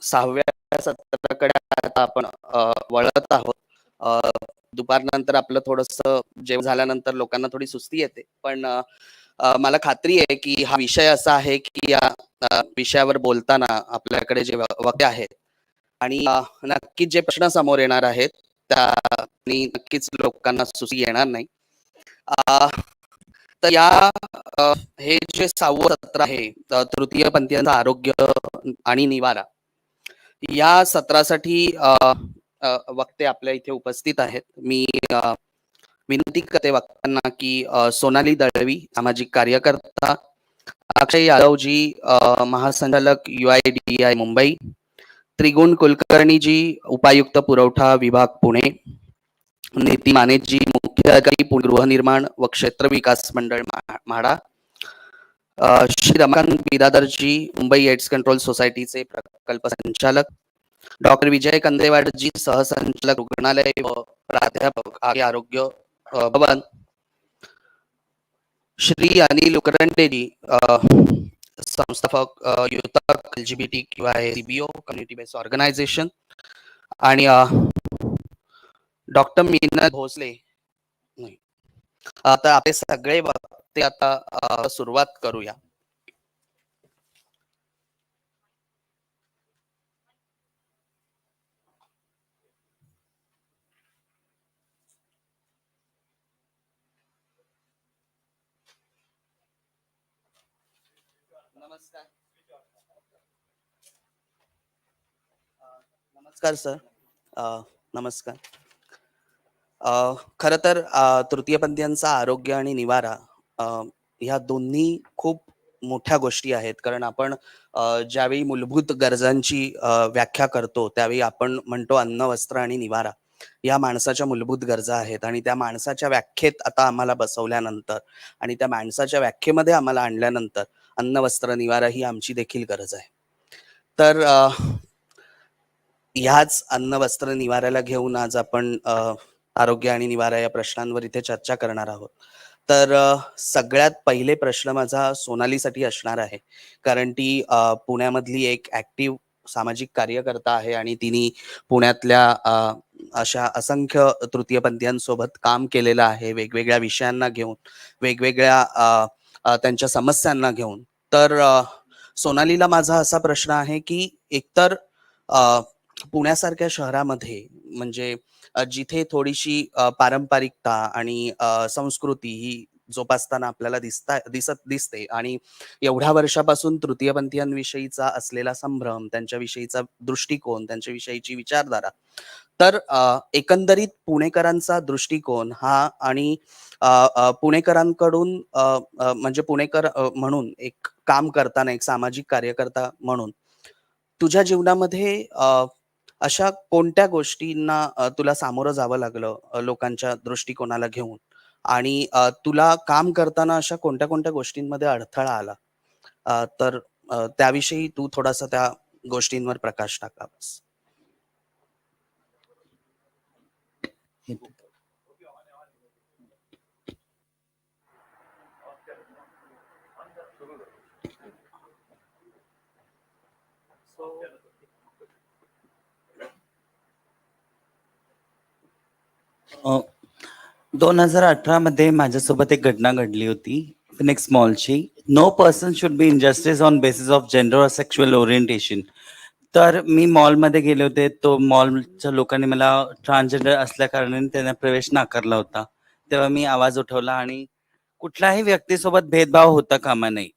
6व्या सत्राकडे आता आपण वळत आहोत. अ, दुपारनंतर आपलं थोडंसं जेवण झाल्यानंतर लोकांना थोडी सुस्ती येते. पण मला खात्री आहे, की हा विषय असा आहे, की या विषयावर बोलताना आपल्याकडे जे वक्ते आहेत आणि नक्कीच जे प्रश्न समोर येणार आहेत, त्यानी नक्कीच लोकांना सुस्ती येणार नाही. अ, तर हे जे 6वं सत्र आहे, तृतीयपंथीयांचं आरोग्य आणि निवारा. या सत्रासाठी अ, अ, वक्ते आपल्या इथे उपस्थित आहेत. मी अ, विनंती करते वक्त्यांना, की सोनाली दळवी, सामाजिक कार्यकर्ता, अक्षय यादवजी, महासंचालक UIDAI मुंबई, त्रिगुण कुलकर्णीजी, उपायुक्त पुरवठा विभाग पुणे, नीती मानेजी, मुख्य अधिकारी गृहनिर्माण व क्षेत्र विकास मंडळ म्हाडा, श्री रमाकांत बिरादरजी, मुंबई एड्स कंट्रोल सोसायटीचे प्रकल्प संचालक, डॉक्टर विजय कंदेवाडजी, सहसंचालक रुग्णालय व प्राध्यापक आरोग्य भवन, श्री अनिल उकरंडेजी, संस्थापक युतक LGBTQI CBO community based organization, आणि डॉक्टर मीना भोसले. आता आपले सगळे वक्ते आता सुरुवात करूया. नमस्कार. नमस्कार सर. नमस्कार. खरं तर तृतीयपंथीयांचा आरोग्य आणि निवारा ह्या दोन्ही खूप मोठ्या गोष्टी आहेत. कारण आपण ज्यावेळी मूलभूत गरजांची व्याख्या करतो, त्यावेळी आपण म्हणतो अन्न, वस्त्र आणि निवारा या माणसाच्या मूलभूत गरजा आहेत. आणि त्या माणसाच्या व्याख्येत आता आम्हाला बसवल्यानंतर आणि त्या माणसाच्या व्याख्येमध्ये आम्हाला आणल्यानंतर अन्न, वस्त्र, निवारा ही आमची देखील गरज आहे. तर ह्याच अन्न, वस्त्र, निवाऱ्याला घेऊन आज आपण आरोग्य आणि निवारा या प्रश्नांवर इथे चर्चा करणार आहोत. तर सगळ्यात पहिले प्रश्न माझा सोनालीसाठी असणार आहे. कारण ती पुण्यामधली एक ऍक्टिव्ह सामाजिक कार्यकर्ता आहे आणि तिने पुण्यातल्या अशा असंख्य तृतीयपंथीयांसोबत काम केलेलं आहे, वेगवेगळ्या विषयांना घेऊन, वेगवेगळ्या त्यांच्या समस्यांना घेऊन. तर सोनालीला माझा असा प्रश्न आहे, की एकतर पुण्यासारख्या शहरामध्ये म्हणजे जिथे थोडीशी पारंपरिकता आणि संस्कृती ही जोपासताना आपल्याला दिसते आणि एवढ्या वर्षापासून तृतीयपंथीयांविषयीचा असलेला संभ्रम, त्यांच्याविषयीचा दृष्टिकोन, त्यांच्याविषयीची विचारधारा, तर एकंदरीत पुणेकरांचा दृष्टिकोन हा आणि पुणेकरांकडून म्हणजे पुणेकर म्हणून एक काम करताना, एक सामाजिक कार्यकर्ता म्हणून तुझ्या जीवनामध्ये अशा कोणत्या गोष्टींना तुला सामोरं जावं लागलं लोकांच्या दृष्टिकोनाला घेऊन, आणि तुला काम करताना अशा कोणत्या कोणत्या गोष्टींमध्ये अडथळा आला? तर त्याविषयी तू थोडासा त्या गोष्टींवर प्रकाश टाकावास. अ, 2018 मध्ये माझ्यासोबत एक घटना घडली होती, फिनिक्स मॉलची. No person should be injustice on basis of gender और सेक्शुअल ओरिएंटेशन. तर मी मॉलमध्ये गेले होते. तो मॉलच्या लोकांनी मला ट्रान्सजेंडर असल्या कारणाने त्यांना प्रवेश नाकारला होता. तेव्हा मी आवाज उठवला आणि कुठल्याही व्यक्तीसोबत भेदभाव होता कामा नये.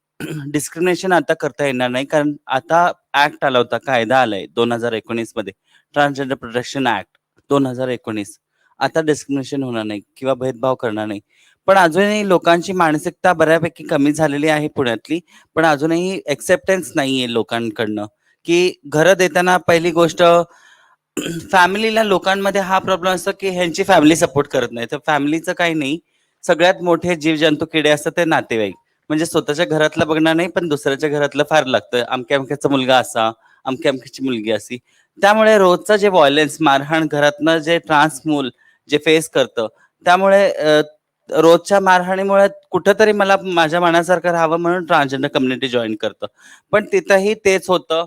डिस्क्रिमिनेशन आता करता येणार नाही, कारण आता ऍक्ट आला होता, कायदा आलाय 2019 मध्ये, ट्रान्सजेंडर प्रोटेक्शन ऍक्ट 2019. आता डिस्क्रिमिनेशन होणार नाही किंवा भेदभाव करणार नाही. पण अजूनही लोकांची मानसिकता बऱ्यापैकी कमी झालेली आहे पुण्यातली. पण अजूनही एक्सेप्टन्स नाहीये लोकांकडनं, की घरं देताना पहिली गोष्ट फॅमिलीला लोकांमध्ये हा प्रॉब्लेम असतो, की ह्यांची फॅमिली सपोर्ट करत नाही. तर फॅमिलीचं काही नाही, सगळ्यात मोठे जीवजंतू किडे असतात ते नातेवाईक. म्हणजे स्वतःच्या घरातलं बघणार नाही, पण दुसऱ्याच्या घरातलं फार लागतं. अमक्या अमक्याचा मुलगा असा, अमक्या अमक्याची मुलगी अशी. त्यामुळे रोजचं जे व्हायलन्स, मारहाण घरातनं जे ट्रान्स मूल जे फेस करतं, त्यामुळे रोजच्या मारहाणीमुळे कुठंतरी मला माझ्या मनासारखं राहावं म्हणून ट्रान्सजेंडर कम्युनिटी जॉईन करतं. पण तिथंही तेच होतं,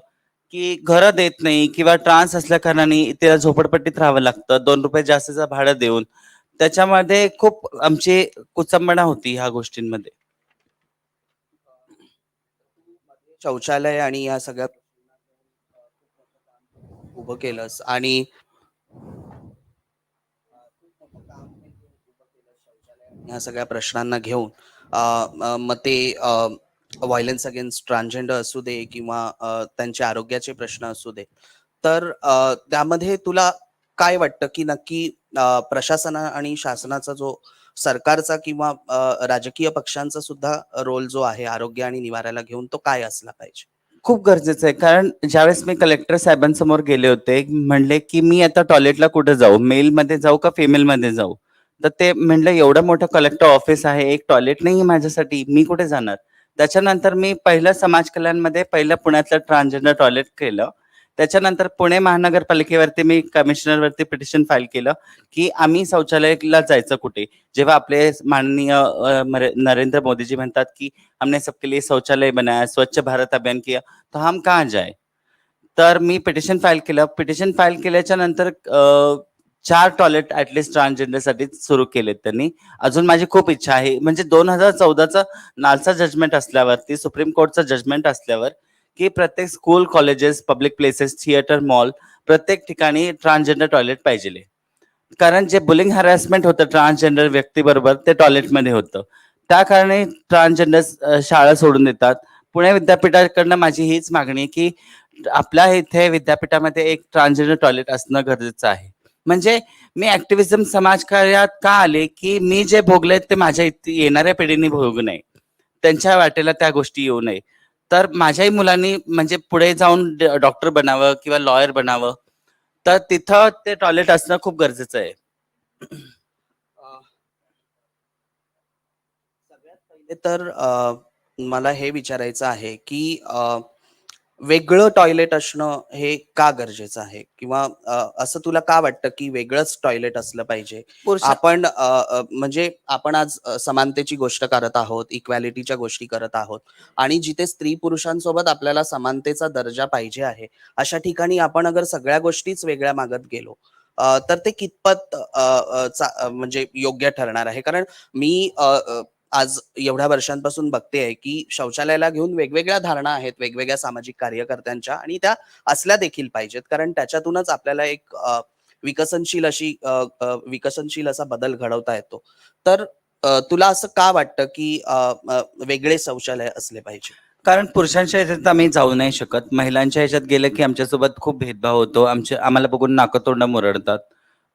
की घरं देत नाही किंवा ट्रान्स असल्या कारणाने तिला झोपडपट्टीत राहावं लागतं 2 रुपये जास्तीचं भाडं देऊन. त्याच्यामध्ये खूप आमची कुचंबणा होती ह्या गोष्टींमध्ये. शौचालय आणि या सगळ्या उभं केलंस आणि ह्या सगळ्या प्रश्नांना घेऊन मग ते व्हायलन्स अगेन्स्ट ट्रान्सजेंडर असू दे किंवा त्यांच्या आरोग्याचे प्रश्न असू दे, तर त्यामध्ये तुला काय वाटतं की नक्की प्रशासन आणि शासनाचा जो सरकारचा किंवा राजकीय पक्षांचा सुद्धा रोल जो आहे आरोग्य आणि निवाऱ्याला घेऊन तो काय असला पाहिजे? खूप गरजेचं आहे. कारण ज्यावेळेस मी कलेक्टर साहेबांसमोर गेले होते, म्हणले, की "मी आता टॉयलेटला कुठे जाऊ? मेलमध्ये जाऊ का फिमेलमध्ये जाऊ?" तर ते म्हणलं, "एवढं मोठं कलेक्टर ऑफिस आहे, एक टॉयलेट नाहीये माझ्यासाठी, मी कुठे जाणार?" त्याच्यानंतर मी पहिलं समाज कल्याणमध्ये पहिलं पुण्यातलं ट्रान्सजेंडर टॉयलेट केलं. त्याच्यानंतर पुणे महानगरपालिकेवरती मी कमिशनरवरती पिटिशन फाईल केलं, की आम्ही शौचालयाला जायचं कुठे? जेव्हा आपले माननीय नरेंद्र मोदीजी म्हणतात, की "हमने सबके लिए शौचालय बनाया, स्वच्छ भारत अभियान किया." तर हम कहाँ जाए? तर मी पिटिशन फाईल केलं. पिटिशन फाईल केल्याच्या नंतर 4 टॉयलेट ॲटलीस्ट ट्रान्सजेंडरसाठी सुरू केलेत त्यांनी. अजून माझी खूप इच्छा आहे. म्हणजे 2014चं नालसा जजमेंट असल्यावरती, सुप्रीम कोर्टचं जजमेंट असल्यावर, की प्रत्येक school, colleges, public places, theatre, mall प्रत्येक ठिकाणी ट्रान्सजेंडर टॉयलेट पाहिजेल आहे. कारण जे बुलिंग हॅरॅसमेंट होतं ट्रान्सजेंडर व्यक्तीबरोबर ते टॉयलेटमध्ये होतं. त्या कारणे ट्रान्सजेंडर शाळा सोडून देतात. पुणे विद्यापीठाकडनं माझी हीच मागणी आहे, की आपल्या इथे विद्यापीठामध्ये एक ट्रान्सजेंडर टॉयलेट असणं गरजेचं आहे. म्हणजे मी ॲक्टिव्हिझम समाजकार्यात का आले, की मी जे भोगले ते माझ्या येणाऱ्या पिढीने भोगू नये. त्यांच्या वाटेला त्या गोष्टी येऊ नये. तर माझ्याही मुलांनी म्हणजे पुढे जाऊन डॉक्टर बनावं किंवा लॉयर बनावं. तर तिथं ते टॉयलेट असणं खूप गरजेचं आहे. अ, सगळ्यात पहिले तर मला हे विचारायचं आहे, की वेगळं टॉयलेट असणं हे का गरजेचं आहे? किंवा असं तुला का वाटतं, की वेगळंच टॉयलेट असलं पाहिजे? पुरुष आपण म्हणजे आपण आज समानतेची गोष्ट करत आहोत, इक्वॅलिटीच्या गोष्टी करत आहोत आणि जिथे स्त्री-पुरुषांसोबत आपल्याला समानतेचा दर्जा पाहिजे आहे, अशा ठिकाणी आपण अगर सगळ्या गोष्टीच वेगळ्या मागत गेलो, तर ते कितपत म्हणजे योग्य ठरणार आहे? कारण मी आज एवढ्या वर्षांपासून बघतेय, की शौचालयाला घेऊन वेगवेगळ्या धारणा आहेत, वेगवेगळ्या सामाजिक कार्यकर्त्यांच्या आणि त्या असल्या देखील पाहिजेत. कारण त्याच्यातूनच आपल्याला एक विकसनशील असा बदल घडवता येतो. तर तुला असं का वाटतं, की वेगळे शौचालय असले पाहिजे? कारण पुरुषांच्या ह्याच्यात आम्ही जाऊ नाही शकत. महिलांच्या ह्याच्यात गेलं की आमच्यासोबत खूप भेदभाव होतो. आम्हाला बघून नाकतोंड मुरडतात.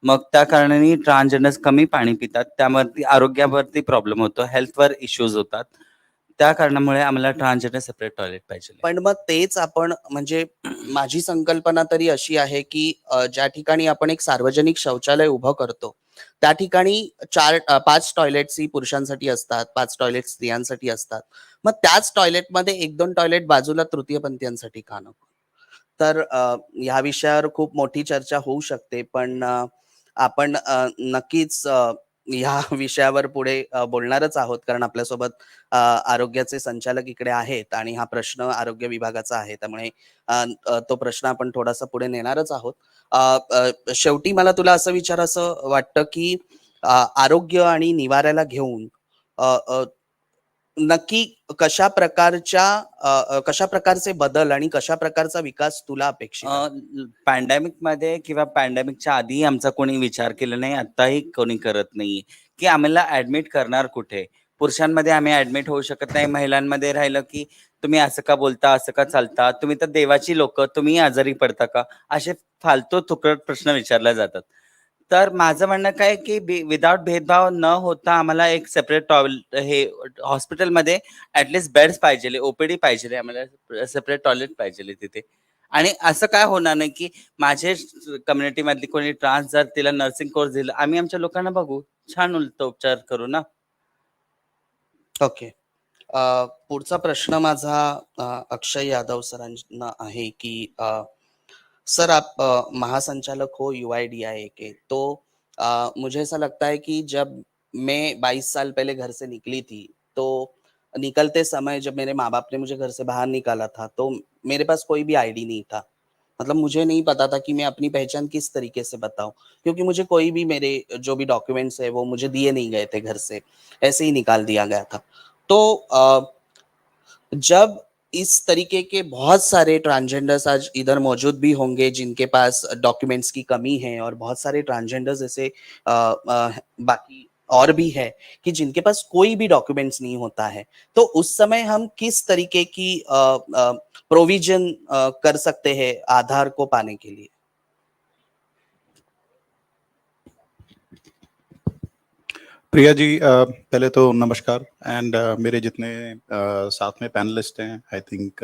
मग त्या कारणाने ट्रान्सजेंडर्स कमी पाणी पितात. त्यावरती आरोग्यावरती प्रॉब्लेम होतो. हेल्थवर इश्यूज होतात. त्या कारणामुळे आम्हाला ट्रान्सजेंडर सेपरेट टॉयलेट पाहिजे. पण मग तेच आपण म्हणजे माझी संकल्पना तरी अशी आहे, की ज्या ठिकाणी आपण एक सार्वजनिक शौचालय उभं करतो, त्या ठिकाणी 5 टॉयलेट्स ही पुरुषांसाठी असतात, 5 टॉयलेट्स स्त्रियांसाठी असतात. मग त्याच टॉयलेटमध्ये 1-2 टॉयलेट बाजूला तृतीयपंथीयांसाठी का नको? तर ह्या विषयावर खूप मोठी चर्चा होऊ शकते. पण आपण नक्कीच ह्या विषयावर पुढे बोलणारच आहोत. कारण आपल्यासोबत आरोग्याचे संचालक इकडे आहेत आणि हा प्रश्न आरोग्य विभागाचा आहे. त्यामुळे अ, अ, तो प्रश्न आपण थोडासा पुढे नेणारच आहोत. अ, अ, शेवटी मला तुला असं विचारावसं वाटतं, की आरोग्य आणि निवाऱ्याला घेऊन अ, अ, नक्की कशा प्रकारचे बदल आणि कशा प्रकारचा विकास तुला अपेक्षित आहे? पॅन्डेमिकमध्ये किंवा पॅन्डेमिकच्या आधी आमचा कोणी विचार केला नाही. आत्ताही कोणी करत नाहीये, की आम्हाला ॲडमिट करणार कुठे? पुरुषांमध्ये आम्ही ॲडमिट होऊ शकत नाही. महिलांमध्ये राहिलं, की तुम्ही असं का बोलता? असं का चालता? तुम्ही तर देवाची लोकं, तुम्ही आजारी पडता का? असे फालतू तुकड प्रश्न विचारले जातात. तर माझं म्हणणं काय, की विदाऊट भेदभाव न होता आम्हाला एक सेपरेट हे हॉस्पिटलमध्ये बेड्स पाहिजेल, ओपीडी पाहिजेल, आम्हाला सेपरेट टॉयलेट पाहिजेल तिथे. आणि असं काय होणार नाही, की माझे कम्युनिटीमधली कोणी ट्रान्स जर तिला नर्सिंग कोर्स दिला, आम्ही आमच्या लोकांना बघू. छान उलट उपचार करू ना. ओके. पुढचा प्रश्न माझा अक्षय यादव सरांना आहे, की सर आप महासंचालक हो यूआईडीआई के, तो मुझे ऐसा लगता है कि जब मैं 22 साल पहले घर से निकली थी, तो निकलते समय जब मेरे माँ-बाप ने मुझे घर से बाहर निकाला था, तो मेरे पास कोई भी आईडी नहीं था। मतलब मुझे नहीं पता था कि मैं अपनी पहचान किस तरीके से बताऊँ, क्योंकि मुझे कोई भी मेरे जो भी डॉक्यूमेंट्स हैं, वो मुझे दिए नहीं गए थे घर से, ऐसे ही निकाल दिया गया था। तो जब इस तरीके के बहुत सारे ट्रांसजेंडर्स आज इधर मौजूद भी होंगे जिनके पास डॉक्यूमेंट्स की कमी है और बहुत सारे ट्रांसजेंडर्स ऐसे बाकी और भी है कि जिनके पास कोई भी डॉक्यूमेंट्स नहीं होता है, तो उस समय हम किस तरीके की प्रोविजन कर सकते हैं आधार को पाने के लिए? प्रिया जी, पहले तो नमस्कार एंड मेरे जितने साथ में पैनलिस्ट हैं, आई थिंक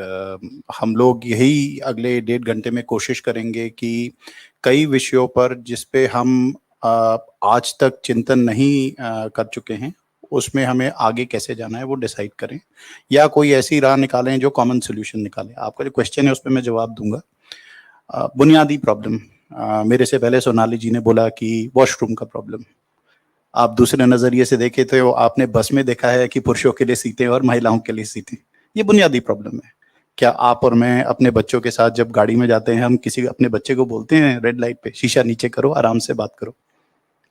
हम लोग यही अगले 1.5 घंटे में कोशिश करेंगे कि कई विषयों पर जिस पे हम आज तक चिंतन नहीं कर चुके हैं, उसमें हमें आगे कैसे जाना है वो डिसाइड करें, या कोई ऐसी राह निकालें जो कॉमन सोल्यूशन निकाले। आपका जो क्वेश्चन है उस पर मैं जवाब दूंगा। बुनियादी प्रॉब्लम, मेरे से पहले सोनाली जी ने बोला कि वॉशरूम का प्रॉब्लम। आप दूसरे नजरिए से देखें तो आपने बस में देखा है कि पुरुषों के लिए सीटें और महिलाओं के लिए सीटें, ये बुनियादी प्रॉब्लम है। क्या आप और मैं अपने बच्चों के साथ जब गाड़ी में जाते हैं, हम किसी अपने बच्चे को बोलते हैं रेड लाइट पे शीशा नीचे करो, आराम से बात करो?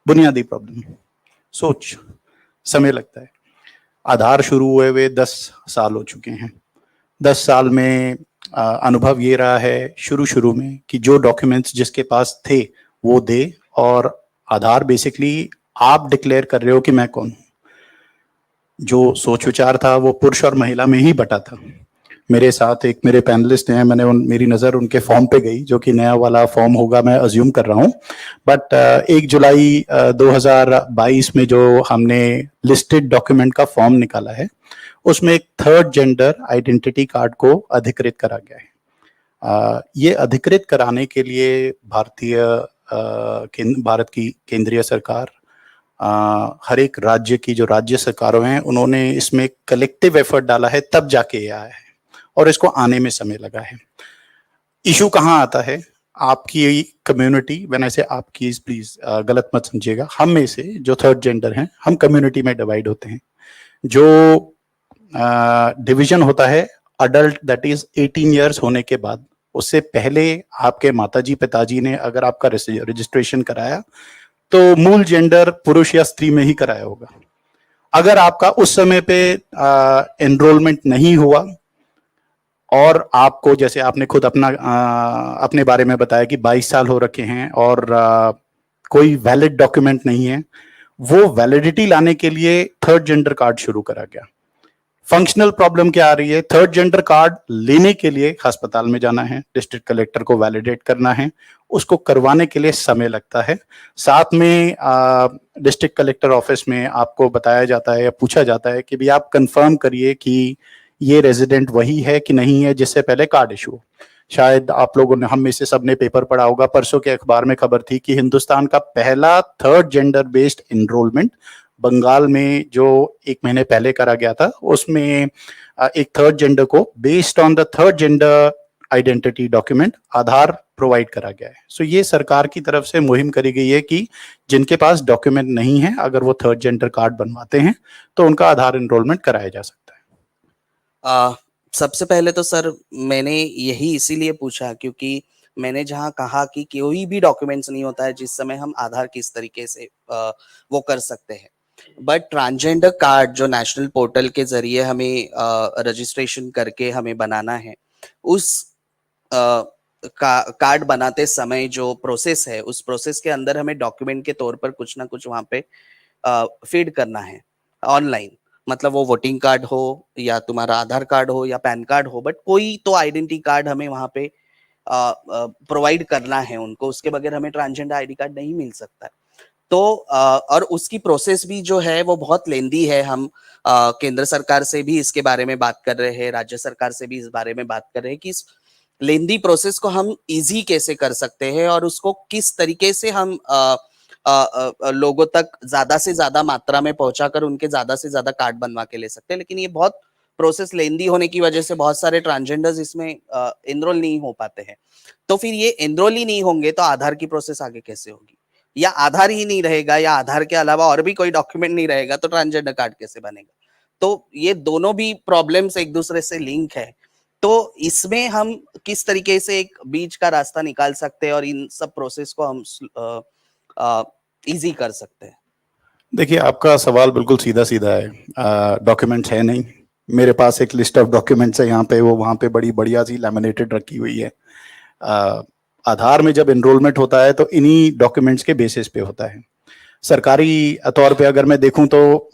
बुनियादी प्रॉब्लम। सोच, समय लगता है। आधार शुरू हुए 10 साल हो चुके हैं। 10 साल में अनुभव ये रहा है शुरू शुरू में कि जो डॉक्यूमेंट्स जिसके पास थे वो दे, और आधार बेसिकली आप डिक्लेयर कर रहे हो कि मैं कौन हूं। जो सोच विचार था वो पुरुष और महिला में ही बटा था। मेरे साथ एक मेरे पैनलिस्ट हैं, मेरी नज़र उनके फॉर्म पे गई, जो कि नया वाला फॉर्म होगा मैं अज्यूम कर रहा हूँ। बट 1 जुलाई 2022 में जो हमने लिस्टेड डॉक्यूमेंट का फॉर्म निकाला है, उसमें एक थर्ड जेंडर आइडेंटिटी कार्ड को अधिकृत करा गया है। ये अधिकृत कराने के लिए भारत की केंद्रीय सरकार, हर एक राज्य की जो राज्य सरकारों हैं, उन्होंने इसमें कलेक्टिव एफर्ट डाला है, तब जाके ये आया है, और इसको आने में समय लगा है। इशू कहाँ आता है? आपकी कम्युनिटी, व्हेन आई से आपकी, प्लीज गलत मत समझिएगा, हम में से जो थर्ड जेंडर हैं, हम कम्युनिटी में डिवाइड होते हैं। जो डिवीजन होता है अडल्ट, दैट इज 18 ईयर्स होने के बाद, उससे पहले आपके माताजी पिताजी ने अगर आपका रजिस्ट्रेशन कराया तो मूल जेंडर पुरुष या स्त्री में ही कराया होगा। अगर आपका उस समय पे एनरोलमेंट नहीं हुआ, और आपको, जैसे आपने खुद अपने बारे में बताया कि 22 साल हो रखे हैं और कोई वैलिड डॉक्यूमेंट नहीं है, वो वैलिडिटी लाने के लिए थर्ड जेंडर कार्ड शुरू करा गया। फंक्शनल प्रॉब्लम क्या आ रही है? थर्ड जेंडर कार्ड लेने के लिए अस्पताल में जाना है, डिस्ट्रिक्ट कलेक्टर को वैलिडेट करना है, उसको करवाने के लिए समय लगता है। साथ में डिस्ट्रिक्ट कलेक्टर ऑफिस में आपको बताया जाता है या पूछा जाता है कि भी आप कंफर्म करिए कि ये रेजिडेंट वही है कि नहीं है जिससे पहले कार्ड इशू हो। शायद आप लोगों ने, हम में से सबने पेपर पढ़ा होगा, परसों के अखबार में खबर थी कि हिंदुस्तान का पहला third gender based enrolment Bengal में जो 1 महीने पहले करा गया था, उसमें एक थर्ड जेंडर को based on the third gender identity document Aadhaar provide करा गया है। सो ये सरकार की तरफ से मुहिम करी गई है कि जिनके पास डॉक्यूमेंट नहीं है, अगर वो थर्ड जेंडर कार्ड बनवाते हैं तो उनका आधार एनरोलमेंट कराया जा सकता है। सबसे पहले तो सर मैंने यही इसीलिए पूछा क्योंकि मैंने जहाँ कहा कि कोई भी डॉक्यूमेंट्स नहीं होता है जिस समय हम आधार किस तरीके से वो कर सकते हैं, बट ट्रांसजेंडर कार्ड जो नेशनल पोर्टल के जरिए हमें रजिस्ट्रेशन करके हमें बनाना है, उस कार्ड बनाते समय जो प्रोसेस है, उस प्रोसेस के अंदर हमें डॉक्यूमेंट के तौर पर कुछ ना कुछ वहाँ पे फीड करना है ऑनलाइन। मतलब वो वोटिंग कार्ड हो या तुम्हारा आधार कार्ड हो या पैन कार्ड हो, बट कोई तो आइडेंटिटी कार्ड हमें वहाँ पे प्रोवाइड करना है उनको, उसके बगैर हमें ट्रांसजेंडर आईडी कार्ड नहीं मिल सकता है। तो और उसकी प्रोसेस भी जो है वो बहुत लेंदी है। हम केंद्र सरकार से भी इसके बारे में बात कर रहे हैं, राज्य सरकार से भी इस बारे में बात कर रहे हैं कि इस लेंदी प्रोसेस को हम इजी कैसे कर सकते हैं और उसको किस तरीके से हम लोगों तक ज्यादा से ज्यादा मात्रा में पहुंचाकर उनके ज्यादा से ज्यादा कार्ड बनवा के ले सकते हैं। लेकिन ये बहुत प्रोसेस लेंदी होने की वजह से बहुत सारे ट्रांसजेंडर्स इसमें एनरोल नहीं हो पाते हैं। तो फिर ये एनरोल ही नहीं होंगे तो आधार की प्रोसेस आगे कैसे होगी? या आधार ही नहीं रहेगा या आधार के अलावा और भी कोई डॉक्यूमेंट नहीं रहेगा तो ट्रांसजेंडर कार्ड कैसे बनेगा? तो ये दोनों भी प्रॉब्लम्स एक दूसरे से लिंक है। तो इसमें हम किस तरीके से एक बीच का रास्ता निकाल सकते हैं और इन सब प्रोसेस को हम इजी कर सकते हैं? देखिए, आपका सवाल बिल्कुल सीधा-सीधा है। डॉक्यूमेंट्स है नहीं। मेरे पास एक लिस्ट ऑफ डॉक्यूमेंट्स है यहाँ पे, वो वहाँ पे बड़ी बढ़िया-सी लैमिनेटेड रखी हुई है। आधार में जब एनरोलमेंट होता है तो इन्हीं डॉक्यूमेंट्स के बेसिस पे होता है। सरकारी तौर पे अगर मैं देखूँ तो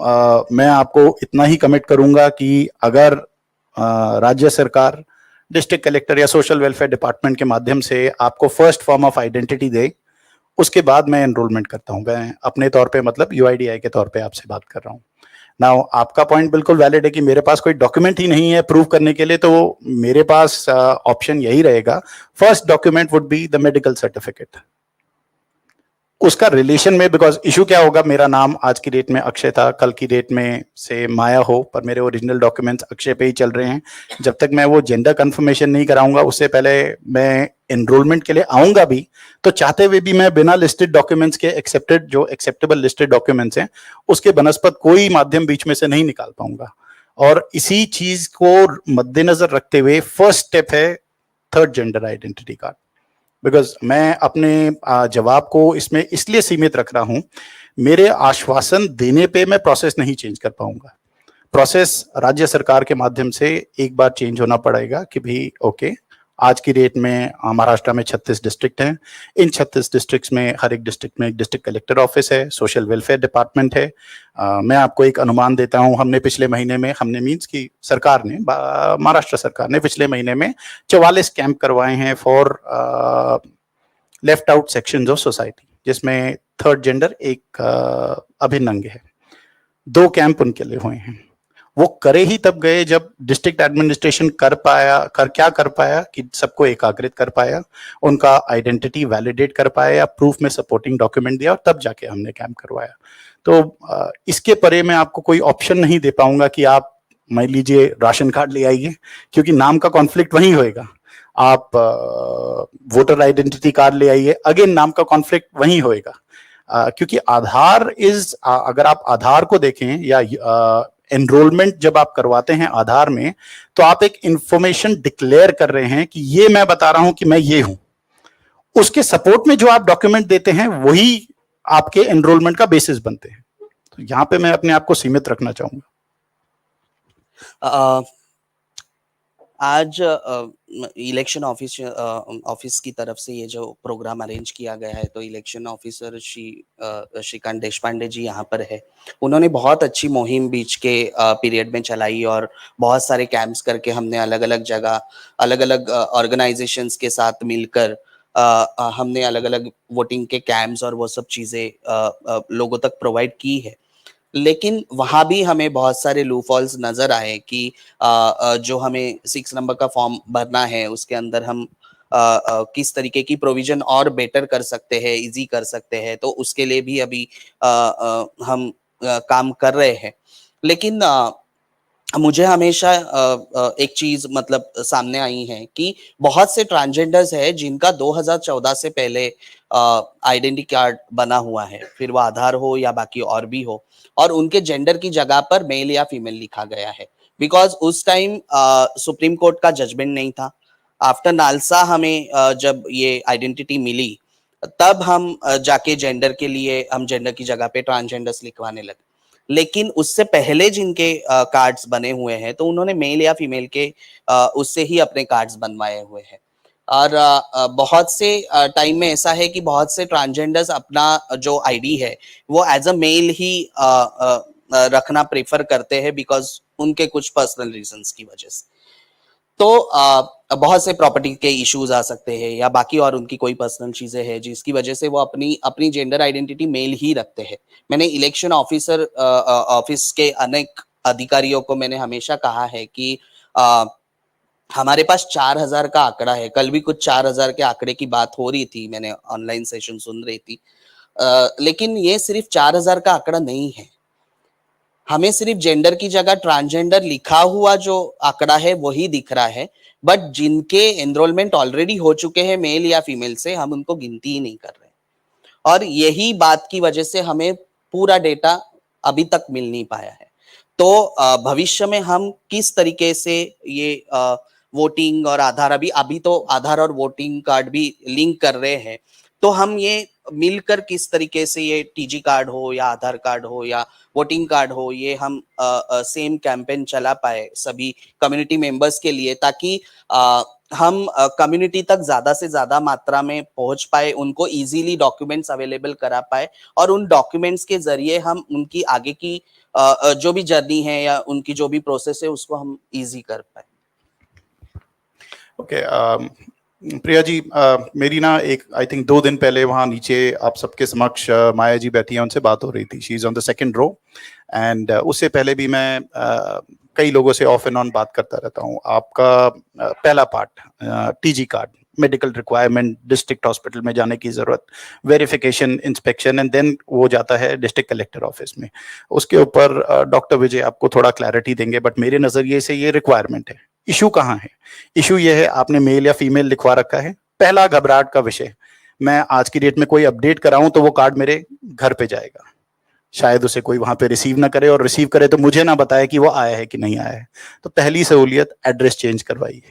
मैं आपको इतना ही कमिट करूँगा कि अगर राज्य सरकार, डिस्ट्रिक्ट कलेक्टर या सोशल वेलफेयर डिपार्टमेंट के माध्यम से आपको फर्स्ट फॉर्म ऑफ आइडेंटिटी दे, उसके बाद मैं एनरोलमेंट करता हूँ। मैं अपने तौर पे मतलब यूआईडीआई के तौर पे आपसे बात कर रहा हूँ। नाउ आपका पॉइंट बिल्कुल वैलिड है कि मेरे पास कोई डॉक्यूमेंट ही नहीं है प्रूव करने के लिए, तो मेरे पास ऑप्शन यही रहेगा, first document would be the medical certificate. उसका रिलेशन में, बिकॉज इशू क्या होगा, मेरा नाम आज की डेट में अक्षय था, कल की डेट में से माया हो, पर मेरे ओरिजिनल डॉक्यूमेंट्स अक्षय पे ही चल रहे हैं। जब तक मैं वो जेंडर कंफर्मेशन नहीं कराऊंगा, उससे पहले मैं एनरोलमेंट के लिए आऊंगा भी, तो चाहते हुए भी मैं बिना लिस्टेड डॉक्यूमेंट्स के एक्सेप्टेड, जो एक्सेप्टेबल लिस्टेड डॉक्यूमेंट्स हैं, उसके बनस्पत कोई माध्यम बीच में से नहीं निकाल पाऊंगा। और इसी चीज को मद्देनजर रखते हुए फर्स्ट स्टेप है third gender identity card. Because मैं अपने जवाब को इसमें इसलिए सीमित रख रहा हूं, मेरे आश्वासन देने पे मैं प्रोसेस नहीं चेंज कर पाऊंगा। प्रोसेस राज्य सरकार के माध्यम से एक बार चेंज होना पड़ेगा कि भाई ओके, आज की डेट में महाराष्ट्र में 36 डिस्ट्रिक्ट हैं। इन 36 डिस्ट्रिक्ट्स में हर एक डिस्ट्रिक्ट में एक डिस्ट्रिक्ट कलेक्टर ऑफिस है, सोशल वेलफेयर डिपार्टमेंट है। मैं आपको एक अनुमान देता हूं, हमने पिछले महीने में, हमने मीन्स की सरकार ने, महाराष्ट्र सरकार ने पिछले महीने में 44 कैंप करवाए हैं for left out sections of society, जिसमें थर्ड जेंडर एक अभिन्न अंग है। 2 कैंप उनके लिए हुए हैं। वो करे ही तब गए जब डिस्ट्रिक्ट एडमिनिस्ट्रेशन कर पाया कि सबको एकाग्रित कर पाया, उनका आइडेंटिटी वैलिडेट कर पाया या प्रूफ में सपोर्टिंग डॉक्यूमेंट दिया, और तब जाके हमने कैंप करवाया। तो इसके परे मैं आपको कोई ऑप्शन नहीं दे पाऊंगा कि आप मान लीजिए राशन कार्ड ले आइए, क्योंकि नाम का कॉन्फ्लिक्ट वहीं होएगा। आप वोटर आइडेंटिटी कार्ड ले आइए, अगेन नाम का कॉन्फ्लिक्ट वहीं होएगा। क्योंकि आधार इज, अगर आप आधार को देखें या एनरोलमेंट जब आप करवाते हैं आधार में, तो आप एक इंफॉर्मेशन डिक्लेयर कर रहे हैं कि ये मैं बता रहा हूं कि मैं ये हूं। उसके सपोर्ट में जो आप डॉक्यूमेंट देते हैं वही आपके एनरोलमेंट का बेसिस बनते हैं। तो यहां पे मैं अपने आप को सीमित रखना चाहूंगा। आज इलेक्शन ऑफिस की तरफ से ये जो प्रोग्राम अरेंज किया गया है, तो इलेक्शन ऑफिसर श्रीकांत देशपांडे जी यहाँ पर है। उन्होंने बहुत अच्छी मुहिम बीच के पीरियड में चलाई और बहुत सारे कैंप्स करके हमने अलग अलग जगह, अलग अलग ऑर्गेनाइजेशंस के साथ मिलकर हमने अलग अलग वोटिंग के कैंप्स और वो सब चीजें लोगों तक प्रोवाइड की है। लेकिन वहां भी हमें बहुत सारे लूपहोल्स नजर आए कि जो हमें 6 नंबर का फॉर्म भरना है, उसके अंदर हम किस तरीके की प्रोविजन और बेटर कर सकते हैं, इजी कर सकते हैं, तो उसके लिए भी अभी हम काम कर रहे हैं। लेकिन मुझे हमेशा एक चीज मतलब सामने आई है कि बहुत से ट्रांसजेंडर्स है जिनका 2014 से पहले आइडेंटिटी कार्ड बना हुआ है, फिर वो आधार हो या बाकी और भी हो, और उनके जेंडर की जगह पर मेल या फीमेल लिखा गया है। बिकॉज उस टाइम सुप्रीम कोर्ट का जजमेंट नहीं था। आफ्टर नालसा हमें जब ये आइडेंटिटी मिली, तब हम जाके जेंडर के लिए हम जेंडर की जगह पे ट्रांसजेंडर्स लिखवाने लगे। लेकिन उससे पहले जिनके कार्ड्स बने हुए हैं, तो उन्होंने मेल या फीमेल के उससे ही अपने कार्ड्स बनवाए हुए हैं। और बहुत से टाइम में ऐसा है कि बहुत से ट्रांसजेंडर्स अपना जो आईडी है वो एज अ मेल ही रखना प्रेफर करते हैं, बिकॉज उनके कुछ पर्सनल रीजंस की वजह से। तो बहुत से प्रॉपर्टी के इश्यूज आ सकते हैं या बाकी और उनकी कोई पर्सनल चीजें हैं जिसकी वजह से वो अपनी जेंडर आइडेंटिटी मेल ही रखते हैं। मैंने इलेक्शन ऑफिस के अनेक अधिकारियों को मैंने हमेशा कहा है कि हमारे पास 4000 का आंकड़ा है। कल भी कुछ 4000 के आंकड़े की बात हो रही थी, मैंने ऑनलाइन सेशन सुन रही थी। लेकिन ये सिर्फ 4000 का आंकड़ा नहीं है। हमें सिर्फ जेंडर की जगह ट्रांसजेंडर लिखा हुआ जो आंकड़ा है वही दिख रहा है, बट जिनके एनरोलमेंट ऑलरेडी हो चुके हैं मेल या फीमेल से, हम उनको गिनती ही नहीं कर रहे। और यही बात की वजह से हमें पूरा डेटा अभी तक मिल नहीं पाया है। तो भविष्य में हम किस तरीके से ये वोटिंग और आधार, अभी तो आधार और वोटिंग कार्ड भी लिंक कर रहे हैं, तो हम ये मिलकर किस तरीके से ये टीजी कार्ड हो या आधार कार्ड हो या वोटिंग कार्ड हो, ये हम सेम कैंपेन चला पाए सभी कम्युनिटी मेंबर्स के लिए, ताकि हम कम्युनिटी तक ज्यादा से ज्यादा मात्रा में पहुंच पाए, उनको इजीली डॉक्यूमेंट्स अवेलेबल करा पाए और उन डॉक्यूमेंट्स के जरिए हम उनकी आगे की जो भी जर्नी है या उनकी जो भी प्रोसेस है उसको हम इजी कर पाए। ओके, प्रिया जी, मेरी ना एक आई थिंक 2 दिन पहले वहाँ नीचे आप सबके समक्ष माया जी बैठी हैं, उनसे बात हो रही थी। She is on the second row and उससे पहले भी मैं कई लोगों से ऑफ एंड ऑन बात करता रहता हूँ। आपका पहला part TG card, medical requirement, district hospital में जाने की जरूरत, वेरिफिकेशन, इंस्पेक्शन एंड देन वो जाता है डिस्ट्रिक्ट कलेक्टर ऑफिस में। उसके ऊपर डॉक्टर विजय आपको थोड़ा क्लैरिटी देंगे, बट मेरे नजरिए से ये रिक्वायरमेंट है। इशू कहाँ है? इशू ये है आपने मेल या फीमेल लिखवा रखा है। पहला घबराहट का विषय, मैं आज की डेट में कोई अपडेट कराऊं तो वो कार्ड मेरे घर पे जाएगा, शायद उसे कोई वहां पे रिसीव ना करे, और रिसीव करे तो मुझे ना बताए कि वो आया है कि नहीं आया है। तो पहली सहूलियत, एड्रेस चेंज करवाइए,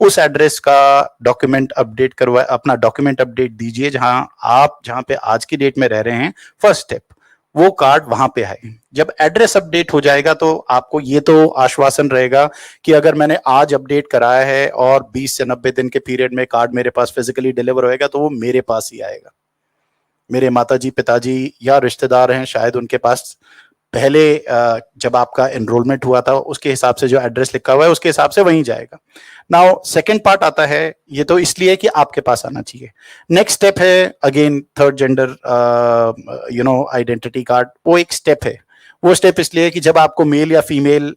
उस एड्रेस का डॉक्यूमेंट अपडेट करवाए, अपना डॉक्यूमेंट अपडेट दीजिए जहां पे आज की डेट में रह रहे हैं। फर्स्ट स्टेप, वो कार्ड वहां पे आए। जब एड्रेस अपडेट हो जाएगा तो आपको ये तो आश्वासन रहेगा कि अगर मैंने आज अपडेट कराया है और 20 से 90 दिन के पीरियड में कार्ड मेरे पास फिजिकली डिलीवर होएगा तो वो मेरे पास ही आएगा। मेरे माताजी पिताजी या रिश्तेदार हैं, शायद उनके पास पहले जब आपका एनरोलमेंट हुआ था उसके हिसाब से जो एड्रेस लिखा हुआ है उसके हिसाब से वहीं जाएगा। नाउ सेकंड पार्ट आता है, ये तो इसलिए कि आपके पास आना चाहिए। नेक्स्ट स्टेप है again third gender identity card. वो एक स्टेप है, वो स्टेप इसलिए कि जब आपको मेल या फीमेल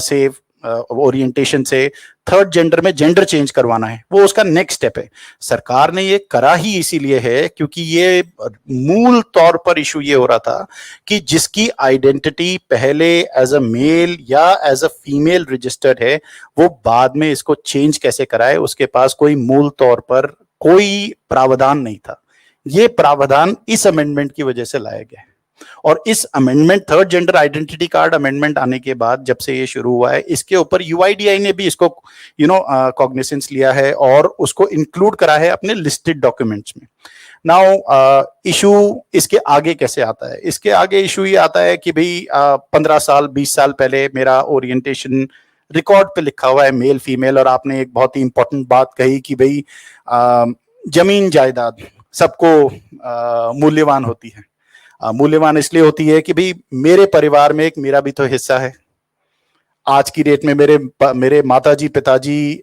से ओरिएंटेशन से थर्ड जेंडर में जेंडर चेंज करवाना है, वो उसका नेक्स्ट स्टेप है। सरकार ने ये करा ही इसीलिए है क्योंकि ये मूल तौर पर इशू ये हो रहा था कि जिसकी आइडेंटिटी पहले एज अ मेल या एज अ फीमेल रजिस्टर्ड है, वो बाद में इसको चेंज कैसे कराए, उसके पास कोई मूल तौर पर कोई प्रावधान नहीं था। ये प्रावधान इस अमेंडमेंट की वजह से लाया गया है। और इस amendment, third gender identity card amendment आने के बाद जब से ये शुरू हुआ है, इसके ऊपर यूआईडीआई ने भी इसको कॉग्निसेंस लिया है और उसको इंक्लूड करा है अपने लिस्टेड डॉक्यूमेंट्स में। नाउ इशू इसके आगे कैसे आता है? इसके आगे इशू ये आता है कि भाई 15 साल 20 साल पहले मेरा ओरिएंटेशन रिकॉर्ड पे लिखा हुआ है मेल फीमेल, और आपने एक बहुत ही इंपॉर्टेंट बात कही कि भाई जमीन जायदाद सबको मूल्यवान होती है। मूल्यवान इसलिए होती है कि भाई मेरे परिवार में एक मेरा भी तो हिस्सा है। आज की डेट में मेरे माताजी पिताजी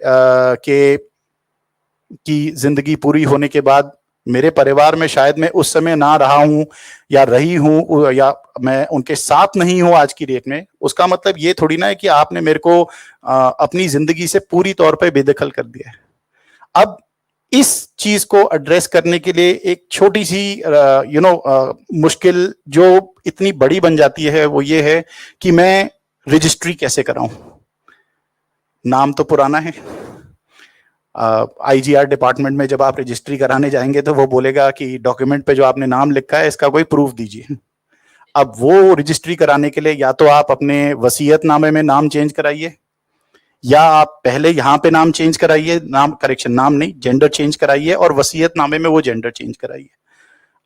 की जिंदगी पूरी होने के बाद मेरे परिवार में शायद मैं उस समय ना रहा हूं या रही हूं या मैं उनके साथ नहीं हूं आज की डेट में, उसका मतलब ये थोड़ी ना है कि आपने मेरे को अपनी जिंदगी से पूरी तौर पर बेदखल कर दिया है। अब इस चीज को एड्रेस करने के लिए एक छोटी सी मुश्किल जो इतनी बड़ी बन जाती है वो ये है कि मैं रजिस्ट्री कैसे कराऊं। नाम तो पुराना है। आईजीआर डिपार्टमेंट में जब आप रजिस्ट्री कराने जाएंगे तो वो बोलेगा कि डॉक्यूमेंट पे जो आपने नाम लिखा है इसका कोई प्रूफ दीजिए। अब वो रजिस्ट्री कराने के लिए या तो आप अपने वसीयतनामे में नाम चेंज कराइए, या आप पहले यहाँ पे नाम चेंज कराइए, नाम नहीं, जेंडर चेंज कराइए और वसीयतनामे में वो जेंडर चेंज कराइए।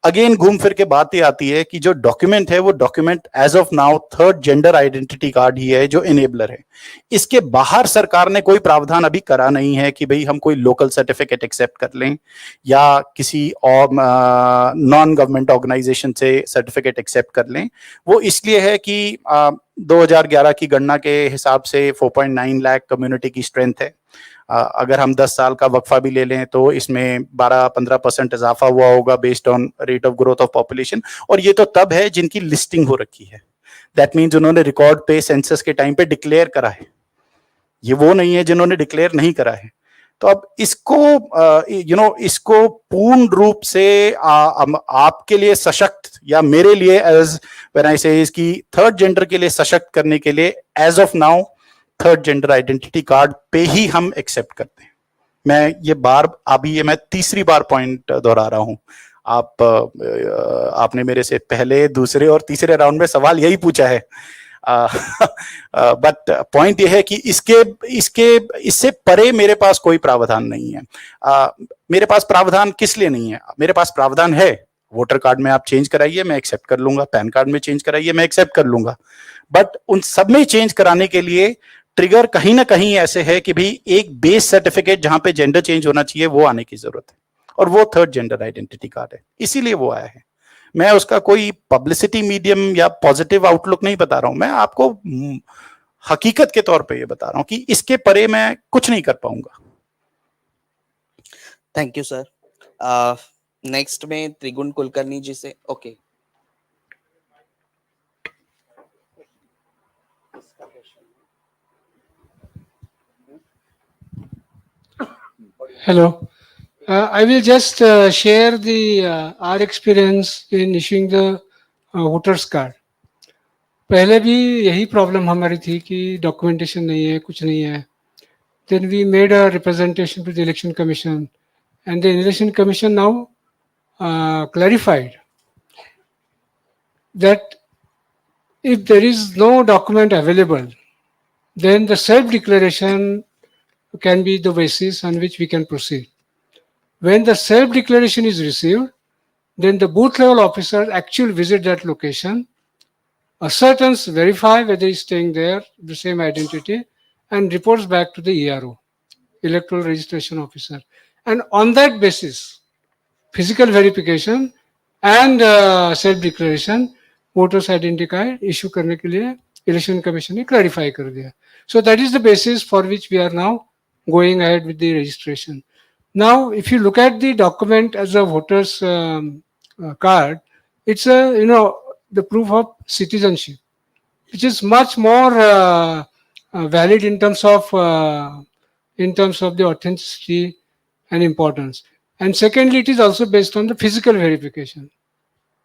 अगेन घूम फिर के बात ये आती है कि जो डॉक्यूमेंट है वो document as of now third gender identity card ही है जो इनेबलर है। इसके बाहर सरकार ने कोई प्रावधान अभी करा नहीं है कि भाई हम कोई लोकल सर्टिफिकेट एक्सेप्ट कर लें या किसी और नॉन गवर्नमेंट ऑर्गेनाइजेशन से सर्टिफिकेट एक्सेप्ट कर लें। वो इसलिए है कि 2011 की गणना के हिसाब से 4.9 लाख कम्युनिटी की स्ट्रेंथ है। अगर हम 10 साल का वक्फा भी ले लें तो इसमें 12-15% इजाफा हुआ होगा based on rate of growth of population, और ये तो तब है जिनकी लिस्टिंग हो रखी है। दैट मीन्स उन्होंने रिकॉर्ड पे सेंसस के टाइम पे डिक्लेयर करा है, ये वो नहीं है जिन्होंने डिक्लेयर नहीं करा है। तो अब इसको इसको पूर्ण रूप से आपके लिए सशक्त या मेरे लिए एज व्हेन आई से इसकी थर्ड जेंडर के लिए सशक्त करने के लिए as of now third gender identity card पे ही हम एक्सेप्ट करते हैं। मैं तीसरी बार पॉइंट दोहरा रहा हूं। आपने मेरे से पहले, दूसरे और तीसरे राउंड में सवाल यही पूछा है बट पॉइंट ये है कि इससे परे मेरे पास कोई प्रावधान नहीं है। मेरे पास प्रावधान किस लिए नहीं है? मेरे पास प्रावधान है, वोटर कार्ड में आप चेंज कराइए, मैं एक्सेप्ट कर लूंगा, पैन कार्ड में चेंज कराइए, मैं एक्सेप्ट कर लूंगा, बट उन सब में चेंज कराने के लिए ट्रिगर कहीं ना कहीं ऐसे है कि भाई एक बेस सर्टिफिकेट जहां पे जेंडर चेंज होना चाहिए वो आने की जरूरत है, और वो थर्ड जेंडर आइडेंटिटी कार्ड है, इसीलिए वो आया है। मैं उसका कोई पब्लिसिटी मीडियम या पॉजिटिव आउटलुक नहीं बता रहा हूं, मैं आपको हकीकत के तौर पे ये बता रहा हूं कि इसके परे मैं कुछ नहीं कर पाऊंगा। Thank you sir. नेक्स्ट में त्रिगुण कुलकर्णी जी से। Okay, Hello. I will just share our experience in issuing the voters card. पहले भी यही प्रॉब्लम हमारी थी कि डॉक्यूमेंटेशन नहीं है, कुछ नहीं है. Then we made a representation to the election commission, and the election commission now clarified that if there is no document available, then the self-declaration can be the basis on which we can proceed. When the self-declaration is received, then the booth level officer actually visit that location, ascertains, verify whether he's staying there, the same identity, and reports back to the ERO, electoral registration officer. And on that basis, physical verification and self-declaration, voters identity card issue करने के लिए election commission ने clarify कर दिया. So that is the basis for which we are now going ahead with the registration. Now, if you look at the document as a voter's card, it's the proof of citizenship, which is much more valid in terms of the authenticity and importance. And secondly, it is also based on the physical verification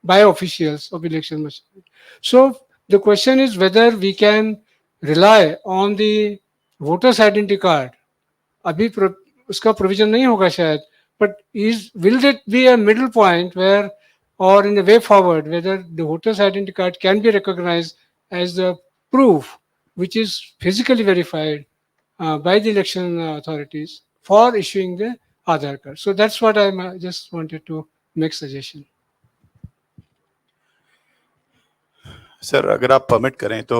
by officials of election machine. So the question is whether we can rely on the voter's identity card. अभी उसका provision नहीं होगा शायद, but will that be a middle point where, or in a way forward, whether the voter's identity card can be recognized as the proof which is physically verified by the election authorities for issuing the Aadhaar card. So that's what I just wanted to make suggestion. Sir अगर आप permit करें तो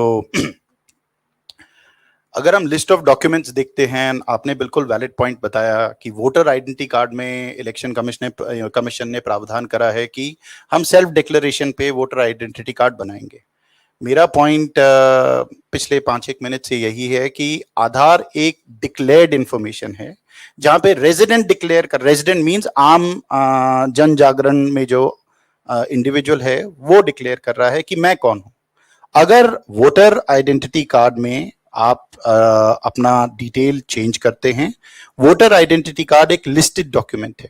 अगर हम list of documents देखते हैं, आपने बिल्कुल valid point बताया कि वोटर आइडेंटिटी कार्ड में इलेक्शन कमीशन ने प्रावधान करा है कि हम सेल्फ डिक्लेरेशन पे वोटर आइडेंटिटी कार्ड बनाएंगे। मेरा पॉइंट पिछले 5-1 मिनट से यही है कि आधार एक डिक्लेयर्ड इंफॉर्मेशन है, जहां पे रेजिडेंट डिक्लेयर कर, रेजिडेंट मींस आम जन जागरण में जो इंडिविजुअल है वो डिक्लेयर कर रहा है कि मैं कौन हूं। अगर वोटर आइडेंटिटी कार्ड में आप अपना डिटेल चेंज करते हैं, वोटर आइडेंटिटी कार्ड एक लिस्टेड डॉक्यूमेंट है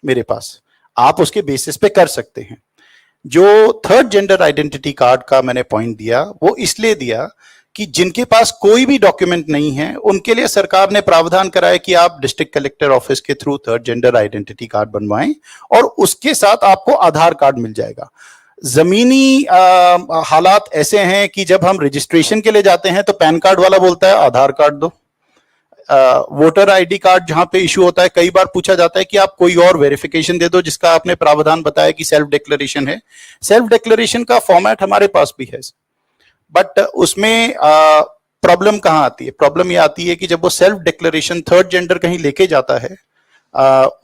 मेरे पास, आप उसके बेसिस पे कर सकते हैं। जो थर्ड जेंडर आइडेंटिटी कार्ड का मैंने पॉइंट दिया वो इसलिए दिया कि जिनके पास कोई भी डॉक्यूमेंट नहीं है उनके लिए सरकार ने प्रावधान करा है कि आप डिस्ट्रिक्ट कलेक्टर ऑफिस के through third gender identity card बनवाएं और उसके साथ आपको आधार कार्ड मिल जाएगा। जमीनी हालात ऐसे हैं कि जब हम रजिस्ट्रेशन के लिए जाते हैं तो पैन कार्ड वाला बोलता है आधार कार्ड दो। वोटर आईडी कार्ड जहां पे इशू होता है कई बार पूछा जाता है कि आप कोई और वेरिफिकेशन दे दो, जिसका आपने प्रावधान बताया कि सेल्फ डिक्लेरेशन है। सेल्फ डिक्लेरेशन का फॉर्मेट हमारे पास भी है, बट उसमें प्रॉब्लम कहां आती है? प्रॉब्लम ये आती है कि जब वो सेल्फ डिक्लेरेशन थर्ड जेंडर कहीं लेके जाता है,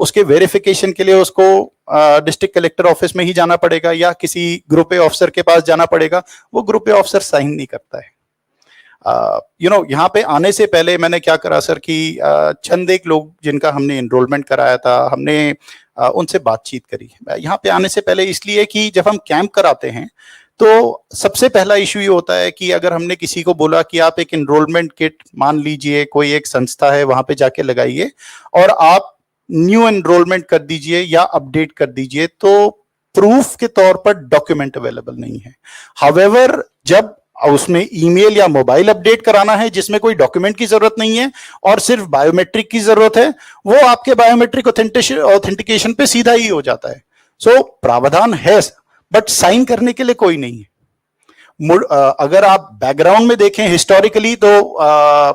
उसके वेरिफिकेशन के लिए उसको डिस्ट्रिक्ट कलेक्टर ऑफिस में ही जाना पड़ेगा या किसी group A officer K pass जाना पड़ेगा। वो ग्रुप ए ऑफिसर साइन नहीं करता है। यहाँ पे आने से पहले मैंने क्या करा सर कि चंद एक लोग जिनका हमने एनरोलमेंट कराया था, हमने उनसे बातचीत करी यहाँ पे आने से पहले, इसलिए कि जब हम कैंप कराते हैं तो सबसे पहला इशू ये होता है कि अगर हमने किसी को बोला कि आप एक एनरोलमेंट किट, मान लीजिए कोई एक संस्था है, वहां पे जाके लगाइए और आप न्यू एनरोलमेंट कर दीजिए या अपडेट कर दीजिए, तो प्रूफ के तौर पर डॉक्यूमेंट अवेलेबल नहीं है। हाउएवर जब उसमें ईमेल या मोबाइल अपडेट कराना है जिसमें कोई डॉक्यूमेंट की जरूरत नहीं है और सिर्फ बायोमेट्रिक की जरूरत है, वो आपके बायोमेट्रिक ऑथेंटिकेशन पे सीधा ही हो जाता है। सो प्रावधान है बट साइन करने के लिए कोई नहीं है। अगर आप बैकग्राउंड में देखें हिस्टोरिकली तो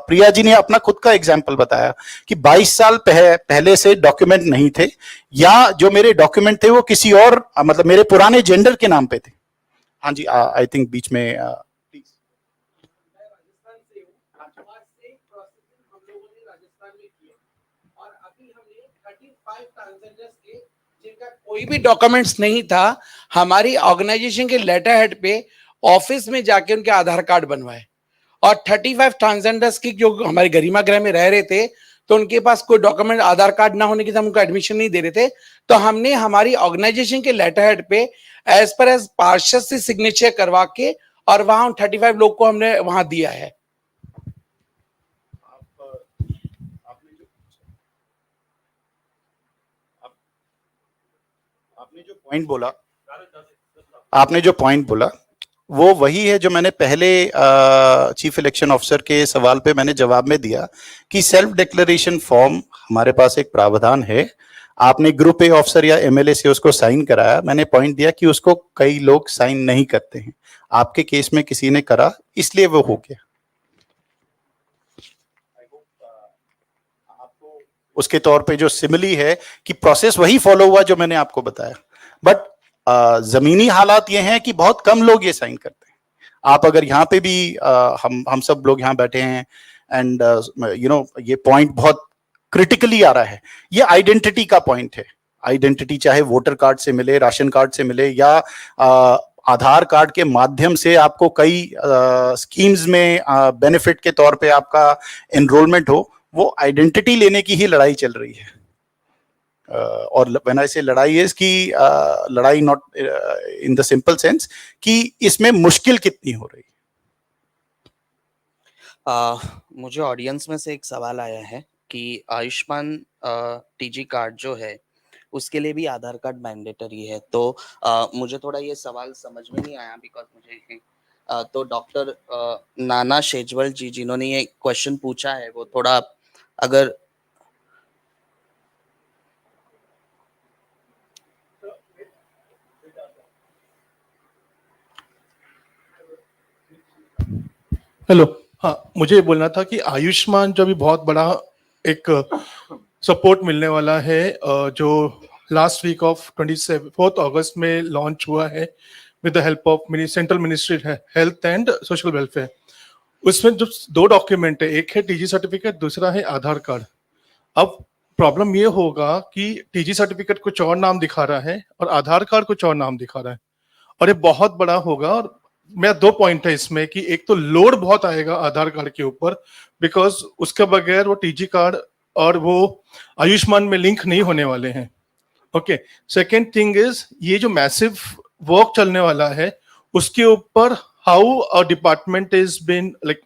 प्रिया जी ने अपना खुद का एग्जांपल बताया कि 22 साल पहले से डॉक्यूमेंट नहीं थे, या जो मेरे डॉक्यूमेंट थे वो किसी और मतलब मेरे पुराने जेंडर के नाम पे थे। हाँ जी, आई थिंक बीच में प्लीज। कोई भी डॉक्यूमेंट्स नहीं था, हमारी ऑर्गेनाइजेशन के लेटर हेड पे ऑफिस में जाके उनके आधार कार्ड बनवाए, और 35 ट्रांसजेंडर्स की जो हमारे गरिमा गृह में रह रहे थे, तो उनके पास कोई डॉक्यूमेंट आधार कार्ड ना होने के साथ उनको एडमिशन नहीं दे रहे थे, तो हमने हमारी ऑर्गेनाइजेशन के लेटर हेड पे एज पर एज पार्षद से सिग्नेचर करवा के और वहां 35 लोग को हमने वहां दिया है। आपने जो पॉइंट बोला वो वही है जो मैंने पहले चीफ इलेक्शन ऑफिसर के सवाल पे मैंने जवाब में दिया कि सेल्फ डिक्लेरेशन फॉर्म हमारे पास एक प्रावधान है। आपने ग्रुप ए ऑफिसर या एमएलए से उसको साइन कराया, मैंने पॉइंट दिया कि उसको कई लोग साइन नहीं करते हैं, आपके केस में किसी ने करा इसलिए वो हो गया। उसके तौर पे जो सिमिली है कि प्रोसेस वही फॉलो हुआ जो मैंने आपको बताया, बट जमीनी हालात ये हैं कि बहुत कम लोग ये साइन करते हैं। आप अगर यहाँ पे भी हम सब लोग यहाँ बैठे हैं एंड ये पॉइंट बहुत क्रिटिकली आ रहा है, ये आइडेंटिटी का पॉइंट है। आइडेंटिटी चाहे वोटर कार्ड से मिले, राशन कार्ड से मिले, या आधार कार्ड के माध्यम से आपको कई स्कीम्स में बेनिफिट के तौर पे आपका एनरोलमेंट हो, वो आइडेंटिटी लेने की ही लड़ाई चल रही है। और व्हेन आई से लड़ाई इज कि लड़ाई not in the simple sense कि इसमें मुश्किल कितनी हो रही है। मुझे ऑडियंस में से एक सवाल आया है कि आयुष्मान टीजी कार्ड जो है उसके लिए भी आधार कार्ड मैंडेटरी है, तो मुझे थोड़ा ये सवाल समझ में नहीं आया बिकॉज मुझे तो डॉक्टर नाना शेजवल जी जिन्होंने ये क्वेश्चन पूछा है वो थोड़ा अगर हेलो, हाँ मुझे ये बोलना था कि आयुष्मान जो भी बहुत बड़ा एक सपोर्ट मिलने वाला है, जो लास्ट वीक ऑफ 24 अगस्त में लॉन्च हुआ है विद the help of central ministry health end social welfare. उसमें जो 2 डॉक्यूमेंट है, एक है टीजी सर्टिफिकेट, दूसरा है आधार कार्ड। अब प्रॉब्लम ये होगा कि टीजी सर्टिफिकेट कुछ और नाम दिखा रहा है और आधार कार्ड कुछ और नाम दिखा रहा है, और ये बहुत बड़ा होगा। और मेरा 2 पॉइंट है इसमें कि एक तो लोड बहुत आएगा आधार कार्ड के ऊपर, बिकॉज उसके बगैर वो टीजी कार्ड और वो आयुष्मान में लिंक नहीं होने वाले हैं। ओके, सेकेंड थिंग इज ये जो मैसिव वर्क चलने वाला है उसके ऊपर how a department is been like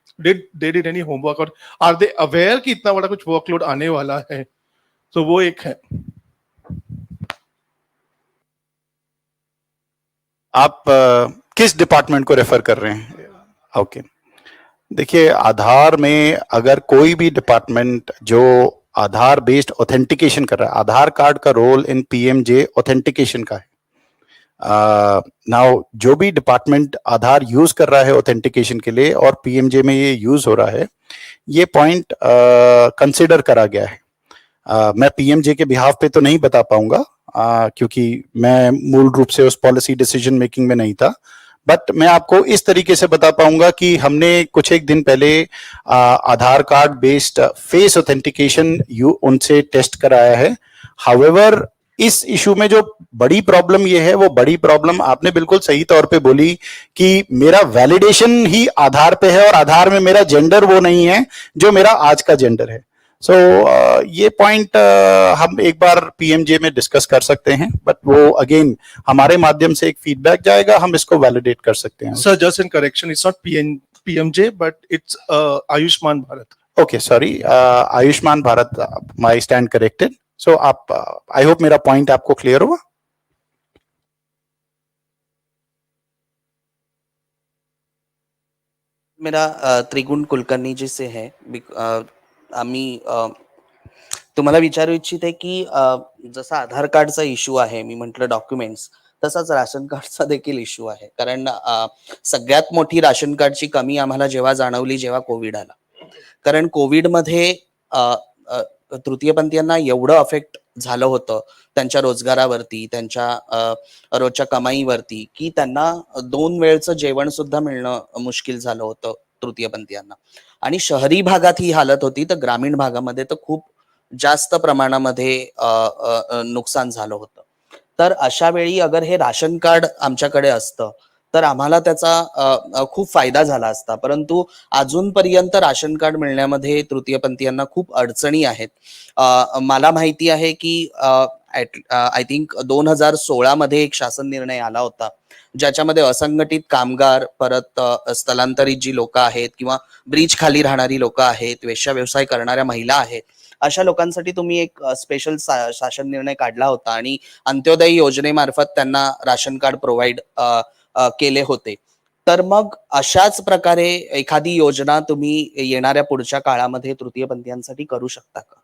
did any homework, और आर दे अवेयर कि इतना बड़ा कुछ वर्कलोड आने वाला है, तो वो एक है। आप किस डिपार्टमेंट को रेफर कर रहे हैं? ओके, देखिए आधार में अगर कोई भी डिपार्टमेंट जो आधार बेस्ड ऑथेंटिकेशन कर रहा है, आधार कार्ड का रोल इन पीएमजे ऑथेंटिकेशन का है। नाउ जो भी डिपार्टमेंट आधार यूज कर रहा है ऑथेंटिकेशन के लिए और पीएमजे में ये यूज हो रहा है, ये पॉइंट कंसिडर करा गया है। मैं पीएमजे के बिहाफ पे तो नहीं बता पाऊंगा क्योंकि मैं मूल रूप से उस पॉलिसी डिसीजन मेकिंग में नहीं था, बट मैं आपको इस तरीके से बता पाऊंगा कि हमने कुछ एक दिन पहले आधार कार्ड बेस्ड फेस ऑथेंटिकेशन उनसे टेस्ट कराया है। हाउएवर इस इशू में जो बड़ी प्रॉब्लम ये है, वो बड़ी प्रॉब्लम आपने बिल्कुल सही तौर पे बोली कि मेरा वैलिडेशन ही आधार पे है और आधार में मेरा जेंडर वो नहीं है जो मेरा आज का जेंडर है। सो ये पॉइंट हम एक बार पीएमजे में डिस्कस कर सकते हैं, बट वो अगेन हमारे माध्यम से एक फीडबैक जाएगा, हम इसको वैलिडेट कर सकते हैं। Sir just in correction, it's not PMJ but it's Ayushman Bharat. Okay sorry, Ayushman Bharat, my stand corrected. So आप आई होप मेरा पॉइंट आपको क्लियर हुआ। मेरा त्रिगुण कुलकर्णी जी से है। आम्ही तुम्हाला विचारू इच्छिते की जसा आधार कार्डचा इश्यू आहे, मी म्हटलं डॉक्युमेंट्स, तसाच राशन कार्डचा देखील इश्यू आहे. कारण सगळ्यात मोठी राशन कार्डची कमी आम्हाला जेव्हा जाणवली जेव्हा कोविड आला. कारण कोविडमध्ये अ, अ, तृतीयपंथीयांना एवढं अफेक्ट झालं होतं त्यांच्या रोजगारावरती, त्यांच्या रोजच्या कमाईवरती, की त्यांना 2 वेळचं जेवण सुद्धा मिळणं मुश्किल झालं होतं तृतीयपंथीयांना. आणि शहरी भागात ही हालत होती, तर ग्रामीण भागामध्ये तर खूप जास्त प्रमाणामध्ये नुकसान झालं होतं. तर अशा वेळी अगर हे राशन कार्ड आमच्याकडे असतं, तर आम्हाला त्याचा खूप फायदा झाला असता. परंतु अजूनपर्यंत राशन कार्ड मिळण्यामध्ये तृतीयपंथीयांना खूप अडचणी आहेत. मला माहिती आहे की आय थिंक 2016 मध्ये एक शासन निर्णय आला होता, ज्याच्यामध्ये असंघटित कामगार, परत स्थलांतरित जी लोकं आहेत किंवा ब्रिज खाली राहणारी लोकं आहेत, वेश्या व्यवसाय करणाऱ्या महिला आहेत, अशा लोकांसाठी तुम्ही एक स्पेशल शासन निर्णय काढला होता आणि अंत्योदय योजनेमार्फत त्यांना राशन कार्ड प्रोव्हाइड केले होते. तर मग अशाच प्रकारे एखादी योजना तुम्ही येणाऱ्या पुढच्या काळामध्ये तृतीयपंथीयांसाठी करू शकता का?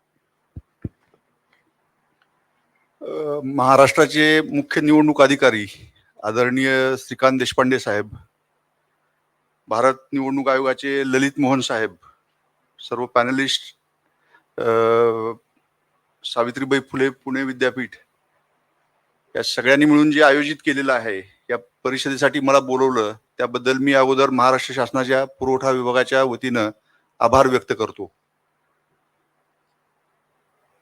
महाराष्ट्राचे मुख्य निवडणूक अधिकारी आदरणीय श्रीकांत देशपांडे साहेब, भारत निवडणूक आयोगाचे ललित मोहन साहेब, सर्व पॅनलिस्ट, सावित्रीबाई फुले पुणे विद्यापीठ या सगळ्यांनी मिळून जे आयोजित केलेलं आहे या परिषदेसाठी मला बोलवलं, त्याबद्दल मी अगोदर महाराष्ट्र शासनाच्या पुरवठा विभागाच्या वतीनं आभार व्यक्त करतो.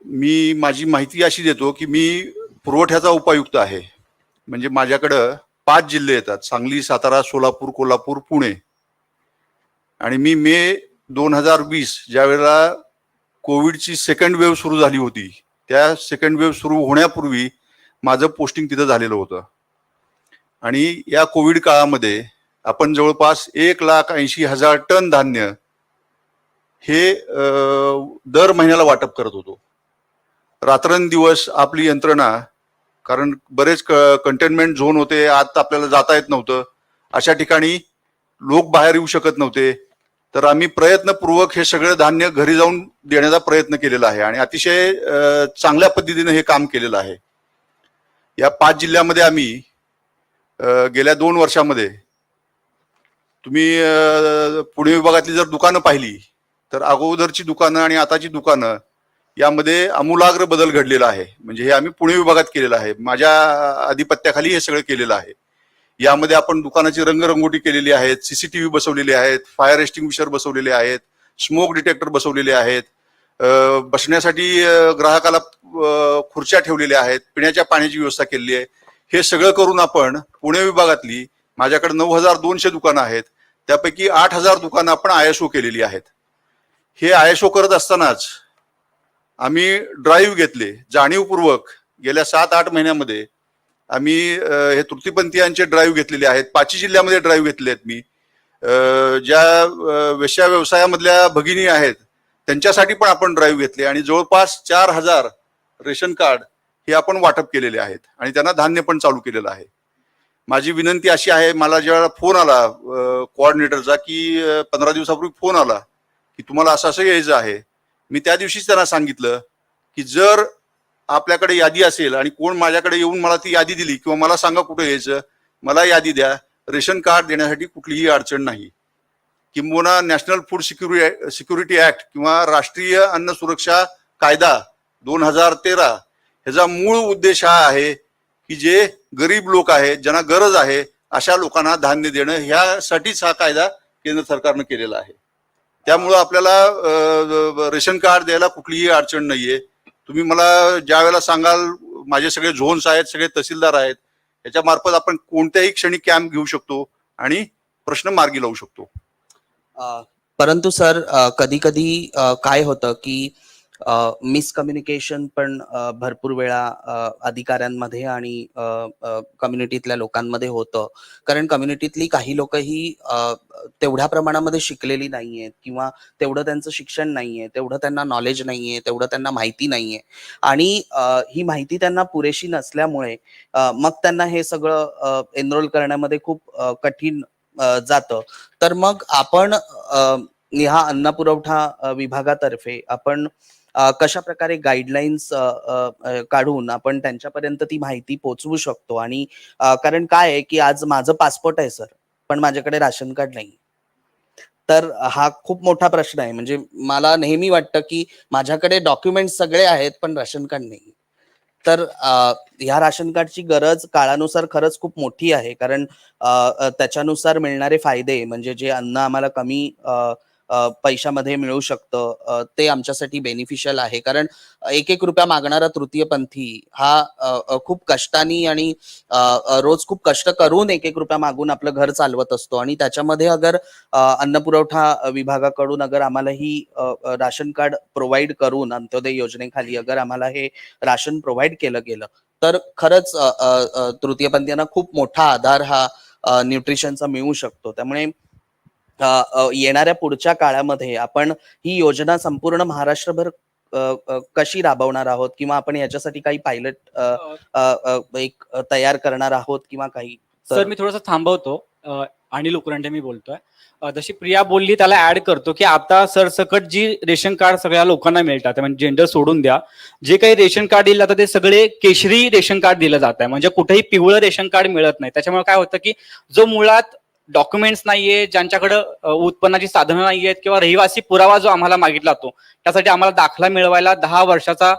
मी माझी माहिती अशी देतो की मी पुरवठ्याचा उपायुक्त आहे. म्हणजे माझ्याकडं 5 जिल्हे येतात: सांगली, सातारा, सोलापूर, कोल्हापूर, पुणे. आणि मी मे 2020 ज्या वेळेला कोविडची सेकंड वेव्ह सुरू झाली होती, त्या सेकंड वेव्ह सुरू होण्यापूर्वी माझं पोस्टिंग तिथं झालेलं होतं. आणि या कोविड काळामध्ये आपण जवळपास 1,80,000 टन धान्य हे दर महिन्याला वाटप करत होतो. रात्रंदिवस आपली यंत्रणा, कारण बरेच कंटेनमेंट झोन होते, आत आपल्याला जाता येत नव्हतं, अशा ठिकाणी लोक बाहेर येऊ शकत नव्हते, तर आम्ही प्रयत्नपूर्वक हे सगळं धान्य घरी जाऊन देण्याचा प्रयत्न केलेला आहे आणि अतिशय चांगल्या पद्धतीने हे काम केलेलं आहे. या 5 जिल्ह्यामध्ये आम्ही गेल्या 2 वर्षामध्ये तुम्ही पुणे विभागातली जर दुकानं पाहिली तर अगोदरची दुकानं आणि आताची दुकानं यामध्ये आमूलाग्र बदल घडलेला आहे. म्हणजे हे आम्ही पुणे विभागात केलेलं आहे, माझ्या आधिपत्याखाली हे सगळं केलेलं आहे. यामध्ये आपण दुकानाची रंगरंगोटी केलेली आहेत, सीसीटीव्ही बसवलेले आहेत, फायर एक्स्टिंग्विशर बसवलेले आहेत, स्मोक डिटेक्टर बसवलेले आहेत, बसण्यासाठी ग्राहकाला खुर्च्या ठेवलेल्या आहेत, पिण्याच्या पाण्याची व्यवस्था केलेली आहे. हे सगळं करून आपण पुणे विभागातली माझ्याकडे 9,200 दुकानं आहेत, त्यापैकी 8,000 दुकानं आपण ISO केलेली आहेत. हे ISO करत असतानाच आम्ही ड्राईव्ह घेतले जाणीवपूर्वक. गेल्या 7-8 महिन्यामध्ये आम्ही हे तृतीयपंथीयांचे ड्राईव्ह घेतलेले आहेत. 5 जिल्ह्यामध्ये ड्राईव्ह घेतले आहेत मी. ज्या वेश्या व्यवसायामधल्या भगिनी आहेत त्यांच्यासाठी पण आपण ड्राईव्ह घेतले आणि जवळपास 4,000 रेशन कार्ड हे आपण वाटप केलेले आहेत आणि त्यांना धान्य पण चालू केलेलं आहे. माझी विनंती अशी आहे, मला जेव्हा फोन आला कोऑर्डिनेटरचा की 15 दिवसापूर्वी फोन आला की तुम्हाला असं असं यायचं आहे, मी त्या दिवशीच त्यांना सांगितलं की जर आपल्याकडे यादी असेल आणि कोण माझ्याकडे येऊन मला ती यादी दिली किंवा मला सांगा कुठे यायचं, मला यादी द्या, रेशन कार्ड देण्यासाठी कुठलीही अडचण नाही. किंबहुना नॅशनल फूड सिक्युरिटी ऍक्ट किंवा राष्ट्रीय अन्न सुरक्षा कायदा 2013 ह्याचा मूळ उद्देश हा आहे की जे गरीब लोक आहेत, ज्यांना गरज आहे, अशा लोकांना धान्य देणं, ह्यासाठीच हा कायदा केंद्र सरकारनं केलेला आहे. त्यामुळं आपल्याला रेशन कार्ड द्यायला कुठलीही अडचण नाहीये. तुम्ही मला ज्या वेळेला सांगाल, माझे सगळे झोन्स आहेत, सगळे तहसीलदार आहेत, याच्या मार्फत आपण कोणत्याही क्षणी कॅम्प घेऊ शकतो आणि प्रश्न मार्गी लावू शकतो. परंतु सर कधी कधी काय होतं की मिसकम्युनिकेशन पण भरपूर वेळा अधिकाऱ्यांमध्ये आणि कम्युनिटीतल्या लोकांमध्ये होतं. कारण कम्युनिटीतली काही लोक ही तेवढ्या प्रमाणामध्ये शिकलेली नाहीयेत किंवा तेवढं त्यांचं शिक्षण नाहीये, तेवढं त्यांना नॉलेज नाहीये, तेवढं त्यांना माहिती नाहीये आणि ही माहिती त्यांना पुरेशी नसल्यामुळे मग त्यांना हे सगळं एनरोल करण्यामध्ये खूप कठीण जातं. तर मग आपण ह्या अन्न पुरवठा विभागातर्फे आपण कशा प्रकारे गाईडलाईन्स काढून आपण त्यांच्यापर्यंत ती माहिती पोहोचवू शकतो. आणि कारण काय आहे की आज माझं पासपोर्ट आहे सर, पण माझ्याकडे राशन कार्ड नाही. तर हा खूप मोठा प्रश्न आहे. म्हणजे मला नेहमी वाटतं की माझ्याकडे डॉक्युमेंट्स सगळे आहेत पण राशन कार्ड नाही. तर ह्या राशन कार्डची गरज काळानुसार खरंच खूप मोठी आहे. कारण त्याच्यानुसार मिळणारे फायदे म्हणजे जे अन्न आम्हाला कमी पैशामध्ये मिळू शकतं, ते आमच्यासाठी बेनिफिशियल आहे. कारण एक रुपया मागणारा तृतीयपंथी हा खूप कष्टानी आणि रोज खूप कष्ट करून एक रुपया मागून आपलं घर चालवत असतो. आणि त्याच्यामध्ये अगर अन्न पुरवठा विभागाकडून अगर आम्हाला ही राशन कार्ड प्रोव्हाइड करून अंत्योदय योजनेखाली अगर आम्हाला हे राशन प्रोव्हाइड केलं गेलं तर खरंच तृतीयपंथीयांना खूप मोठा आधार हा न्यूट्रिशनचा मिळू शकतो. त्यामुळे येणाऱ्या पुढच्या काळामध्ये आपण ही योजना संपूर्ण महाराष्ट्रभर कशी राबवणार आहोत किंवा आपण याच्यासाठी काही पायलट एक तयार करणार आहोत किंवा काही? सर मी थोडंसं थांबवतो. अनिल उकरंडे मी बोलतोय. जशी प्रिया बोलली त्याला ऍड करतो की आता सरसकट जी रेशन कार्ड सगळ्या लोकांना मिळतात, म्हणजे जेंडर सोडून द्या, जे काही रेशन कार्ड दिलं जातं ते सगळे केशरी रेशन कार्ड दिलं जात आहे. म्हणजे कुठेही पिवळं रेशन कार्ड मिळत नाही. त्याच्यामुळे काय होतं की जो मुळात डॉक्युमेंट्स नाहीये, ज्यांच्याकडे उत्पन्नाची साधनं नाहीयेत किंवा रहिवासी पुरावा जो आम्हाला मागितला जातो त्यासाठी आम्हाला दाखला मिळवायला 10 वर्षाचा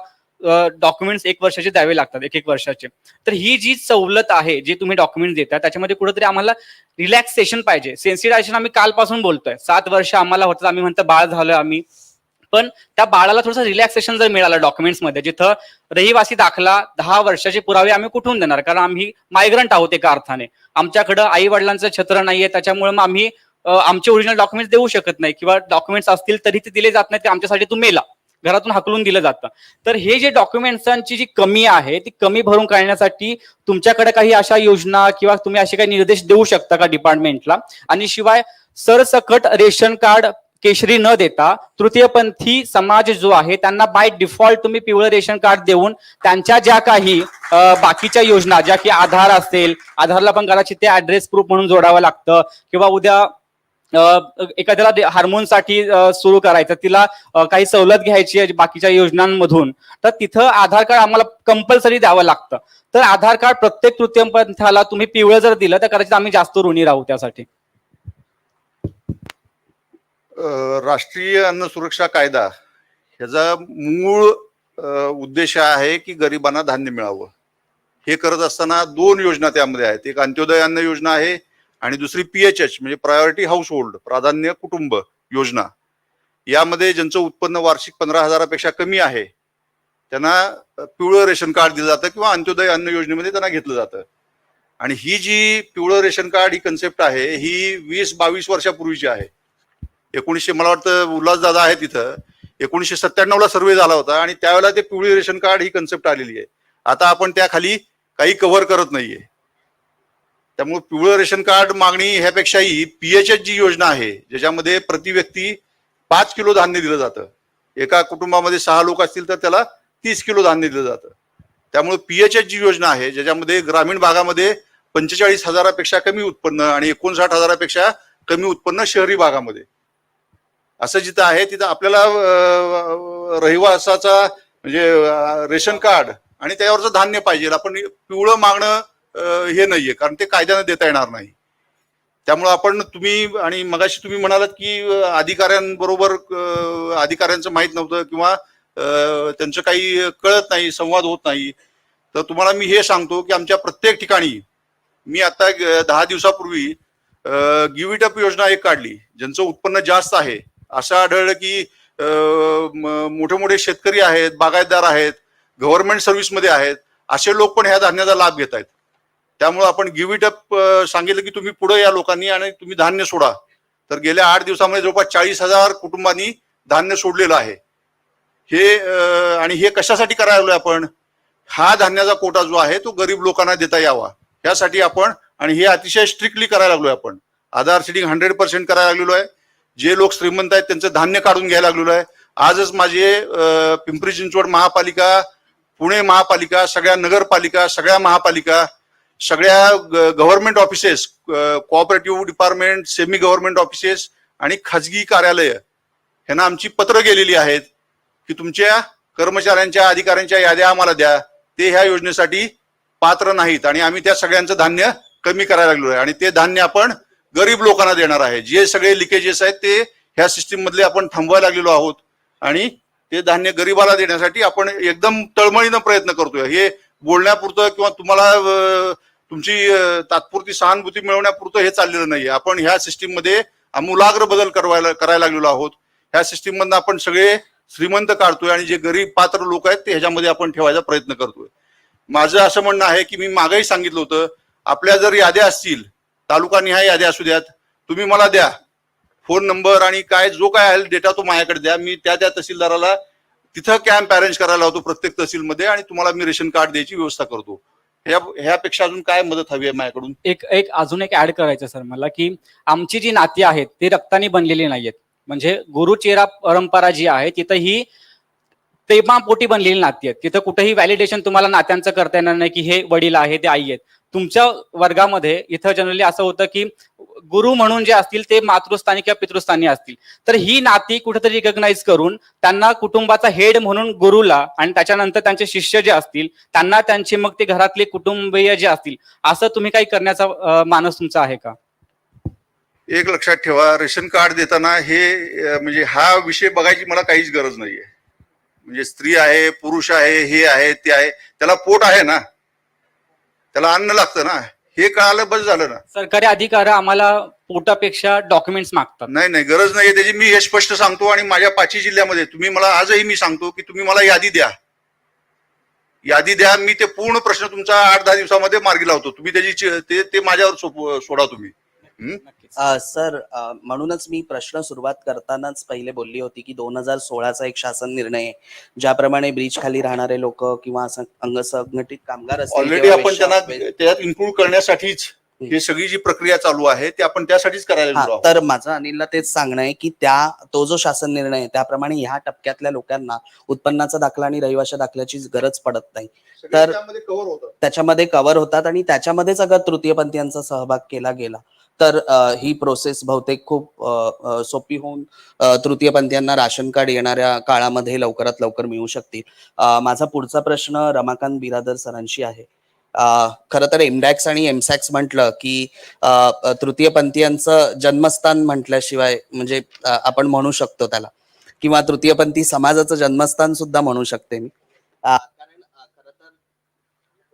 डॉक्युमेंट्स 1 वर्षाचे द्यावे लागतात, एक वर्षाचे. तर ही जी सवलत आहे जी तुम्ही डॉक्युमेंट देता त्याच्यामध्ये कुठेतरी आम्हाला रिलॅक्सेशन पाहिजे. सेन्सिटायझेशन आम्ही कालपासून बोलतोय. 7 वर्ष आम्हाला होतं, आम्ही म्हणतो बाळ झालं आम्ही, पण त्या बाळाला थोडंसं रिलॅक्सेशन जर मिळालं डॉक्युमेंट्स मध्ये, जिथं रहिवासी दाखला 10 वर्षाचे पुरावे आम्ही कुठून देणार? कारण आम्ही मायग्रंट आहोत एका अर्थाने. आमच्याकडे आई वडिलांचं छत्र नाहीये, त्याच्यामुळे मग आम्ही आमचे ओरिजिनल डॉक्युमेंट्स देऊ शकत नाही किंवा डॉक्युमेंट्स असतील तरी ते दिले जात नाही. ते आमच्यासाठी तू मेला, घरातून हाकलून दिलं जातं. तर हे जे डॉक्युमेंट्सची जी कमी आहे ती कमी भरून काढण्यासाठी तुमच्याकडे काही अशा योजना किंवा तुम्ही असे काही निर्देश देऊ शकता का डिपार्टमेंटला? आणि शिवाय सरसकट रेशन कार्ड केशरी न देता तृतीयपंथी समाज जो आहे त्यांना बाय डिफॉल्ट तुम्ही पिवळं रेशन कार्ड देऊन त्यांच्या ज्या काही बाकीच्या योजना, ज्या की आधार असेल, आधारला पण कदाचित ते ऍड्रेस प्रूफ म्हणून जोडावं लागतं, किंवा उद्या एखाद्याला हार्मोनसाठी सुरू करायचं, तिला काही सवलत घ्यायची आहे बाकीच्या योजनांमधून, तर तिथं आधार कार्ड आम्हाला कंपल्सरी द्यावं लागतं. तर आधार कार्ड प्रत्येक तृतीयपंथाला तुम्ही पिवळं जर दिलं तर कदाचित आम्ही जास्त ऋणी राहू त्यासाठी. राष्ट्रीय अन्न सुरक्षा कायदा ह्याचा मूळ उद्देश आहे की गरिबांना धान्य मिळावं. हे करत असताना 2 योजना त्यामध्ये आहेत. एक अंत्योदय अन्न योजना आहे आणि दुसरी PHH म्हणजे प्रायोरिटी हाऊस होल्ड, प्राधान्य कुटुंब योजना. यामध्ये ज्यांचं उत्पन्न वार्षिक 15,000पेक्षा कमी आहे त्यांना पिवळं रेशन कार्ड दिलं जातं किंवा अंत्योदय अन्न योजनेमध्ये त्यांना घेतलं जातं. आणि ही जी पिवळं रेशन कार्ड ही कन्सेप्ट आहे ही 20-22 वर्षापूर्वीची आहे. 1900 मला वाटतं उल्हासदादा आहे तिथं, 1997ला सर्वे झाला होता आणि त्यावेळेला ते पिवळी रेशन कार्ड ही कन्सेप्ट आलेली आहे. आता आपण त्या खाली काही कव्हर करत नाहीये. त्यामुळे पिवळं रेशन कार्ड मागणी ह्यापेक्षाही PHH जी योजना आहे ज्याच्यामध्ये प्रति व्यक्ती 5 किलो धान्य दिलं जातं. एका कुटुंबामध्ये 6 लोक असतील तर त्याला 30 किलो धान्य दिलं जातं. त्यामुळे PHH जी योजना आहे ज्याच्यामध्ये ग्रामीण भागामध्ये 45,000पेक्षा कमी उत्पन्न आणि 59,000पेक्षा कमी उत्पन्न शहरी भागामध्ये असं जिथं आहे तिथं आपल्याला रहिवासाचा म्हणजे रेशन कार्ड आणि त्यावरचं धान्य पाहिजे. आपण पिवळं मागणं हे नाहीये, कारण ते कायद्याने देता येणार नाही. त्यामुळे आपण तुम्ही आणि मगाशी तुम्ही म्हणालात की अधिकाऱ्यांबरोबर अधिकाऱ्यांचं माहित नव्हतं किंवा त्यांचं काही कळत नाही, संवाद होत नाही. तर तुम्हाला मी हे सांगतो की आमच्या प्रत्येक ठिकाणी मी आता 10 दिवसापूर्वी गिव्ह इट अप योजना एक काढली. ज्यांचं उत्पन्न जास्त आहे असं आढळलं की मोठे मोठे शेतकरी आहेत, बागायतदार आहेत, गव्हर्नमेंट सर्व्हिसमध्ये आहेत, असे लोक पण ह्या धान्याचा लाभ घेत आहेत. त्यामुळे आपण गिव्ह इट अप सांगितलं की तुम्ही पुढे या लोकांनी आणि तुम्ही धान्य सोडा. तर गेल्या 8 दिवसामध्ये जवळपास 40,000 कुटुंबांनी धान्य सोडलेलं आहे. हे आणि हे कशासाठी करायला आपण? हा धान्याचा कोटा जो आहे तो गरीब लोकांना देता यावा यासाठी आपण, आणि हे अतिशय स्ट्रिक्टली करायला लागलोय आपण. आधार सीडिंग 100% करायला लागलेलो आहे. जे लोक श्रीमंत आहेत त्यांचं धान्य काढून घ्यायला लागलेलो आहे. आजच माझे पिंपरी चिंचवड महापालिका, पुणे महापालिका, सगळ्या नगरपालिका, सगळ्या महापालिका, सगळ्या government offices, cooperative department, semi government offices आणि खाजगी कार्यालय ह्यांना आमची पत्र गेलेली आहेत की तुमच्या कर्मचाऱ्यांच्या अधिकाऱ्यांच्या याद्या आम्हाला द्या, ते ह्या योजनेसाठी पात्र नाहीत आणि आम्ही त्या सगळ्यांचं धान्य कमी करायला लागलो आहे आणि ते धान्य आपण गरीब लोकांना देणार आहे. जे सगळे लिकेजेस आहेत ते ह्या सिस्टीम मधले आपण थांबवायला लागलेलो आहोत आणि ते धान्य गरीबाला देण्यासाठी आपण एकदम तळमळीनं प्रयत्न करतोय. हे बोलण्यापुरतं किंवा तुम्हाला तुमची तात्पुरती सहानुभूती मिळवण्यापुरतं हे चाललेलं नाहीये. आपण ह्या सिस्टीम मध्ये आमूलाग्र बदल करायला लागलेलो आहोत. ह्या सिस्टीम मधनं आपण सगळे श्रीमंत काढतोय आणि जे गरीब पात्र लोक आहेत ते ह्याच्यामध्ये आपण ठेवायचा प्रयत्न करतोय. माझं असं म्हणणं आहे की मी मागेही सांगितलं होतं, आपल्या जर याद्या असतील, तालुका निहाय याद्या असू द्यात, तुम्ही मला द्या फोन नंबर आणि काय जो काय आहे डेटा तो माझ्याकडे द्या. मी त्या तहसीलदाराला तिथं कॅम्प अरेंज करायला होतो प्रत्येक तहसीलमध्ये आणि तुम्हाला मी रेशन कार्ड द्यायची व्यवस्था करतो. ह्यापेक्षा अजून काय मदत हवी आहे माझ्याकडून? एक अजून एक ऍड करायचं सर मला, की आमची जी नाती आहेत ते रक्तानी बनलेली नाहीयेत. म्हणजे गुरुचेरा परंपरा जी आहे तिथं ही प्रेमापोटी बनलेली नाती आहेत. तिथं कुठेही व्हॅलिडेशन तुम्हाला नात्यांचं करता येणार नाही की हे वडील आहे ते आई आहेत. तुमच्या वर्गामध्ये इथं जनरली असं होतं की गुरु म्हणून जे असतील ते मातृस्थानी किंवा पितृस्थानी असतील. तर ही नाती कुठेतरी रिकग्नाइज करून त्यांना कुटुंबाचा हेड म्हणून गुरुला आणि त्याच्यानंतर त्यांचे शिष्य जे असतील त्यांना त्यांचे मग ते घरातले कुटुंबीय जे असतील असं तुम्ही काही करण्याचा मानस तुमचा आहे का? एक लक्षात ठेवा, रेशन कार्ड देताना हे म्हणजे हा विषय बघायची मला काहीच गरज नाहीये. म्हणजे स्त्री आहे, पुरुष आहे, हे आहे, ते आहे, त्याला पोट आहे ना, त्याला अन्न लागतं ना, हे कळालं बस झालं ना. सरकारी अधिकारी आम्हाला पोटापेक्षा डॉक्युमेंट्स मागतात. नाही गरज नाही त्याची. मी हे स्पष्ट सांगतो आणि माझ्या 5 जिल्ह्यामध्ये तुम्ही मला आजही मी सांगतो की तुम्ही मला यादी द्या. मी ते पूर्ण प्रश्न तुमचा 8-10 दिवसामध्ये मार्गी लावतो. तुम्ही त्याची ते माझ्यावर सोडा तुम्ही. सर, म्हणूनच मी प्रश्न सुरुवात करतानाच पहिले बोलली होती की 2016चा एक शासन निर्णय आहे, ज्याप्रमाणे ब्रिज खाली राहणारे लोक किंवा अंगसंघटित कामगार असतील ऑलरेडी आपण त्यांना त्यात इन्क्लूड करण्यासाठीच ही सगळी जी प्रक्रिया चालू आहे ते आपण त्यासाठीच करायला लागलो आहोत. तर माझं अनिलला तेच सांगणं आहे की तो जो शासन निर्णय आहे त्याप्रमाणे ह्या टप्प्यातल्या लोकांना उत्पन्नाचा दाखला आणि रहिवाशी दाखल्याची गरज पडत नाही. तर त्याच्यामध्ये कव्हर होतात आणि त्याच्यामध्येच अगर तृतीयपंथीयांचा सहभाग केला गेला तर ही प्रोसेस बहुतेक खूप सोपी होऊन तृतीयपंथीयांना राशन कार्ड येणाऱ्या काळामध्ये लवकरात लवकर मिळू शकतील. माझा पुढचा प्रश्न रमाकांत बिरादर सरांशी आहे. खरं तर एमडॅक्स आणि एमसॅक्स म्हटलं की तृतीयपंथीयांचं जन्मस्थान म्हटल्याशिवाय म्हणजे आपण म्हणू शकतो त्याला, किंवा तृतीयपंथी समाजाचं जन्मस्थान सुद्धा म्हणू शकते मी. कारण खरं तर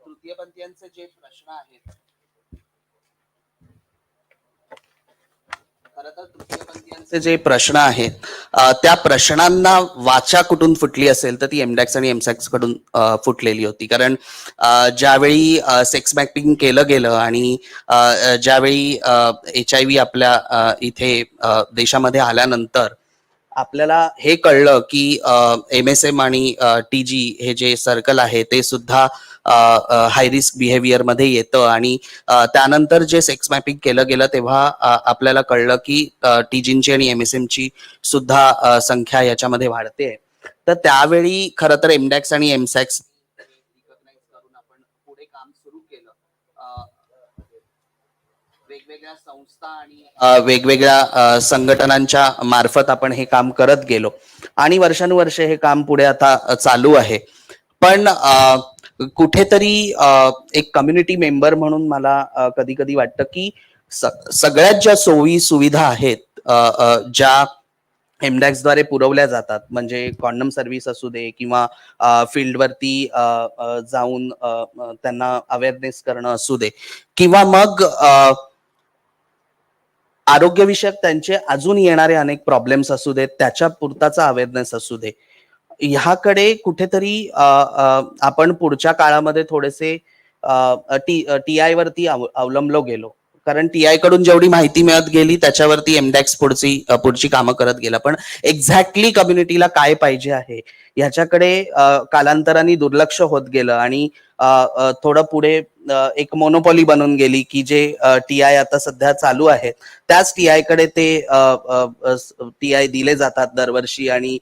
तृतीयपंथीयांचे जे प्रश्न आहेत त्या प्रश्नांना वाचा कुठून फुटली असेल तर ती एमडॅक्स आणि एमसॅक्स कडून फुटलेली होती. कारण ज्यावेळी सेक्स मॅपिंग केलं गेलं आणि ज्यावेळी HIV आपल्या इथे देशामध्ये आल्यानंतर आपल्याला हे कळलं की MSM आणि TG हे जे सर्कल आहे ते सुद्धा हाय रिस्क बिहेवियर मध्ये येतं आणि त्यानंतर जे सेक्स मॅपिंग केलं गेलं तेव्हा आपल्याला कळलं की टीजींची आणि MSMची सुद्धा संख्या याच्यामध्ये वाढते. तर त्यावेळी खरं तर एमडॅक्स आणि एमसॅक्स करून आपण पुढे काम सुरू केलं. वेगवेगळ्या संस्था आणि वेगवेगळ्या संघटनांच्या मार्फत आपण हे काम करत गेलो आणि वर्षानुवर्षे हे काम पुढे आता चालू आहे. पण कुठेतरी एक कम्युनिटी मेंबर म्हणून मला कधी कधी वाटतं की सगळ्यात ज्या सोयी सुविधा आहेत ज्या एमडॅक्स द्वारे पुरवल्या जातात, म्हणजे कॉन्डम सर्व्हिस असू दे किंवा फील्डवरती जाऊन त्यांना अवेअरनेस करणं असू दे किंवा मग आरोग्यविषयक त्यांचे अजून येणारे अनेक प्रॉब्लेम्स असू देत त्याच्या पुरताचा अवेअरनेस असू दे, ह्याकडे कुठेतरी आपण पुढच्या काळामध्ये थोडेसे TI वरती अवलंबलो गेलो. कारण TI कडून जेवढी माहिती मिळत गेली त्याच्यावरती एमडॅक्स पुढची कामं करत गेला. पण एक्झॅक्टली कम्युनिटीला काय पाहिजे आहे ह्याच्याकडे कालांतराने दुर्लक्ष होत गेलं आणि थोडं पुढे एक मोनोपॉली बनून गेली की जे TI आता सध्या चालू आहेत त्याच TI कडे ते TI दिले जातात दरवर्षी आणि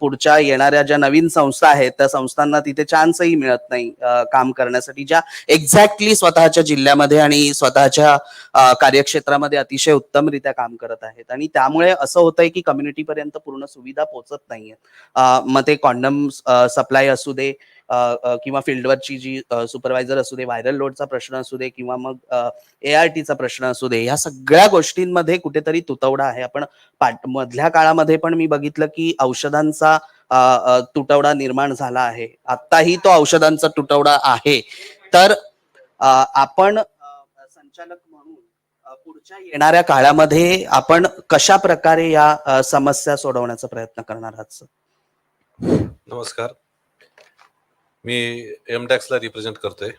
पुढच्या येणाऱ्या ज्या नवीन संस्था आहेत त्या संस्थांना तिथे चान्सही मिळत नाही काम करण्यासाठी, ज्या एक्झॅक्टली स्वतःच्या जिल्ह्यामध्ये आणि स्वतःच्या कार्यक्षेत्रामध्ये अतिशय उत्तमरित्या काम करत आहेत. आणि त्यामुळे असं होतंय की कम्युनिटी पर्यंत पूर्ण सुविधा पोहोचत नाहीये. मग मग ते कॉन्डम सप्लाय असू दे, किंवा फील्डवरची जी सुपरवायझर असू दे, व्हायरल लोडचा प्रश्न असू दे, किंवा मग ARTचा प्रश्न असू दे, ह्या सगळ्या गोष्टींमध्ये कुठेतरी तुटवडा आहे. आपण मधल्या काळामध्ये पण मी बघितलं की औषधांचा तुटवडा निर्माण झाला आहे. आत्ताही तो औषधांचा तुटवडा आहे. तर आपण संचालक म्हणून पुढच्या येणाऱ्या काळामध्ये आपण कशा प्रकारे या समस्या सोडवण्याचा प्रयत्न करणार आहात सर? नमस्कार, मी एमडॅक्सला रिप्रेझेंट करतोय.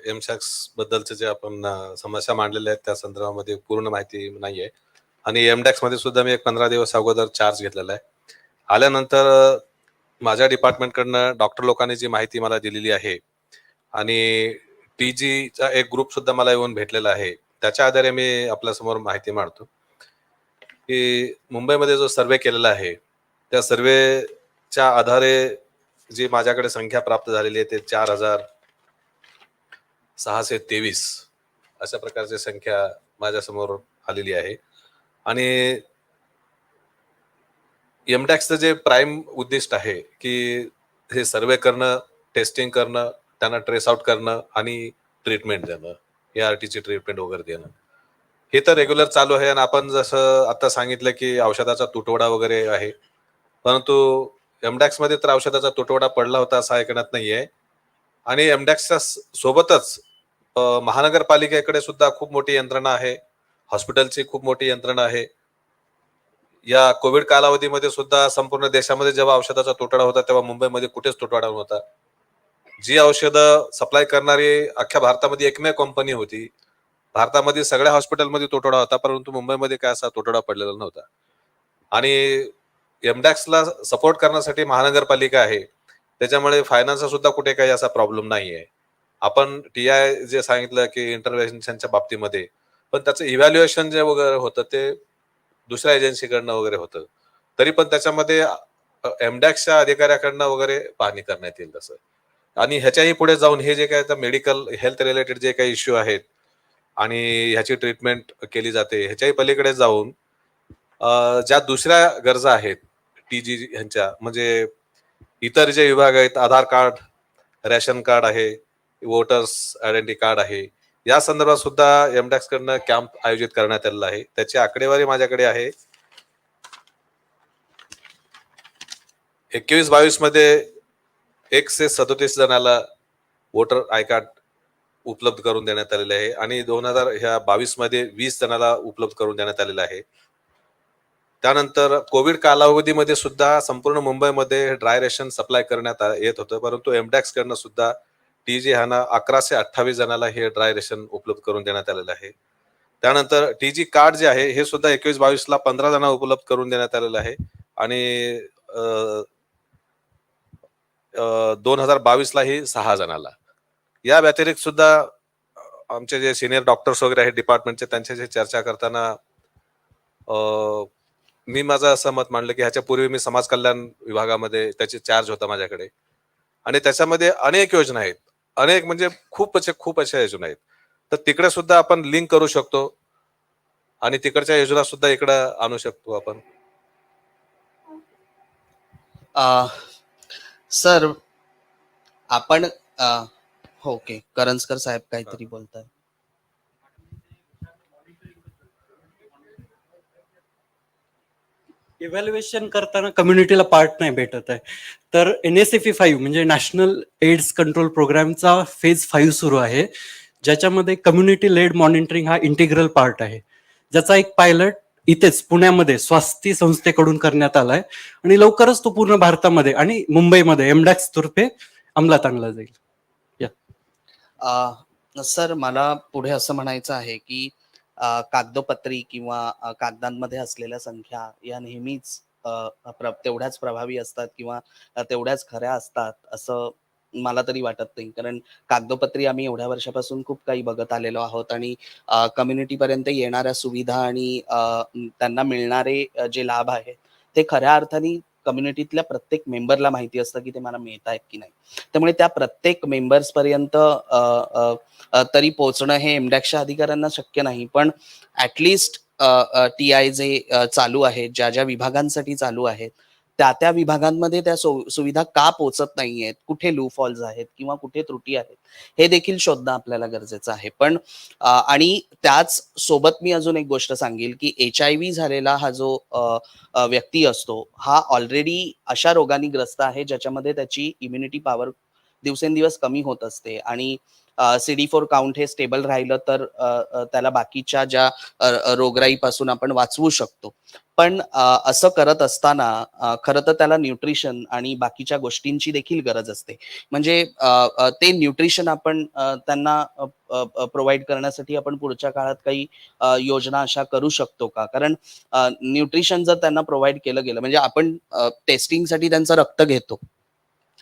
एमसॅक्स बद्दलचे जे आपण समस्या मांडलेल्या आहेत त्या संदर्भामध्ये पूर्ण माहिती नाहीये आणि एमडॅक्स मध्ये सुद्धा मी एक 15 दिवस अगोदर चार्ज घेतलेला आहे. आल्यानंतर माझ्या डिपार्टमेंटकडनं डॉक्टर लोकांनी जी माहिती मला दिलेली आहे आणि TGचा एक ग्रुप सुद्धा मला येऊन भेटलेला आहे, त्याच्या आधारे मी आपल्यासमोर माहिती मांडतो की मुंबईमध्ये जो सर्वे केलेला आहे त्या सर्वेच्या आधारे जी माझ्याकडे संख्या प्राप्त झालेली आहे ते 4,623 अशा प्रकारची संख्या माझ्यासमोर आलेली आहे. आणि एमडॅक्सचं जे प्राईम उद्दिष्ट आहे की हे सर्वे करणं, टेस्टिंग करणं, त्यांना ट्रेस आउट करणं आणि ट्रीटमेंट देणं, ARTची ट्रीटमेंट वगैरे देणं, हे तर रेग्युलर चालू आहे. आणि आपण जसं आता सांगितलं की औषधाचा तुटवडा वगैरे आहे, परंतु एमडॅक्स मध्ये तर औषधाचा तुटवडा पडला होता असं ऐकण्यात नाहीये. आणि एमडॅक्सच्या सोबतच महानगरपालिकेकडे सुद्धा खूप मोठी यंत्रणा आहे, हॉस्पिटलची खूप मोठी यंत्रणा आहे. या कोविड कालावधीमध्ये सुद्धा संपूर्ण देशामध्ये जेव्हा औषधाचा तुटवडा होता तेव्हा मुंबईमध्ये कुठेच तुटवडा नव्हता. जी औषधं सप्लाय करणारी अख्ख्या भारतामध्ये एकमेव कंपनी होती. भारतामध्ये सगळ्या हॉस्पिटलमध्ये तुटवडा होता, परंतु मुंबईमध्ये काय असा तुटवडा पडलेला नव्हता. आणि एमडॅक्सला सपोर्ट करण्यासाठी महानगरपालिका आहे, त्याच्यामुळे फायनान्सचा सुद्धा कुठे काही असा प्रॉब्लेम नाही आहे. आपण TI जे सांगितलं की इंटरव्हेन्शनच्या बाबतीमध्ये, पण त्याचं इव्हॅल्युएशन जे वगैरे होतं ते दुसऱ्या एजन्सीकडनं वगैरे होतं, तरी पण त्याच्यामध्ये एमडॅक्सच्या अधिकाऱ्याकडनं वगैरे पाहणी करण्यात येईल तसं. आणि ह्याच्याही पुढे जाऊन हे जे काही मेडिकल हेल्थ रिलेटेड जे काही इश्यू आहेत आणि ह्याची ट्रीटमेंट केली जाते, ह्याच्याही पलीकडे जाऊन ज्या दुसऱ्या गरजा आहेत TG ह्यांच्या, म्हणजे इतर जे विभाग आहेत, आधार कार्ड, रेशन कार्ड आहे, वोटर्स आयडेंटिटी कार्ड आहे, या संदर्भात सुद्धा एमडॅक्स कडनं कॅम्प आयोजित करण्यात आलेला आहे. त्याची आकडेवारी माझ्याकडे आहे. 21-22 मध्ये 137 जणाला वोटर आय कार्ड उपलब्ध करून देण्यात आलेले आहे आणि 2022 मध्ये 20 जणाला उपलब्ध करून देण्यात आलेलं आहे. त्यानंतर कोविड कालावधीमध्ये सुद्धा संपूर्ण मुंबईमध्ये ड्राय रेशन सप्लाय करण्यात येत होतं, परंतु एमडॅक्स कडनं सुद्धा TG ह्यांना 1128 जणाला हे ड्राय रेशन उपलब्ध करून देण्यात आलेलं आहे. त्यानंतर TG कार्ड जे आहे हे सुद्धा 21-22 ला 15 जणांना उपलब्ध करून देण्यात आलेलं आहे आणि 2022 ला ही 6 जणाला. या व्यतिरिक्त सुद्धा आमचे जे सिनियर डॉक्टर्स वगैरे आहेत डिपार्टमेंटचे, त्यांच्याशी चर्चा करताना मी माझं असं मत मांडलं की ह्याच्या पूर्वी मी समाज कल्याण विभागामध्ये त्याची चार्ज होता माझ्याकडे, आणि त्याच्यामध्ये अनेक योजना आहेत, अनेक म्हणजे खूप अशा योजना आहेत, तर तिकडे सुद्धा आपण लिंक करू शकतो आणि तिकडच्या योजना सुद्धा इकडे आणू शकतो आपण. सर आपण ओके, करंजकर साहेब काहीतरी बोलताय. इव्हॅल्युएशन करताना कम्युनिटीला पार्ट नाही भेटत आहे, तर NSFE 5 म्हणजे नॅशनल एड्स कंट्रोल प्रोग्रामचा फेज 5 सुरू आहे, ज्याच्यामध्ये कम्युनिटी लेड मॉनिटरिंग हा इंटिग्रल पार्ट आहे, ज्याचा एक पायलट इथेच पुण्यामध्ये स्वास्थ्य संस्थेकडून करण्यात आलाय आणि लवकरच तो पूर्ण भारतामध्ये आणि मुंबईमध्ये एमडॅक्स तर्फे अंमलात आणला जाईल. सर मला पुढे असं म्हणायचं आहे की कागदोपत्री किंवा कागदांमध्ये असलेल्या संख्या या नेहमीच तेवढ्याच प्रभावी असतात किंवा तेवढ्याच खऱ्या असतात असं मला तरी वाटत नाही, कारण कागदोपत्री आम्ही एवढ्या वर्षापासून खूप काही बघत आलेलो आहोत आणि कम्युनिटी पर्यंत येणाऱ्या सुविधा आणि त्यांना मिळणारे जे लाभ आहेत ते खऱ्या अर्थाने कम्युनिटीतल्या प्रत्येक मेंबरला माहिती असतं की ते मला मिळत आहेत की नाही. त्यामुळे त्या प्रत्येक मेंबर्स पर्यंत तरी पोहोचणं हे एमडॅक्सच्या अधिकाऱ्यांना शक्य नाही, पण ऍटलिस्ट TI जे चालू आहेत, ज्या ज्या विभागांसाठी चालू आहेत त्या विभागांमध्ये त्या सुविधा का पोहोचत नाहीयेत, कुठे लूफॉल्स आहेत किंवा कुठे त्रुटी आहेत, हे देखील शोधणं आपल्याला गरजेचं आहे. पण आणि त्याच सोबत मी अजून एक गोष्ट सांगेल, की HIV झालेला हा जो व्यक्ती असतो, हा ऑलरेडी अशा रोगाने ग्रस्त आहे, ज्याच्यामध्ये त्याची इम्युनिटी पॉवर दिवसेंदिवस कमी होत असते आणि CD4 काउंट हे स्टेबल राहिलं तर त्याला बाकीच्या ज्या रोगराईपासून आपण वाचवू शकतो. पण असं करत असताना खरं तर त्याला न्यूट्रिशन आणि बाकीच्या गोष्टींची देखील गरज असते. म्हणजे ते न्यूट्रिशन आपण त्यांना प्रोव्हाईड करण्यासाठी आपण पुढच्या काळात काही योजना अशा करू शकतो का? कारण न्यूट्रिशन जर त्यांना प्रोव्हाईड केलं गेलं, म्हणजे आपण टेस्टिंगसाठी त्यांचं रक्त घेतो.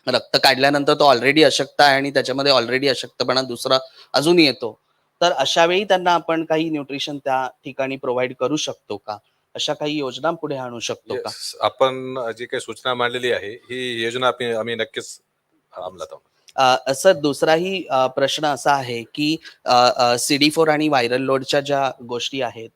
रक्त काढल्यानंतर तो ऑलरेडी अशक्त आहे आणि त्याच्यामध्ये ऑलरेडी अशक्तपणा दुसरा अजून येतो. तर अशा वेळी त्यांना आपण काही न्यूट्रिशन त्या ठिकाणी प्रोव्हाईड करू शकतो का? अशा काही योजना पुढे आणू शकतो का? Yes, आपण जी काही सूचना मांडलेली आहे ही योजना आम्ही नक्कीच अंमलात आणू. सर दुसराही प्रश्न असा आहे की CD4 आणि व्हायरल लोडच्या ज्या गोष्टी आहेत,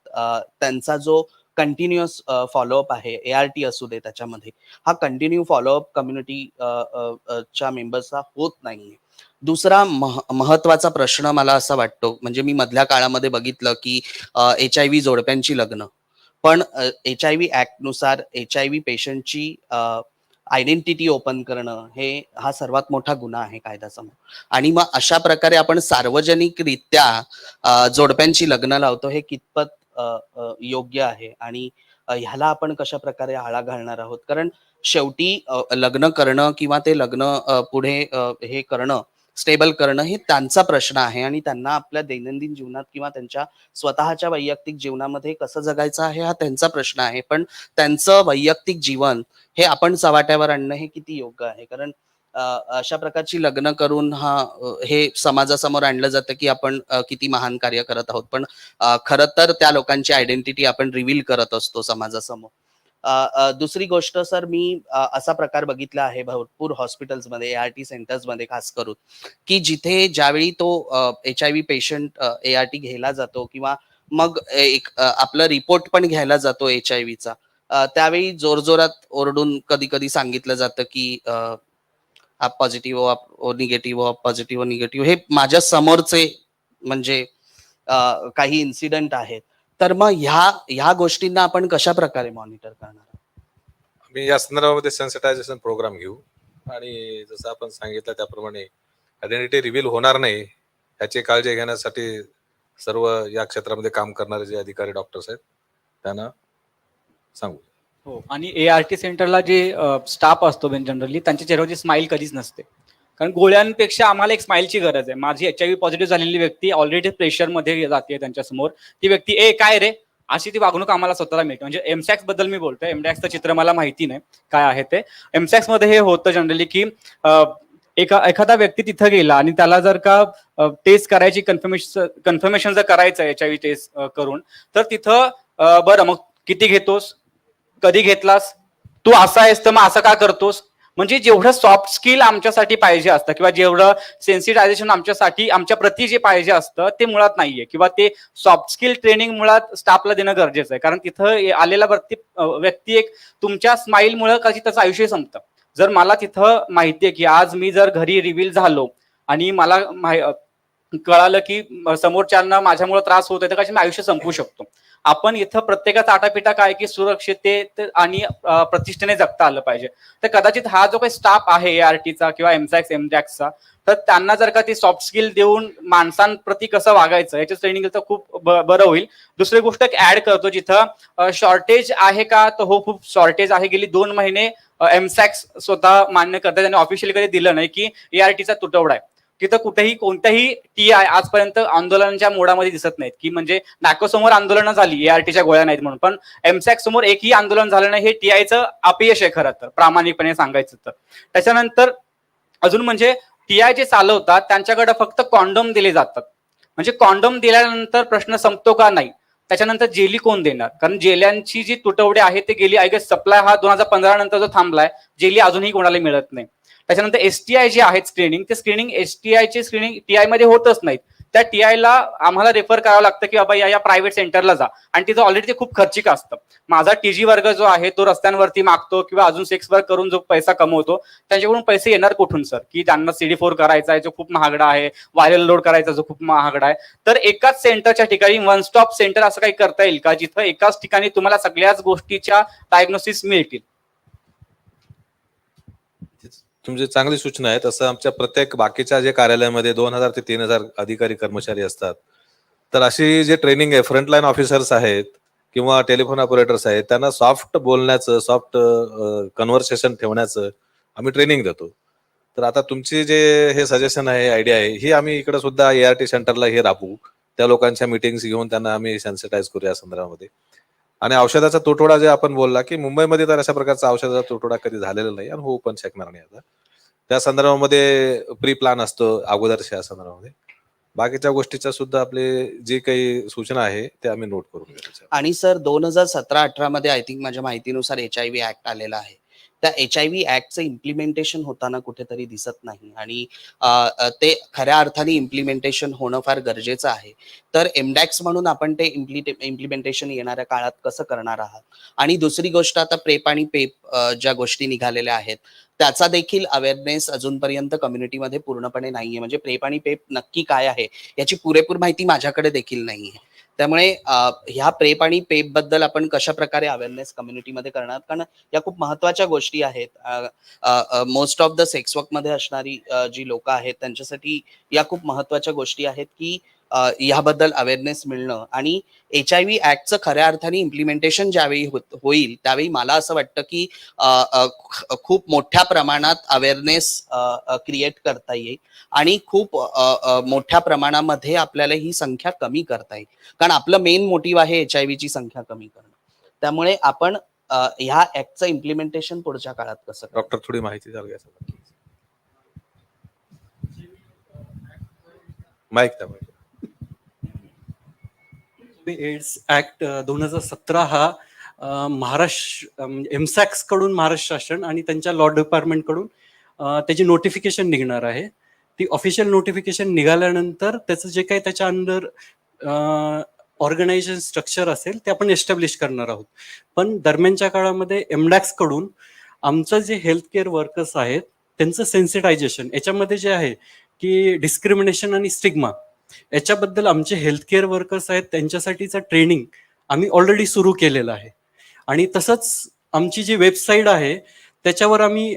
त्यांचा जो कंटिन्युअस फॉलोअप आहे, ART असू दे त्याच्यामध्ये, हा कंटिन्यू फॉलोअप कम्युनिटी च्या मेंबर्सचा होत नाहीये. दुसरा महत्वाचा प्रश्न मला असा वाटतो, म्हणजे मी मधल्या काळामध्ये बघितलं की HIV जोडप्यांची लग्न, पण HIV ऍक्ट नुसार HIV पेशंटची आयडेंटिटी ओपन करणं हा सर्वात मोठा गुन्हा आहे कायद्यासमोर. आणि मग अशा प्रकारे आपण सार्वजनिकरित्या जोडप्यांची लग्न लावतो, हे कितपत योग्य आहे आणि ह्याला आपण कशा प्रकारे आळा घालणार आहोत? कारण शेवटी लग्न करणं किंवा ते लग्न पुढे हे करणं, स्टेबल करणं, हे त्यांचा प्रश्न आहे आणि त्यांना आपल्या दैनंदिन जीवनात किंवा त्यांच्या स्वतःच्या वैयक्तिक जीवनामध्ये कसं जगायचं आहे हा त्यांचा प्रश्न आहे. पण त्यांचं वैयक्तिक जीवन हे आपण चव्हाट्यावर आणणं हे किती योग्य आहे? कारण अशा प्रकारची लग्न करून हे समाजासमोर आणलं जातं की आपण किती महान कार्य करत आहोत, पण खरं तर त्या लोकांची आयडेंटिटी आपण रिव्हील करत असतो समाजासमोर. दुसरी गोष्ट सर, मी असा प्रकार बघितला आहे भरपूर हॉस्पिटल्समध्ये, ART सेंटर्समध्ये खास करून, की जिथे ज्यावेळी तो HIV पेशंट ART घ्यायला जातो किंवा मग एक आपलं रिपोर्ट पण घ्यायला जातो HIVचा, त्यावेळी जोरजोरात ओरडून कधी कधी सांगितलं जातं की आप पॉझिटिव्ह हो, निगेटिव्ह हो, पॉझिटिव्ह निगेटिव्ह, हे माझ्या समोरचे म्हणजे काही इन्सिडेंट आहेत. तर मग ह्या गोष्टींना आपण कशा प्रकारे मॉनिटर करणार? आम्ही या संदर्भामध्ये सेन्सिटायझेशन प्रोग्राम घेऊ आणि जसं आपण सांगितलं त्याप्रमाणे आयडेंटिटी रिव्हील होणार नाही याची काळजी घेण्यासाठी सर्व या क्षेत्रामध्ये काम करणारे जे अधिकारी डॉक्टर्स आहेत त्यांना सांगू. हो, आणि ART सेंटरला जे स्टाफ असतो जनरली त्यांच्या चेहऱ्यावरची स्माईल कधीच नसते. कारण गोळ्यांपेक्षा आम्हाला एक स्माईलची गरज आहे. माझी HIV पॉझिटिव्ह झालेली व्यक्ती ऑलरेडी प्रेशरमध्ये जाते त्यांच्या समोर, ती व्यक्ती काय रे अशी ती वागणूक आम्हाला स्वतःला मिळते. म्हणजे MSAX बद्दल मी बोलतोय, MDAXचं चित्र मला माहिती नाही काय आहे ते. MSAX मध्ये हे होतं जनरली की एखादा व्यक्ती तिथं गेला आणि त्याला जर का टेस्ट करायची कन्फर्मेशन जर करायचं HIV टेस्ट करून, तर तिथं बरं मग किती घेतोस, कधी घेतलास, तू असा आहेस तर मग असं का करतोस, म्हणजे जेवढं सॉफ्ट स्किल आमच्यासाठी पाहिजे असतं किंवा जेवढं सेन्सिटायझेशन आमच्यासाठी आमच्या प्रती जे पाहिजे असतं ते मुळात नाहीये, किंवा ते सॉफ्ट स्किल ट्रेनिंग मुळात स्टाफला देणं गरजेचं आहे. कारण तिथं आलेला व्यक्ती एक तुमच्या स्माईलमुळे कधी त्याचं आयुष्य संपतं. जर मला तिथं माहितीये की आज मी जर घरी रिव्हील झालो आणि मला कळालं की समोरच्यांना माझ्यामुळे त्रास होतोय, तर कशी मी आयुष्य संपवू शकतो. आपण इथं प्रत्येकाचा आटापिटा काय की सुरक्षितते आणि प्रतिष्ठेने जगता आलं पाहिजे. तर कदाचित हा जो काही स्टाफ आहे ARTचा किंवा MSAX MDAXचा, तर त्यांना जर का ती सॉफ्ट स्किल देऊन माणसांप्रती कसं वागायचं याचं ट्रेनिंग तर खूप बरं होईल. दुसरी गोष्ट ऍड करतो, जिथं शॉर्टेज आहे का, तर हो खूप शॉर्टेज आहे. गेली 2 महिने MSAX स्वतः मान्य करतात, त्यांनी ऑफिशियली कधी दिलं नाही की ARTचा तुटवडा आहे. तिथं कुठेही कोणत्याही TI आजपर्यंत आंदोलनाच्या मोडामध्ये दिसत नाहीत, की म्हणजे NACO समोर आंदोलनं झाली ARTच्या गोळ्या नाहीत म्हणून, पण MSAX समोर एकही आंदोलन झालं नाही. हे TIचं अपयश आहे खरं तर, प्रामाणिकपणे सांगायचं तर. त्याच्यानंतर अजून म्हणजे TI जे चालवतात त्यांच्याकडे फक्त कॉन्डोम दिले जातात. म्हणजे कॉन्डोम दिल्यानंतर प्रश्न संपतो का? नाही. त्याच्यानंतर जेली कोण देणार? कारण जेल्यांची जी तुटवडे आहे ते गेली आय गेस सप्लाय हा 2015 नंतर जो थांबलाय, जेली अजूनही कोणाला मिळत नाही. त्याच्यानंतर STI जे आहेत स्क्रीनिंग, ते स्क्रीनिंग STI चे स्क्रीनिंग TI मध्ये होतच नाहीत. त्या टीआयला आम्हाला रेफर करावं लागतं की बाबा या प्रायव्हेट सेंटरला जा, आणि तिथं ऑलरेडी ते खूप खर्चिक असतं. माझा टीजी वर्ग जो आहे तो रस्त्यांवरती मागतो किंवा अजून सेक्स वर्क करून जो पैसा कमवतो, त्यांच्याकडून पैसे येणार कुठून सर? की त्यांना CD4 करायचा आहे जो खूप महागडा आहे, व्हायरल लोड करायचा जो खूप महागडा आहे. तर एकाच सेंटरच्या ठिकाणी वन स्टॉप सेंटर असं काही करता येईल का, जिथं एकाच ठिकाणी तुम्हाला सगळ्याच गोष्टीच्या डायग्नोसिस मिळतील? तुमची चांगली सूचना आहे. तसं आमच्या प्रत्येक बाकीच्या जे कार्यालयामध्ये 2000 ते 3000 अधिकारी कर्मचारी असतात, तर अशी जे ट्रेनिंग आहे, फ्रंटलाईन ऑफिसर्स आहेत किंवा टेलिफोन ऑपरेटर्स आहेत, त्यांना सॉफ्ट बोलण्याचं, सॉफ्ट कन्व्हर्सेशन ठेवण्याचं आम्ही ट्रेनिंग देतो. तर आता तुमची जे हे सजेशन आहे, आयडिया आहे, ही आम्ही इकडे सुद्धा ART सेंटरला हे राबवू. त्या लोकांच्या मिटिंग्स घेऊन त्यांना आम्ही सेन्सिटाईज करू या संदर्भामध्ये. आणि औषधाचा तुटवडा जे आपण बोलला, की मुंबईमध्ये तर अशा प्रकारचा औषधाचा तुटवडा कधी झालेला नाही आणि होऊ पण शकणार नाही आता. त्या संदर्भामध्ये प्री प्लॅन असतो अगोदरच्या या संदर्भामध्ये. बाकीच्या गोष्टीच्या सुद्धा आपले जे काही सूचना आहे ते आम्ही नोट करून घेऊ. आणि सर 2017-18 मध्ये आय थिंक माझ्या माहितीनुसार HIV ऍक्ट आलेला आहे. त्या HIV ऍक्टचं इम्प्लिमेंटेशन होताना कुठेतरी दिसत नाही, आणि ते खऱ्या अर्थाने इम्प्लिमेंटेशन होणं फार गरजेचं आहे. तर MDAX म्हणून आपण ते इम्प्लिमेंटेशन येणाऱ्या काळात कसं करणार आहात? आणि दुसरी गोष्ट, आता प्रेप आणि पेप ज्या गोष्टी निघालेल्या आहेत त्याचा देखील अवेअरनेस अजूनपर्यंत कम्युनिटीमध्ये पूर्णपणे नाहीये. म्हणजे प्रेप आणि पेप नक्की काय आहे याची पुरेपूर माहिती माझ्याकडे देखील नाहीये. त्यामुळे ह्या प्रेप आणि पेप बद्दल आपण कशा प्रकारे अवेअरनेस कम्युनिटीमध्ये करणार, कारण या खूप महत्वाच्या गोष्टी आहेत. Most of the sex work मध्ये असणारी जी लोक आहेत त्यांच्यासाठी या खूप महत्वाच्या गोष्टी आहेत की याबद्दल अवेअरनेस मिळणं. आणि HIV ऍक्टचं खऱ्या अर्थाने इम्प्लिमेंटेशन ज्यावेळी होईल त्यावेळी मला असं वाटतं की खूप मोठ्या प्रमाणात अवेअरनेस क्रिएट करता येईल आणि खूप मोठ्या प्रमाणामध्ये आपल्याला ही संख्या कमी करता येईल, कारण आपलं मेन मोटिव्ह आहे HIV ची संख्या कमी करणं. त्यामुळे आपण ह्या ऍक्टचं इम्प्लिमेंटेशन पुढच्या काळात कसं करू? डॉक्टर थोडी माहिती द्याल का? माईक द्या. एड्स ऍक्ट 2017 हा महाराष्ट्र MSAX कडून महाराष्ट्र शासन आणि त्यांच्या लॉ डिपार्टमेंट कडून त्याची नोटिफिकेशन निघणार आहे. ती ऑफिशियल नोटिफिकेशन निघाल्यानंतर त्याचं जे काही त्याच्या अंडर ऑर्गनायझेशन स्ट्रक्चर असेल ते आपण एस्टॅब्लिश करणार आहोत. पण दरम्यानच्या काळामध्ये MDAX कडून आमचं जे हेल्थ केअर वर्कर्स आहेत त्यांचं सेन्सिटायझेशन याच्यामध्ये जे आहे की डिस्क्रिमिनेशन आणि स्टिग्मा याच्याबद्दल आमचे हेल्थ केअर वर्कर्स आहेत त्यांच्यासाठीचं ट्रेनिंग आम्ही ऑलरेडी सुरू केलेलं आहे. आणि तसंच आमची जी वेबसाईट आहे त्याच्यावर आम्ही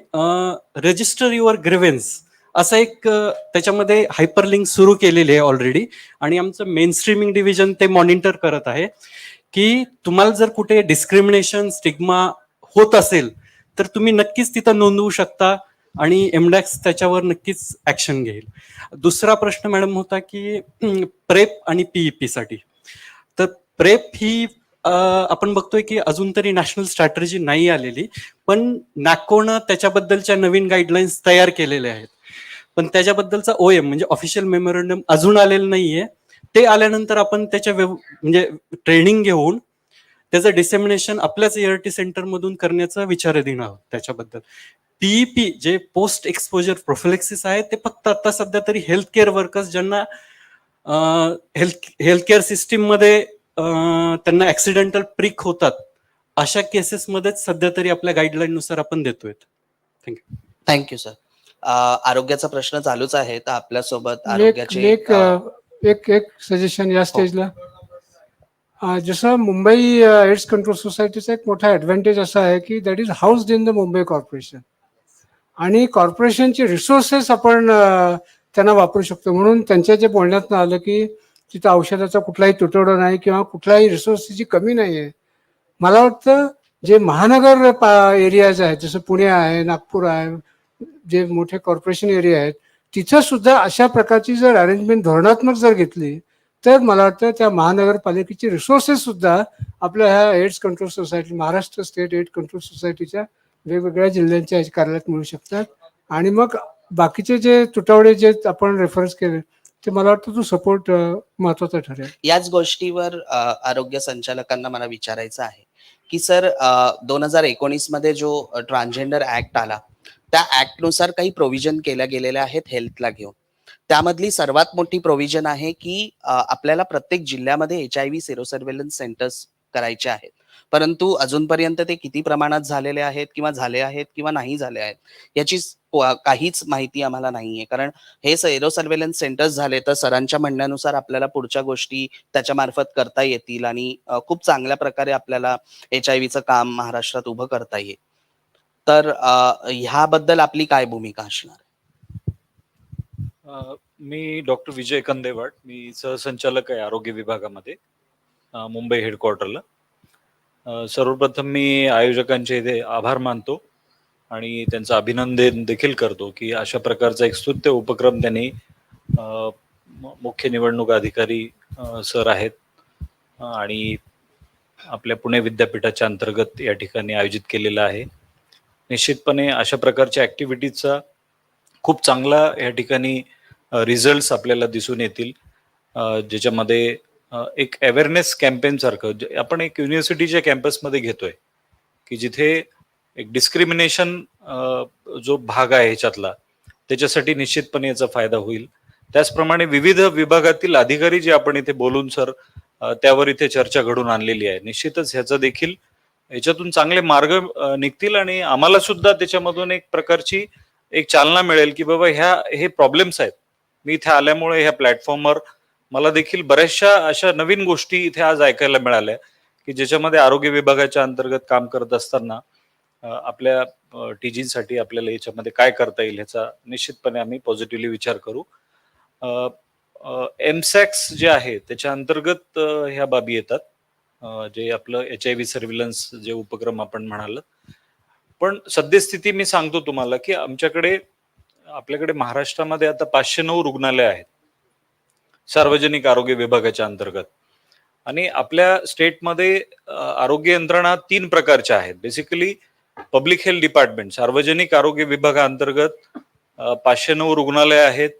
रजिस्टर युअर ग्रीव्हन्स असं एक त्याच्यामध्ये हायपरलिंक सुरू केलेली आहे ऑलरेडी. आणि आमचं मेन स्ट्रीमिंग डिव्हिजन ते मॉनिटर करत आहे की तुम्हाला जर कुठे डिस्क्रिमिनेशन स्टिग्मा होत असेल तर तुम्ही नक्कीच तिथं नोंदवू शकता आणि MDAX त्याच्यावर नक्कीच ऍक्शन घेईल. दुसरा प्रश्न मॅडम होता की प्रेप आणि PEP साठी. तर प्रेप ही आपण बघतोय की अजून तरी नॅशनल स्ट्रॅटेजी नाही आलेली, पण NACOनं त्याच्याबद्दलच्या नवीन गाईडलाईन्स तयार केलेल्या आहेत. पण त्याच्याबद्दलचा OM म्हणजे ऑफिशियल मेमोरंडम अजून आलेलं नाहीये. ते आल्यानंतर आपण त्याच्या म्हणजे ट्रेनिंग घेऊन त्याचं डिसेमिनेशन आपल्याच ART सेंटर मधून करण्याचा विचार देणार आहोत. त्याच्याबद्दल PEP जे पोस्ट एक्सपोजर प्रोफिलेक्सिस आहे ते फक्त आता सध्या तरी हेल्थ केअर वर्कर्स ज्यांना हेल्थ केअर सिस्टीम मध्ये त्यांना ऍक्सिडेंटल प्रिक होतात अशा केसेस मध्येच सध्या तरी आपल्या गाईडलाईन नुसार आपण देतोय. थँक्यू. Thank you sir. आरोग्याचा प्रश्न चालूच आहे, तर आपल्यासोबत एक आरोग्याचे एक सजेशन या स्टेजला. जसं मुंबई एड्स कंट्रोल सोसायटीचा एक मोठा ऍडव्हान्टेज असा आहे की that is housed in the Mumbai corporation, आणि कॉर्पोरेशनचे रिसोर्सेस आपण त्यांना वापरू शकतो. म्हणून त्यांच्या जे बोलण्यात आलं की तिथं औषधाचा कुठलाही तुटवडा नाही किंवा कुठल्याही रिसोर्सची कमी नाही आहे. मला वाटतं जे महानगर एरियाज आहेत जसं पुणे आहे, नागपूर आहे, जे मोठे कॉर्पोरेशन एरिया आहेत तिथं सुद्धा अशा प्रकारची जर अरेंजमेंट धोरणात्मक जर घेतली तर मला वाटतं त्या महानगरपालिकेचे रिसोर्सेस सुद्धा आपल्या ह्या AIDS control society, Maharashtra state AIDS control सोसायटीच्या वेगवेगळ्या जिल्ह्यांच्या कार्यालयात मिळू शकतात. आणि मग बाकीचे जे तुटवडे जे आपण रेफरन्स केले ते मला वाटतं तो सपोर्ट महत्वाचा ठरेल. याच गोष्टीवर आरोग्य संचालकांना मला विचारायचं आहे की सर 2019 मध्ये जो ट्रान्सजेंडर ऍक्ट आला त्या ऍक्ट नुसार काही प्रोव्हिजन केल्या गेलेल्या आहेत हेल्थला घेऊन. त्यामधली सर्वात मोठी प्रोव्हिजन आहे की आपल्याला प्रत्येक जिल्ह्यामध्ये HIV सेरो सर्व्हेलन्स सेंटर्स करायचे आहेत. परंतु अजूनपर्यंत ते किती प्रमाणात झालेले आहेत किंवा झाले आहेत किंवा नाही झाले आहेत याची काहीच माहिती आम्हाला नाहीये. कारण हे सेरो सर्व्हेलन्स सेंटर्स झाले तर सरांच्या म्हणण्यानुसार आपल्याला पुढच्या गोष्टी त्याच्यामार्फत करता येतील आणि खूप चांगल्या प्रकारे आपल्याला HIVचं काम महाराष्ट्रात उभं करता येईल. तर ह्याबद्दल आपली काय भूमिका असणार? मी डॉक्टर विजय कंदेवाड, मी सहसंचालक आहे आरोग्य विभागामध्ये मुंबई हेडक्वार्टरला. सर्वप्रथम मी आयोजकांचे इथे आभार मानतो आणि त्यांचं अभिनंदन देखील करतो की अशा प्रकारचा एक स्तुत्य उपक्रम त्यांनी मुख्य निवडणूक अधिकारी सर आहेत आणि आपल्या पुणे विद्यापीठाच्या अंतर्गत या ठिकाणी आयोजित केलेला आहे. निश्चितपणे अशा प्रकारच्या ॲक्टिव्हिटीजचा खूप चांगला या ठिकाणी रिझल्ट्स आपल्याला दिसून येतील, ज्याच्यामध्ये एक अवेअरनेस कॅम्पेन सारखं आपण एक युनिव्हर्सिटीच्या कॅम्पसमध्ये घेतोय की जिथे एक डिस्क्रिमिनेशन जो भाग आहे ह्याच्यातला त्याच्यासाठी निश्चितपणे याचा फायदा होईल. त्याचप्रमाणे विविध विभागातील अधिकारी जे आपण इथे बोलून सर त्यावर इथे चर्चा घडून आणलेली आहे. निश्चितच ह्याचा देखील याच्यातून चांगले मार्ग निघतील आणि आम्हाला सुद्धा त्याच्यामधून एक प्रकारची एक चालना मिळेल की बाबा हे प्रॉब्लेम्स आहेत. मी इथे आल्यामुळे ह्या प्लॅटफॉर्मवर मला देखील बऱ्याचशा अशा नवीन गोष्टी इथे आज ऐकायला मिळाल्या की ज्याच्यामध्ये आरोग्य विभागाच्या अंतर्गत काम करत असताना आपल्या टीजींसाठी आपल्याला याच्यामध्ये काय करता येईल ह्याचा निश्चितपणे आम्ही पॉझिटिव्हली विचार करू. एमसॅक्स जे आहे त्याच्या अंतर्गत ह्या बाबी येतात, जे आपलं HIV सर्व्हिलन्स जे उपक्रम आपण म्हणालात. पण सद्यस्थिती मी सांगतो तुम्हाला की आपल्याकडे महाराष्ट्रामध्ये आता 509 रुग्णालय आहेत सार्वजनिक आरोग्य विभागाच्या अंतर्गत आणि आपल्या स्टेटमध्ये आरोग्य यंत्रणा 3 प्रकारच्या आहेत. बेसिकली पब्लिक हेल्थ डिपार्टमेंट सार्वजनिक आरोग्य विभागाअंतर्गत 509 रुग्णालय आहेत,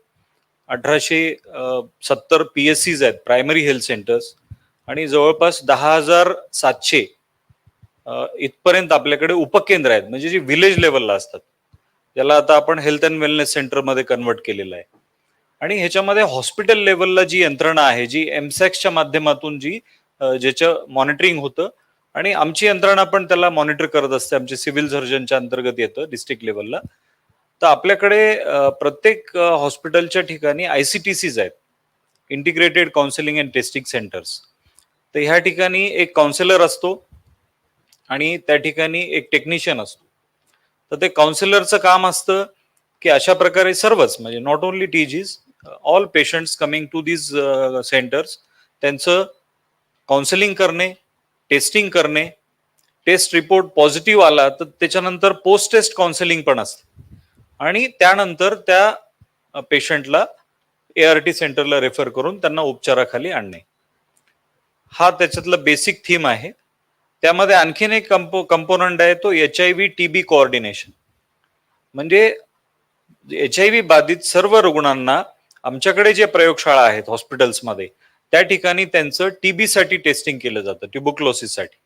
1870 PSCs आहेत प्रायमरी हेल्थ सेंटर्स आणि जवळपास 10,700 इथपर्यंत आपल्याकडे उपकेंद्र आहेत म्हणजे जे विलेज लेवलला असतात, ज्याला आता आपण हेल्थ अँड वेलनेस सेंटरमध्ये कन्वर्ट केलेलं आहे. आणि ह्याच्यामध्ये हॉस्पिटल लेवलला जी यंत्रणा आहे जी एमसॅक्सच्या माध्यमातून ज्याचं मॉनिटरिंग होतं आणि आमची यंत्रणा पण त्याला मॉनिटर करत असते, आमचे सिव्हिल सर्जनच्या अंतर्गत येतं डिस्ट्रिक्ट लेवलला. तर आपल्याकडे प्रत्येक हॉस्पिटलच्या ठिकाणी ICTCs आहेत, integrated counselling and testing centres. तर ह्या ठिकाणी एक काउन्सिलर असतो आणि त्या ठिकाणी एक टेक्निशियन असतो. तर ते काउन्सिलरचं काम असतं की अशा प्रकारे सर्वच म्हणजे not only TGs, all patients coming to this centres त्यांचं काउन्सिलिंग करणे, टेस्टिंग करणे, टेस्ट रिपोर्ट पॉझिटिव्ह आला तर त्याच्यानंतर पोस्ट टेस्ट काउन्सिलिंग पण असते आणि त्यानंतर त्या पेशंटला ART सेंटरला रेफर करून त्यांना उपचाराखाली आणणे. हा त्याच्यातला बेसिक थीम आहे. त्यामध्ये आणखीन एक कंपोनंट आहे तो HIV TB कोऑर्डिनेशन. म्हणजे HIV बाधित सर्व रुग्णांना आमच्याकडे जे प्रयोगशाळा आहेत हॉस्पिटल्समध्ये त्या ठिकाणी त्यांचं TB साठी टेस्टिंग केलं जातं, ट्युबरक्लोसिस साठी.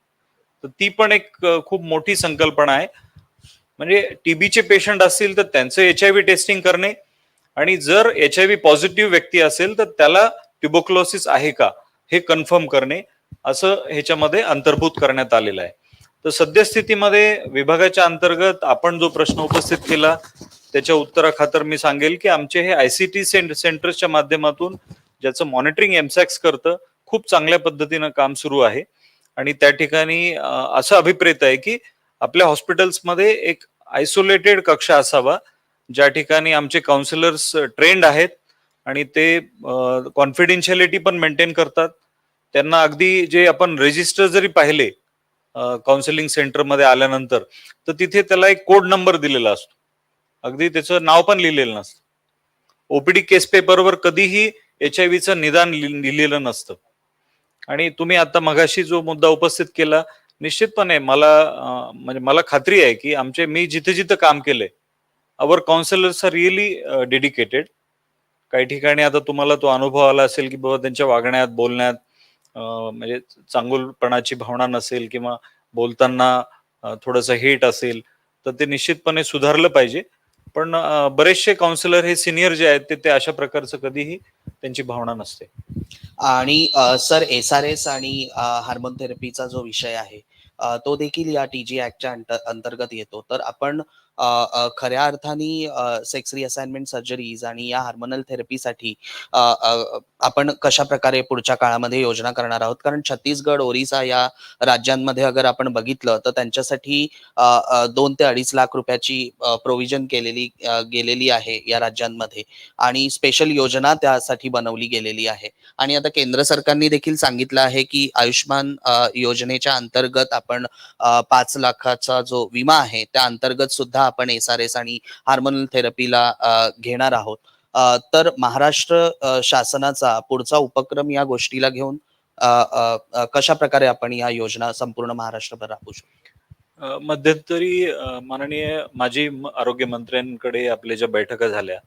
तर ती पण एक खूप मोठी संकल्पना आहे. म्हणजे TBचे पेशंट असतील तर त्यांचं HIV टेस्टिंग करणे आणि जर HIV पॉझिटिव्ह व्यक्ती असेल तर त्याला ट्युबरक्लोसिस आहे का हे कन्फर्म करणे, असं ह्याच्यामध्ये अंतर्भूत करण्यात आलेलं आहे. तर सद्यस्थितीमध्ये विभागाच्या अंतर्गत आपण जो प्रश्न उपस्थित केला त्याच्या उत्तराखातर मी सांगेल की आमचे हे ICT सेंटर्सच्या माध्यमातून ज्याचं मॉनिटरिंग एमसॅक्स करतं खूप चांगल्या पद्धतीनं काम सुरू आहे आणि त्या ठिकाणी असं अभिप्रेत आहे की आपल्या हॉस्पिटल्समध्ये एक आयसोलेटेड कक्ष असावा ज्या ठिकाणी आमचे काउन्सिलर्स ट्रेंड आहेत आणि ते कॉन्फिडेन्शियलिटी पण मेंटेन करतात. त्यांना अगदी जे आपण रजिस्टर जरी पाहिले काउन्सिलिंग सेंटरमध्ये आल्यानंतर तर तिथे त्याला एक कोड नंबर दिलेला असतो, अगदी त्याचं नाव पण लिहिलेलं नसतं. OPD केस पेपरवर कधीही HIVचं निदान लिहिलेलं नसतं. आणि तुम्ही आता मगाशी जो मुद्दा उपस्थित केला निश्चितपणे मला खात्री आहे की मी जिथे जिथे काम केलंय आवर काउन्सिलर्स आर रिअली डेडिकेटेड. काही ठिकाणी आता तुम्हाला तो अनुभव आला असेल की बाबा त्यांच्या वागण्यात बोलण्यात म्हणजे चांगुलपणाची भावना नसेल किंवा बोलताना थोडंसं हेट असेल तर ते निश्चितपणे सुधारलं पाहिजे. पण बरेचसे काउन्सिलर हे सिनियर जे आहेत ते अशा प्रकारचं कधीही त्यांची भावना नसते. आणि सर SRS आणि हार्मोन थेरपीचा जो विषय आहे तो देखील या TG ऍक्टच्या अंतर्गत येतो. तर आपण खऱ्या अर्थाने सेक्स रिअसाइनमेंट सर्जरीज आणि या हार्मोनल थेरपीसाठी आपण कशा प्रकारे पुढच्या काळामध्ये योजना करणार आहोत? कारण छत्तीसगड, ओरिसा या राज्यांमध्ये अगर आपण बघितलं तर त्यांच्यासाठी 2 ते 2.5 लाख रुपयाची प्रोव्हिजन गेलेली आहे या राज्यांमध्ये आणि स्पेशल योजना त्यासाठी बनवली गेलेली आहे. आणि आता केंद्र सरकारने देखील सांगितलं आहे की आयुष्मान योजनेच्या अंतर्गत आपण 5 लाखाचा जो विमा आहे त्या अंतर्गत सुद्धा आपण SRS आणि हार्मोनल थेरपीला घेणार आहोत. तर महाराष्ट्र शासनाचा पुढचा उपक्रम या गोष्टीला घेऊन कशा प्रकारे आपण या योजना संपूर्ण महाराष्ट्रभर राबवू शकतो? मध्यंतरी माननीय माजी आरोग्य मंत्र्यांकडे आपल्या ज्या बैठका झाल्या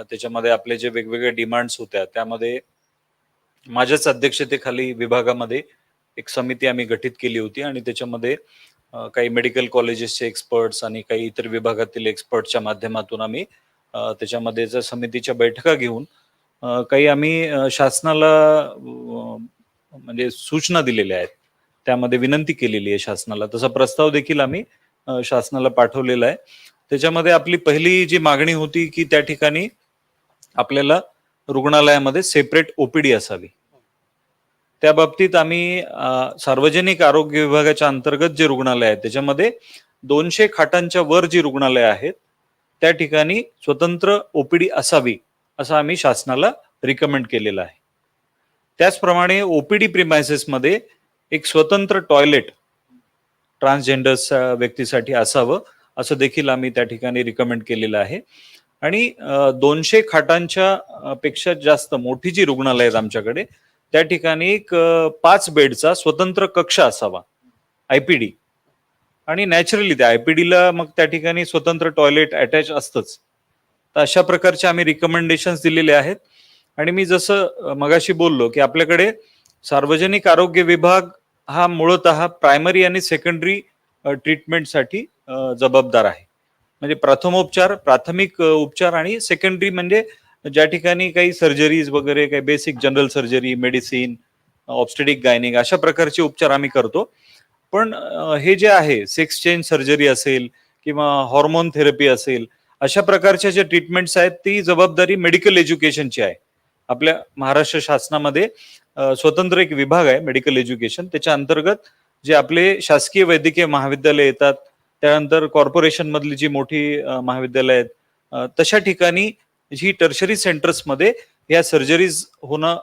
त्याच्यामध्ये आपले जे वेगवेगळे डिमांड्स होत्या त्यामध्ये माझ्याच अध्यक्षतेखाली विभागामध्ये एक समिती आम्ही गठीत केली होती आणि त्याच्यामध्ये काही मेडिकल कॉलेजेसचे एक्सपर्ट्स आणि काही इतर विभागातील एक्सपर्टच्या माध्यमातून आम्ही त्याच्यामध्ये समितीच्या बैठका घेऊन काही आम्ही शासनाला म्हणजे सूचना दिलेल्या आहेत. त्यामध्ये विनंती केलेली आहे शासनाला. तसा प्रस्ताव देखील आम्ही शासनाला पाठवलेला आहे. त्याच्यामध्ये आपली पहिली जी मागणी होती की त्या ठिकाणी आपल्याला रुग्णालयामध्ये सेपरेट OPD असावी. त्या बाबतीत आम्ही सार्वजनिक आरोग्य विभागाच्या अंतर्गत जे रुग्णालय आहेत त्याच्यामध्ये 200 खाटांच्या वर जी रुग्णालय आहेत त्या ठिकाणी स्वतंत्र OPD असावी असं आम्ही शासनाला रिकमेंड केलेलं आहे. त्याचप्रमाणे OPD प्रिमायसेस मध्ये एक स्वतंत्र टॉयलेट ट्रान्सजेंडर व्यक्तीसाठी असावं असं देखील आम्ही त्या ठिकाणी रिकमेंड केलेलं आहे. आणि 200 खाटांच्या पेक्षा जास्त मोठी जी रुग्णालय आहेत आमच्याकडे त्या ठिकाणी एक 5 बेडचा स्वतंत्र कक्ष असावा IPD. आणि नॅचरली त्या IPDला मग त्या ठिकाणी स्वतंत्र टॉयलेट अटॅच असतंच. तर अशा प्रकारचे आम्ही रिकमेंडेशन्स दिलेले आहेत. आणि मी जसं मगाशी बोललो की आपल्याकडे सार्वजनिक आरोग्य विभाग हा मूळतः प्रायमरी आणि सेकंडरी ट्रीटमेंटसाठी जबाबदार आहे. म्हणजे प्रथमोपचार, प्राथमिक उपचार आणि सेकंडरी म्हणजे ज्या ठिकाणी काही सर्जरीज वगैरे काही basic general surgery, medicine, obstetric gynaec अशा प्रकारचे उपचार आम्ही करतो. पण हे जे आहे सेक्स चेंज सर्जरी असेल किंवा हॉर्मोन थेरपी असेल अशा प्रकारच्या ज्या ट्रीटमेंट्स आहेत ती जबाबदारी मेडिकल एज्युकेशनची आहे. आपल्या महाराष्ट्र शासनामध्ये स्वतंत्र एक विभाग आहे मेडिकल एज्युकेशन. त्याच्या अंतर्गत जे आपले शासकीय वैद्यकीय महाविद्यालय येतात त्यानंतर कॉर्पोरेशन मधली जी मोठी महाविद्यालय आहेत तशा ठिकाणी ही टर्शरी सेंटर्समध्ये या सर्जरीज होणं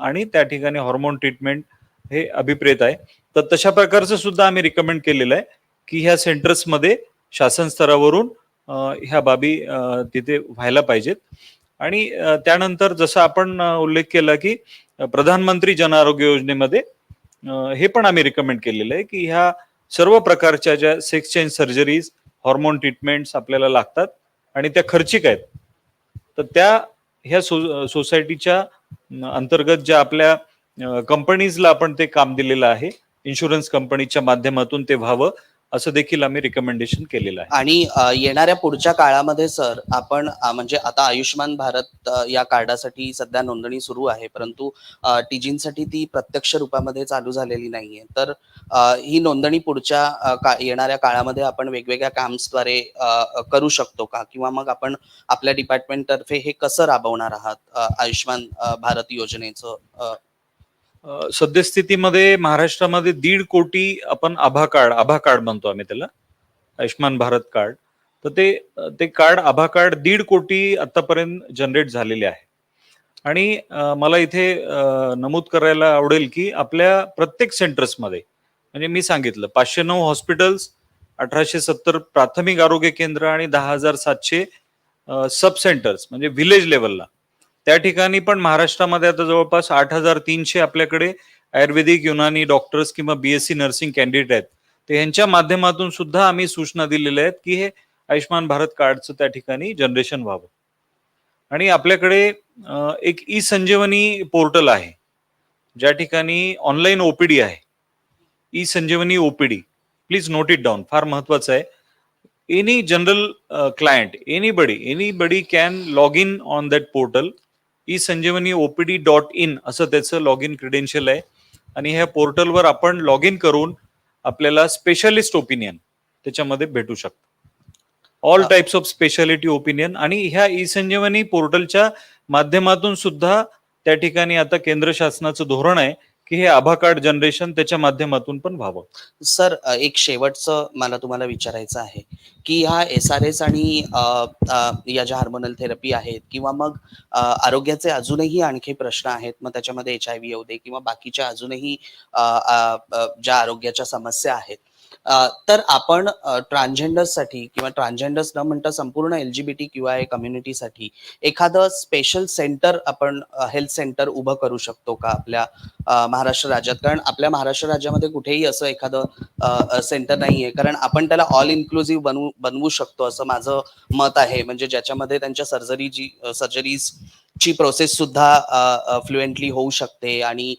आणि त्या ठिकाणी हॉर्मोन ट्रीटमेंट हे अभिप्रेत आहे. तर तशा प्रकारचं सुद्धा आम्ही रिकमेंड केलेलं आहे की ह्या सेंटर्समध्ये शासन स्तरावरून ह्या बाबी तिथे व्हायला पाहिजेत. आणि त्यानंतर जसं आपण उल्लेख केला की प्रधानमंत्री जन आरोग्य योजनेमध्ये हे पण आम्ही रिकमेंड केलेलं आहे की ह्या सर्व प्रकारच्या ज्या sex change surgeries, hormone treatments आपल्याला लागतात आणि त्या खर्चिक आहेत. तर त्या ह्या सोसायटीच्या अंतर्गत ज्या आपल्या कंपनीजला आपण ते काम दिलेलं आहे इन्शुरन्स कंपनीच्या माध्यमातून ते व्हावं असं देखील आम्ही रिकमेंडेशन केलेलं आहे. आणि येणाऱ्या पुढच्या काळामध्ये सर आपण म्हणजे आता आयुष्मान भारत या कार्डासाठी सध्या नोंदणी सुरू आहे परंतु टीजींसाठी ती प्रत्यक्ष रूपामध्ये चालू झालेली नाहीये. तर ही नोंदणी पुढच्या येणाऱ्या काळामध्ये आपण वेगवेगळ्या काम्सद्वारे करू शकतो का? किंवा मग आपण आपल्या डिपार्टमेंट तर्फे हे कसं राबवणार आहात आयुष्मान भारत योजनेचं? सद्यस्थितीमध्ये महाराष्ट्रामध्ये 1.5 कोटी आपण आभा कार्ड म्हणतो आम्ही त्याला, आयुष्मान भारत कार्ड. तर ते कार्ड आभा कार्ड 1.5 कोटी आतापर्यंत जनरेट झालेले आहे. आणि मला इथे नमूद करायला आवडेल की आपल्या प्रत्येक सेंटर्समध्ये म्हणजे मी सांगितलं 509 हॉस्पिटल्स, 1870 प्राथमिक आरोग्य केंद्र आणि 10,700 सब सेंटर्स म्हणजे विलेज लेवलला. त्या ठिकाणी पण महाराष्ट्रामध्ये आता जवळपास 8,300 आपल्याकडे आयुर्वेदिक, युनानी डॉक्टर्स किंवा BSc नर्सिंग कॅन्डिडेट आहेत. तर यांच्या माध्यमातून सुद्धा आम्ही सूचना दिलेल्या आहेत की हे आयुष्मान भारत कार्डचं त्या ठिकाणी जनरेशन व्हावं. आणि आपल्याकडे एक ई-संजीवनी पोर्टल आहे ज्या ठिकाणी ऑनलाईन OPD आहे. ई-संजीवनी OPD, please note it down, फार महत्वाचं आहे. any general client, anybody can log in on that portal. eSanjeevani.opd.in असं त्याचं लॉग इन क्रेडेन्शियल आहे आणि ह्या पोर्टलवर आपण लॉग इन करून आपल्याला स्पेशालिस्ट ओपिनियन त्याच्यामध्ये भेटू शकतं. All types of speciality opinion. आणि ह्या eSanjeevani पोर्टलच्या माध्यमातून सुद्धा त्या ठिकाणी आता केंद्र शासनाचं धोरण आहे की हे आभा कार्ड जनरेशन त्याच्या माध्यमातून पण व्हावं. सर एक शेवटचं मला तुम्हाला विचारायचं आहे की ह्या SRS आणि या ज्या हार्मोनल थेरपी आहेत किंवा मग आरोग्याचे अजूनही आणखी प्रश्न आहेत, मग त्याच्यामध्ये HIV येऊ दे किंवा बाकीच्या अजूनही ज्या आरोग्याच्या समस्या आहेत, तर आपण ट्रान्सजेंडर्ससाठी किंवा ट्रान्सजेंडर्स न म्हणता संपूर्ण LGBTQI कम्युनिटीसाठी एखादं स्पेशल सेंटर आपण हेल्थ सेंटर उभं करू शकतो का आपल्या महाराष्ट्र राज्यात? कारण आपल्या महाराष्ट्र राज्यामध्ये कुठेही असं एखादं सेंटर नाहीये, कारण आपण त्याला ऑल इन्क्लुसिव्ह बनवू शकतो असं माझं मत आहे. म्हणजे ज्याच्यामध्ये त्यांच्या सर्जरीची प्रोसेस सुद्धा फ्लुएंटली होऊ शकते आणि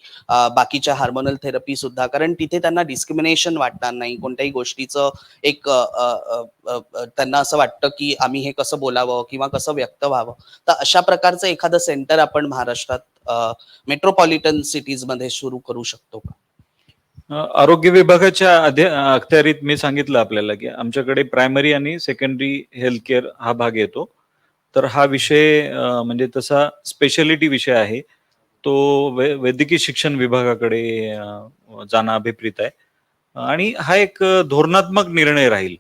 बाकीच्या हार्मोनल थेरपी सुद्धा, कारण तिथे त्यांना डिस्क्रिमिनेशन वाटणार नाही कोणत्याही गोष्टीचं. एक त्यांना असं वाटतं की आम्ही हे कसं बोलावं किंवा कसं व्यक्त व्हावं. तर अशा प्रकारचं एखादं सेंटर आपण महाराष्ट्रात मेट्रोपॉलिटन सिटीज मध्ये सुरू करू शकतो का? आरोग्य विभागाच्या अखत्यारीत मी सांगितलं आपल्याला की आमच्याकडे प्रायमरी आणि सेकंडरी हेल्थ केअर हा भाग येतो. तर हा विषय म्हणजे तसा स्पेशालिटी विषय आहे, तो वैद्यकीय शिक्षण विभागाकडे जाणं अभिप्रेत आहे आणि हा एक धोरणात्मक निर्णय राहील.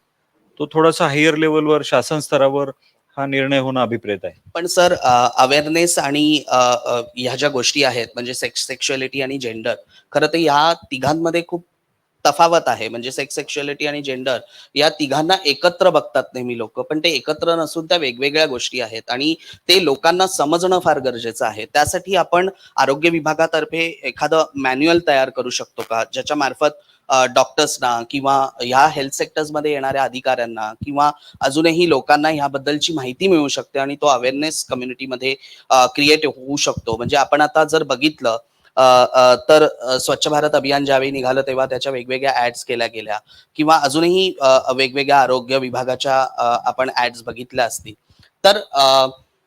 तो थोडासा हायर लेवलवर शासन स्तरावर हा निर्णय होणं अभिप्रेत आहे. पण सर अवेअरनेस आणि ह्या ज्या गोष्टी आहेत म्हणजे सेक्शुअलिटी आणि जेंडर, खरं तर ह्या तिघांमध्ये खूप तफावत आहे. म्हणजे सेक्शुअलिटी आणि जेंडर या तिघांना एकत्र बघतात नेहमी लोक, पण ते एकत्र नसून त्या वेगवेगळ्या गोष्टी आहेत आणि ते लोकांना समजणं फार गरजेचं आहे. त्यासाठी आपण आरोग्य विभागातर्फे एखादं मॅन्युअल तयार करू शकतो का, ज्याच्या मार्फत डॉक्टर्सना किंवा ह्या हेल्थ सेक्टर्स मध्ये येणाऱ्या अधिकाऱ्यांना किंवा अजूनही लोकांना ह्याबद्दलची माहिती मिळू शकते आणि तो अवेअरनेस कम्युनिटीमध्ये क्रिएट होऊ शकतो. म्हणजे आपण आता जर बघितलं तर स्वच्छ भारत अभियान ज्यावेळी निघालं तेव्हा त्याच्या वेगवेगळ्या ऍड्स केल्या गेल्या किंवा अजूनही वेगवेगळ्या आरोग्य विभागाच्या आपण ऍड्स बघितल्या असतील. तर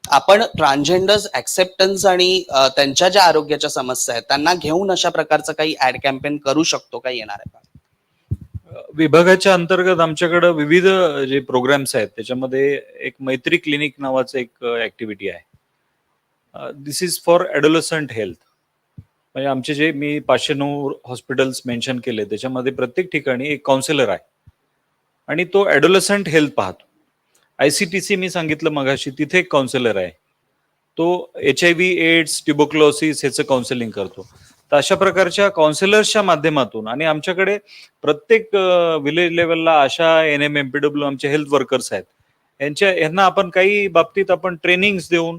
आपण ट्रान्सजेंडर्स ऍक्सेप्टन्स आणि त्यांच्या ज्या आरोग्याच्या समस्या आहेत त्यांना घेऊन अशा प्रकारचं काही ऍड कॅम्पेन करू शकतो का येणार आहे का? विभागाच्या अंतर्गत आमच्याकडे विविध जे प्रोग्राम्स आहेत त्याच्यामध्ये एक मैत्री क्लिनिक नावाचं एक ऍक्टिव्हिटी आहे. दिस इज फॉर ॲडोलसंट हेल्थ. म्हणजे आमचे जे मी 509 हॉस्पिटल्स मेन्शन केले त्याच्यामध्ये प्रत्येक ठिकाणी एक काउन्सिलर आहे आणि तो ॲडोलसंट हेल्थ पाहतो. ICTC मी सांगितलं मगाशी, तिथे एक काउन्सिलर आहे, तो HIV, एड्स, ट्युबरक्लोसिस ह्याचं काउन्सिलिंग करतो. तर अशा प्रकारच्या काउन्सिलर्सच्या माध्यमातून आणि आमच्याकडे प्रत्येक विलेज लेवलला अशा NM, MPW आमचे हेल्थ वर्कर्स आहेत, यांना आपण काही बाबतीत आपण ट्रेनिंग्स देऊन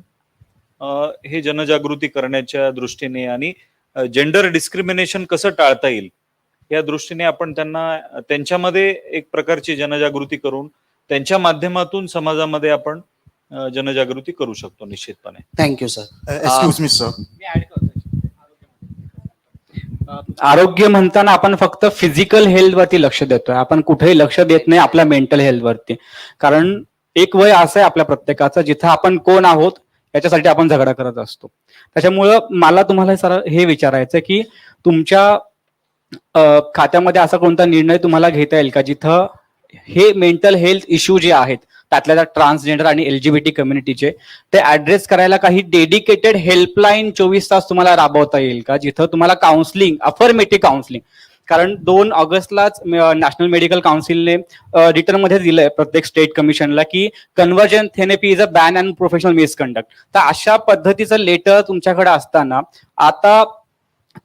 हे जनजागृती करण्याच्या दृष्टीने आणि जेंडर डिस्क्रिमिनेशन कसं टाळता येईल या दृष्टीने आपण त्यांना त्यांच्यामध्ये एक प्रकारची जनजागृती करून त्यांच्या माध्यमातून समाजामध्ये आपण जनजागृती करू शकतो निश्चितपणे. Thank you sir. Excuse me sir. आरोग्य म्हणताना आपण फक्त फिजिकल हेल्थ वरती लक्ष देतोय, आपण कुठेही लक्ष देत नाही आपल्या मेंटल हेल्थ वरती. कारण एक वय असं आहे आपल्या प्रत्येकाचं जिथं आपण कोण आहोत याच्यासाठी आपण झगडा करत असतो. त्याच्यामुळं मला तुम्हाला हे विचारायचं की तुमच्या खात्यामध्ये असा कोणता निर्णय तुम्हाला घेता येईल का जिथं हे मेंटल हेल्थ इश्यू जे आहेत त्यातल्या ट्रान्सजेंडर आणि LGBT कम्युनिटीचे ते ऍड्रेस करायला काही डेडिकेटेड हेल्पलाईन 24 तास तुम्हाला राबवता येईल का, जिथं तुम्हाला काउन्सिलिंग, अफर्मेटिव्ह काउन्सिलिंग, कारण 2 ऑगस्टलाच नॅशनल मेडिकल काउन्सिलने रिटर्नमध्ये दिलंय प्रत्येक स्टेट कमिशनला की conversion therapy is a ban and professional misconduct. तर अशा पद्धतीचं लेटर तुमच्याकडे असताना आता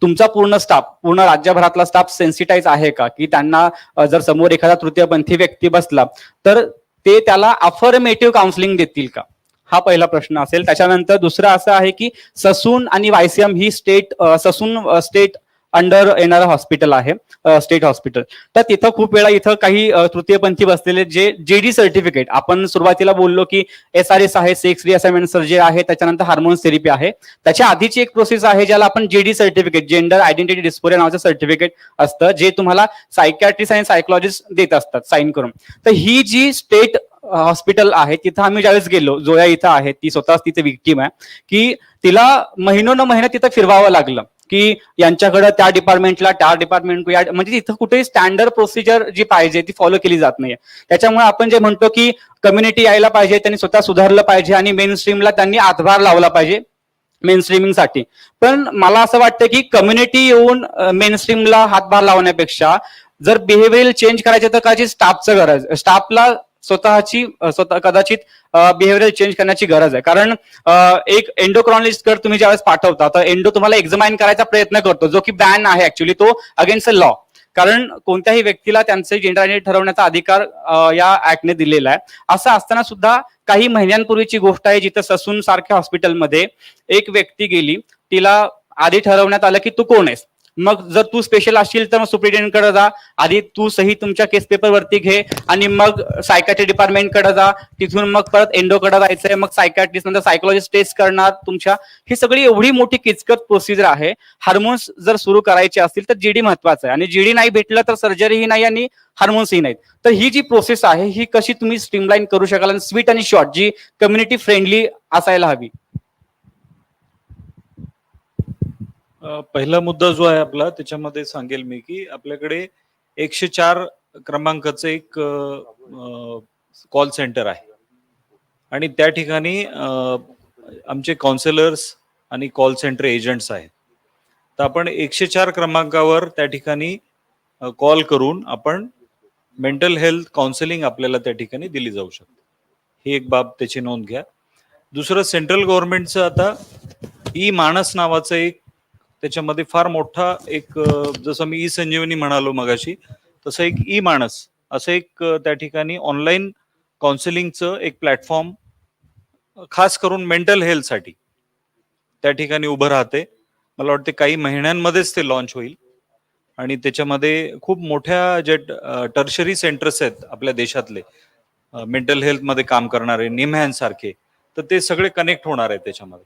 तुमचा पूर्ण स्टाफ, पूर्ण राज्यभरातला स्टाफ सेन्सिटाईज आहे का की त्यांना जर समोर एखादा तृतीयपंथी व्यक्ती बसला तर ते त्याला अफर्मेटिव्ह काउन्सिलिंग देतील का, हा पहिला प्रश्न असेल. त्याच्यानंतर दुसरा असा आहे की ससून आणि YCM ही स्टेट अंडर येणारं हॉस्पिटल आहे, स्टेट हॉस्पिटल. तर तिथं खूप वेळा इथं काही तृतीयपंथी बसलेले जे जेडी सर्टिफिकेट, आपण सुरुवातीला बोललो की SRS आहे, सेक्स रिअसाइनमेंट सर्जरी आहे, त्याच्यानंतर हार्मोन्स थेरपी आहे. त्याच्या आधीची एक प्रोसेस आहे ज्याला आपण JD certificate, gender identity dysphoria नावाचं सर्टिफिकेट असतं, जे तुम्हाला सायकॅट्रिस्ट आणि सायकोलॉजिस्ट देत असतात साईन करून. तर ही जी स्टेट हॉस्पिटल आहे तिथं आम्ही ज्यावेळेस गेलो, जोया इथं आहे, ती स्वतःच तिथे विक्टीम आहे, की तिला महिना तिथं फिरवावं लागलं की यांच्याकडे त्या डिपार्टमेंटला, त्या डिपार्टमेंट, म्हणजे तिथं कुठेही स्टँडर्ड प्रोसिजर जी पाहिजे ती फॉलो केली जात नाहीये. त्याच्यामुळे आपण जे म्हणतो की कम्युनिटी यायला पाहिजे, त्यांनी स्वतः सुधारलं पाहिजे आणि मेन स्ट्रीमला त्यांनी हातभार लावला पाहिजे मेन स्ट्रीमिंगसाठी. पण मला असं वाटतं की कम्युनिटी येऊन मेन स्ट्रीमला हातभार लावण्यापेक्षा जर बिहेवियर चेंज करायचे तर कदाचित स्टाफचं गरज, स्टाफला स्वतः कदाचित बिहेवियर चेंज करण्याची गरज आहे. कारण एक एंडोक्रॉनॉलॉजिस्ट जर तुम्ही ज्यावेळेस पाठवता तर एंडो तुम्हाला एक्झामाइन करायचा प्रयत्न करतो, जो की बॅन आहे ऍक्च्युली, तो अगेन्स्ट लॉ. कारण कोणत्याही व्यक्तीला त्यांचे जेंडर आयडेंटिटी ठरवण्याचा अधिकार या ऍक्टने दिलेला आहे. असं असताना सुद्धा काही महिन्यांपूर्वीची गोष्ट आहे जिथं ससून सारख्या हॉस्पिटलमध्ये एक व्यक्ती गेली, तिला आधी ठरवण्यात आलं की तू कोण आहेस, मग जर तू स्पेशल असशील तर मग सुप्रिटेंडेंट कडे जा, आधी तू सही तुमच्या केस पेपर वरती घे आणि मग सायकॅट्री डिपार्टमेंट कडे जा, तिथून मग परत एंडो कडे जायचंय, मग सायकॅट्रिस्ट नंतर सायकोलॉजिस्ट टेस्ट करणार तुमच्या. ही सगळी एवढी मोठी किचकट प्रोसिजर आहे. हार्मोन्स जर सुरू करायचे असतील तर जीडी महत्वाचं आहे, आणि जीडी नाही भेटलं तर सर्जरीही नाही आणि हार्मोन्सही नाहीत. तर ही जी प्रोसेस आहे ही कशी तुम्ही स्ट्रीमलाईन करू शकाल आणि स्वीट आणि शॉर्ट, जी कम्युनिटी फ्रेंडली असायला हवी. पहिला मुद्दा जो आहे आपला, त्याच्यामध्ये सांगेल मी की आपल्याकडे 104 क्रमांकाचं एक कॉल सेंटर आहे आणि त्या ठिकाणी आमचे काउन्सिलर्स आणि कॉल सेंटर एजंट्स आहेत. तर आपण 104 क्रमांकावर त्या ठिकाणी कॉल करून आपण मेंटल हेल्थ काउन्सिलिंग आपल्याला त्या ठिकाणी दिली जाऊ शकते. ही एक बाब, त्याची नोंद घ्या. दुसरं, सेंट्रल गव्हर्नमेंटचं आता मानस नावाचं एक, त्याच्यामध्ये फार मोठा एक, जसं मी संजीवनी म्हणालो मगाशी, तसं एक मानस असं एक त्या ठिकाणी ऑनलाईन काउन्सिलिंगचं एक प्लॅटफॉर्म खास करून मेंटल हेल्थसाठी त्या ठिकाणी उभं राहते. मला वाटते काही महिन्यांमध्येच ते लॉन्च होईल आणि त्याच्यामध्ये खूप मोठ्या जे टर्शरी सेंटर्स आहेत आपल्या देशातले मेंटल हेल्थमध्ये काम करणारे, निमहॅन्सारखे, तर ते सगळे कनेक्ट होणार आहेत त्याच्यामध्ये.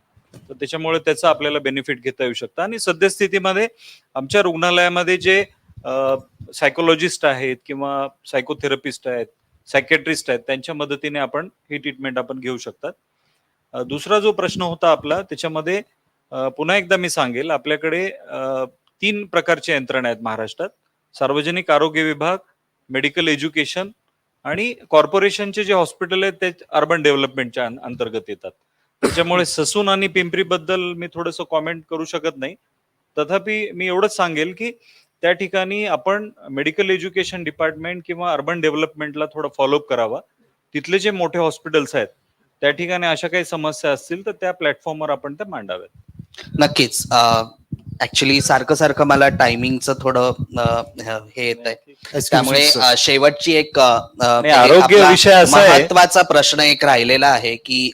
तर त्याच्यामुळे त्याचा आपल्याला बेनिफिट घेता येऊ शकतं. आणि सद्यस्थितीमध्ये आमच्या रुग्णालयामध्ये जे सायकोलॉजिस्ट आहेत किंवा सायकोथेरपिस्ट आहेत, सायकॅट्रिस्ट आहेत, त्यांच्या मदतीने आपण ही ट्रीटमेंट आपण घेऊ शकतात. दुसरा जो प्रश्न होता आपला, त्याच्यामध्ये पुन्हा एकदा मी सांगेल, आपल्याकडे 3 प्रकारच्या यंत्रणा आहेत महाराष्ट्रात: सार्वजनिक आरोग्य विभाग, मेडिकल एज्युकेशन आणि कॉर्पोरेशनचे जे हॉस्पिटल आहेत ते अर्बन डेव्हलपमेंटच्या अंतर्गत येतात. त्याच्यामुळे ससून आणि पिंपरी बद्दल मी थोडंसं कॉमेंट करू शकत नाही. तथापि मी एवढंच सांगेल की त्या ठिकाणी आपण मेडिकल एज्युकेशन डिपार्टमेंट किंवा अर्बन डेव्हलपमेंटला थोडं फॉलोअप करावा. तिथले जे मोठे हॉस्पिटल्स आहेत त्या ठिकाणी अशा काही समस्या असतील तर त्या प्लॅटफॉर्मवर आपण त्या मांडाव्यात. नक्कीच. ऍक्च्युली सारखं मला टायमिंगचं थोडं हे येत आहे, त्यामुळे शेवटची एक आरोग्य विषय असा आहे, महत्वाचा प्रश्न एक राहिलेला आहे की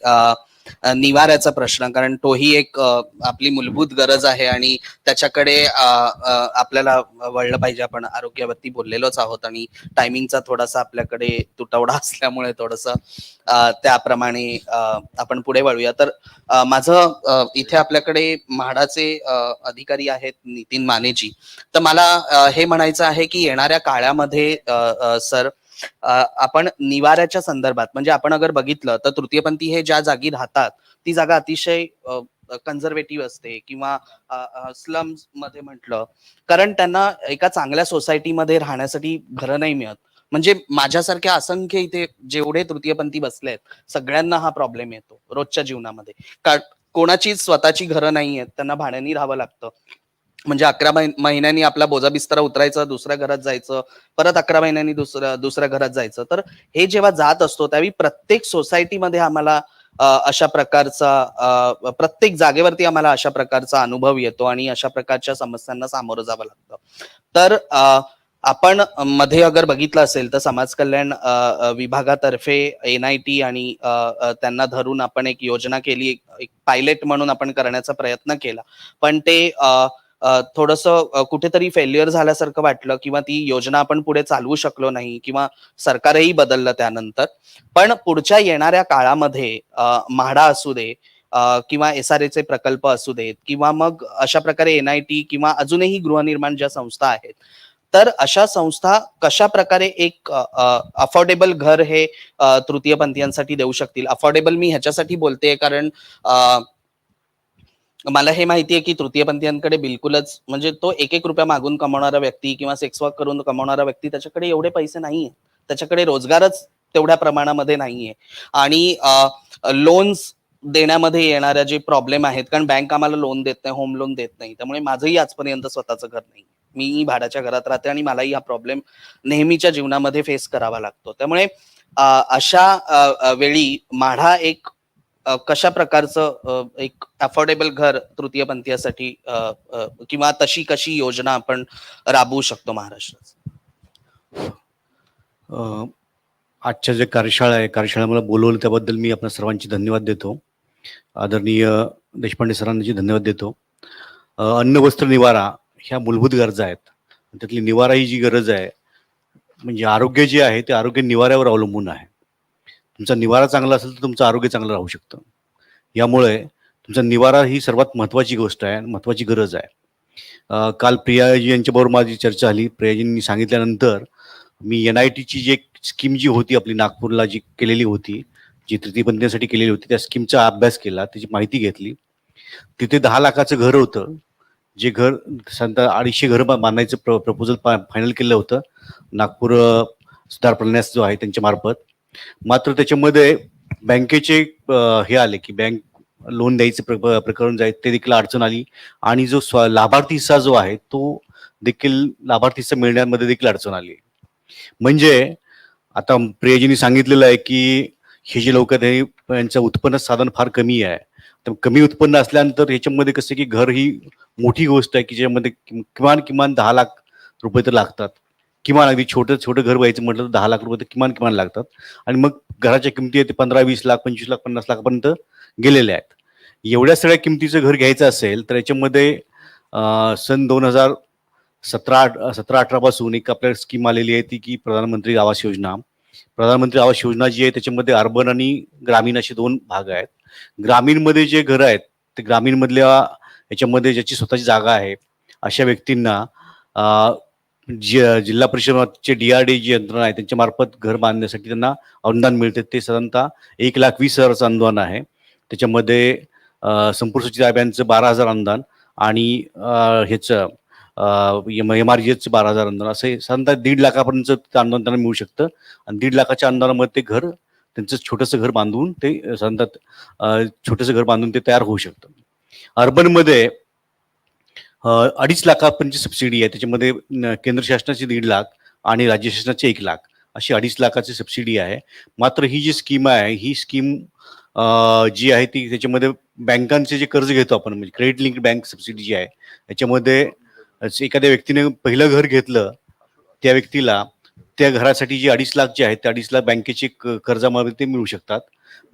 निवाऱ्याचा प्रश्न, कारण तोही एक आपली मूलभूत गरज आहे आणि त्याच्याकडे आपल्याला वळलं पाहिजे. आपण आरोग्यावरती बोललेलोच आहोत आणि टायमिंगचा थोडासा आपल्याकडे तुटवडा असल्यामुळे थोडंसं त्याप्रमाणे आपण पुढे वळूया. तर माझं इथे आपल्याकडे म्हाडाचे अधिकारी आहेत नितीन मानेजी. तर मला हे म्हणायचं आहे की येणाऱ्या काळामध्ये सर, आपण निवाऱ्याच्या संदर्भात, म्हणजे आपण अगर बघितलं तर तृतीयपंथी हे ज्या जागी राहतात ती जागा अतिशय कन्झर्वेटिव्ह असते किंवा स्लम्स मध्ये म्हटलं, कारण त्यांना एका चांगल्या सोसायटीमध्ये राहण्यासाठी घरं नाही मिळत. म्हणजे माझ्यासारख्या असंख्य इथे जेवढे तृतीयपंथी बसले आहेत सगळ्यांना हा प्रॉब्लेम येतो रोजच्या जीवनामध्ये. कोणाची स्वतःची घरं नाही आहेत, त्यांना भाड्याने राहावं लागतं. म्हणजे 11 महिन्यांनी आपला बोजा बिस्तारा उतरायचं, दुसऱ्या घरात जायचं, परत 11 महिन्यांनी दुसऱ्या घरात जायचं. तर हे जेव्हा जात असतो त्यावेळी प्रत्येक सोसायटीमध्ये आम्हाला अशा प्रकारचा, प्रत्येक जागेवरती आम्हाला अशा प्रकारचा अनुभव येतो आणि अशा प्रकारच्या समस्यांना सामोरं जावं लागतं. तर आपण मध्ये अगर बघितलं असेल तर समाज कल्याण विभागातर्फे NIT आणि त्यांना धरून आपण एक योजना केली, एक पायलट म्हणून आपण करण्याचा प्रयत्न केला, पण ते थोडंसं कुठेतरी फेल्युअर झाल्यासारखं वाटलं किंवा ती योजना आपण पुढे चालवू शकलो नाही किंवा सरकारही बदललं त्यानंतर. पण पुढच्या येणाऱ्या काळामध्ये म्हाडा असू दे किंवा SRA चे प्रकल्प असू देत किंवा मग अशा प्रकारे NIT किंवा अजूनही गृहनिर्माण ज्या संस्था आहेत, तर अशा संस्था कशा प्रकारे एक अफोर्डेबल घर हे तृतीयपंथीयांसाठी देऊ शकतील. अफोर्डेबल मी ह्याच्यासाठी बोलते कारण मला हे माहितीये की तृतीयपंथीयांकडे बिलकुलच म्हणजे तो एक रुपया मागून कमवणारा व्यक्ती किंवा सेक्स वर्क करून कमवणारा व्यक्ती त्याच्याकडे एवढे पैसे नाहीये. त्याच्याकडे रोजगारच तेवढ्या प्रमाणामध्ये नाहीये आणि लोन्स देण्यामध्ये येणाऱ्या जे प्रॉब्लेम आहेत, कारण बँक आम्हाला लोन देत नाही, होम लोन देत नाही. त्यामुळे माझंही आजपर्यंत स्वतःचं घर नाही. मी भाड्याच्या घरात राहते आणि मलाही हा प्रॉब्लेम नेहमीच्या जीवनामध्ये फेस करावा लागतो. त्यामुळे अशा वेळी म्हाडा एक कशा प्रकारचं एक अफोर्डेबल घर तृतीयपंथीयासाठी किंवा तशी कशी योजना आपण राबवू शकतो महाराष्ट्रात? आजच्या जे कार्यशाळा आहे, कार्यशाळेला बोलवलं त्याबद्दल मी आपल्या सर्वांची धन्यवाद देतो. आदरणीय देशपांडे सरांची धन्यवाद देतो. अन्न, वस्त्र, निवारा ह्या मूलभूत गरजा आहेत. त्यातली निवारा ही जी गरज आहे म्हणजे आरोग्य जे आहे ते आरोग्य निवाऱ्यावर अवलंबून आहे. तुमचा निवारा चांगला असेल तर तुमचं आरोग्य चांगलं राहू शकतं. यामुळे तुमचा निवारा ही सर्वात महत्त्वाची गोष्ट आहे, महत्त्वाची गरज आहे. काल प्रियाजी यांच्याबरोबर माझी चर्चा झाली. प्रियाजींनी सांगितल्यानंतर मी NITची जी स्कीम जी होती आपली नागपूरला जी केलेली होती, जी तृतीयपंथीयांसाठी केलेली होती, त्या स्कीमचा अभ्यास केला, त्याची माहिती घेतली. तिथे 10 लाखाचं घर होतं, जे घर साधारणतः 250 घरं बांधायचं प्रपोजल फायनल केलं होतं नागपूर सुधार प्रन्यास जो आहे त्यांच्या मार्फत. मात्र त्याच्यामध्ये बँकेचे हे आले की बँक लोन द्यायचं प्रकरण जे आहे ते देखील अडचण आली आणि जो लाभार्थी हिस्सा जो आहे तो देखील लाभार्थी हिस्सा मिळण्यामध्ये देखील अडचण आली. म्हणजे आता प्रियाजींनी सांगितलेलं आहे की हे जे लोक आहेत यांचं उत्पन्न साधन फार कमी आहे. तर कमी उत्पन्न असल्यानंतर ह्याच्यामध्ये कसं की घर ही मोठी गोष्ट आहे की ज्यामध्ये किमान 10 लाख रुपये तर लागतात. किमान अगदी छोटं घर व्हायचं म्हटलं तर 10 लाख रुपये तर किमान लागतात. आणि मग घराच्या किमती आहे ते 15-20 लाख, 25 लाख, 50 लाखापर्यंत गेलेल्या आहेत. एवढ्या सगळ्या किमतीचं घर घ्यायचं असेल तर याच्यामध्ये सन 2017-18 पासून एक आपल्या स्कीम आलेली आहे ती की प्रधानमंत्री आवास योजना. प्रधानमंत्री आवास योजना जी आहे त्याच्यामध्ये अर्बन आणि ग्रामीण असे 2 भाग आहेत. ग्रामीणमध्ये जे घरं आहेत ते ग्रामीणमधल्या याच्यामध्ये ज्याची स्वतःची जागा आहे अशा व्यक्तींना जिल्हा परिषदचे DRDA जी यंत्रणा आहे त्यांच्या मार्फत घर बांधण्यासाठी त्यांना अनुदान मिळते. ते साधारणतः 1,20,000चं अनुदान आहे. त्याच्यामध्ये संपूर्ण सचिवालयांचं 12,000 अनुदान आणि ह्याचं MRGH 12,000 अनुदान असे साधारणतः 1.5 लाखापर्यंत अनुदान त्यांना मिळू शकतं. आणि 1.5 लाखाच्या अनुदानामध्ये ते घर त्यांचं छोटंसं घर बांधून ते साधारणतः छोटंसं घर बांधून ते तयार होऊ शकतं. अर्बनमध्ये 2.5 लाखापर्यंत सबसिडी आहे. त्याच्यामध्ये केंद्र शासनाची 1.5 लाख आणि राज्य शासनाचे 1 लाख अशी 2.5 लाखाची सबसिडी आहे. मात्र ही जी स्कीम आहे ही स्कीम जी आहे ती त्याच्यामध्ये बँकांचे जे कर्ज घेतो आपण म्हणजे क्रेडिट लिंक्ड बँक सबसिडी जी आहे याच्यामध्ये एखाद्या व्यक्तीने पहिलं घर घेतलं त्या व्यक्तीला त्या घरासाठी जी 2.5 लाख जे आहेत त्या 2.5 लाख बँकेचे कर्जामध्ये ते मिळू शकतात.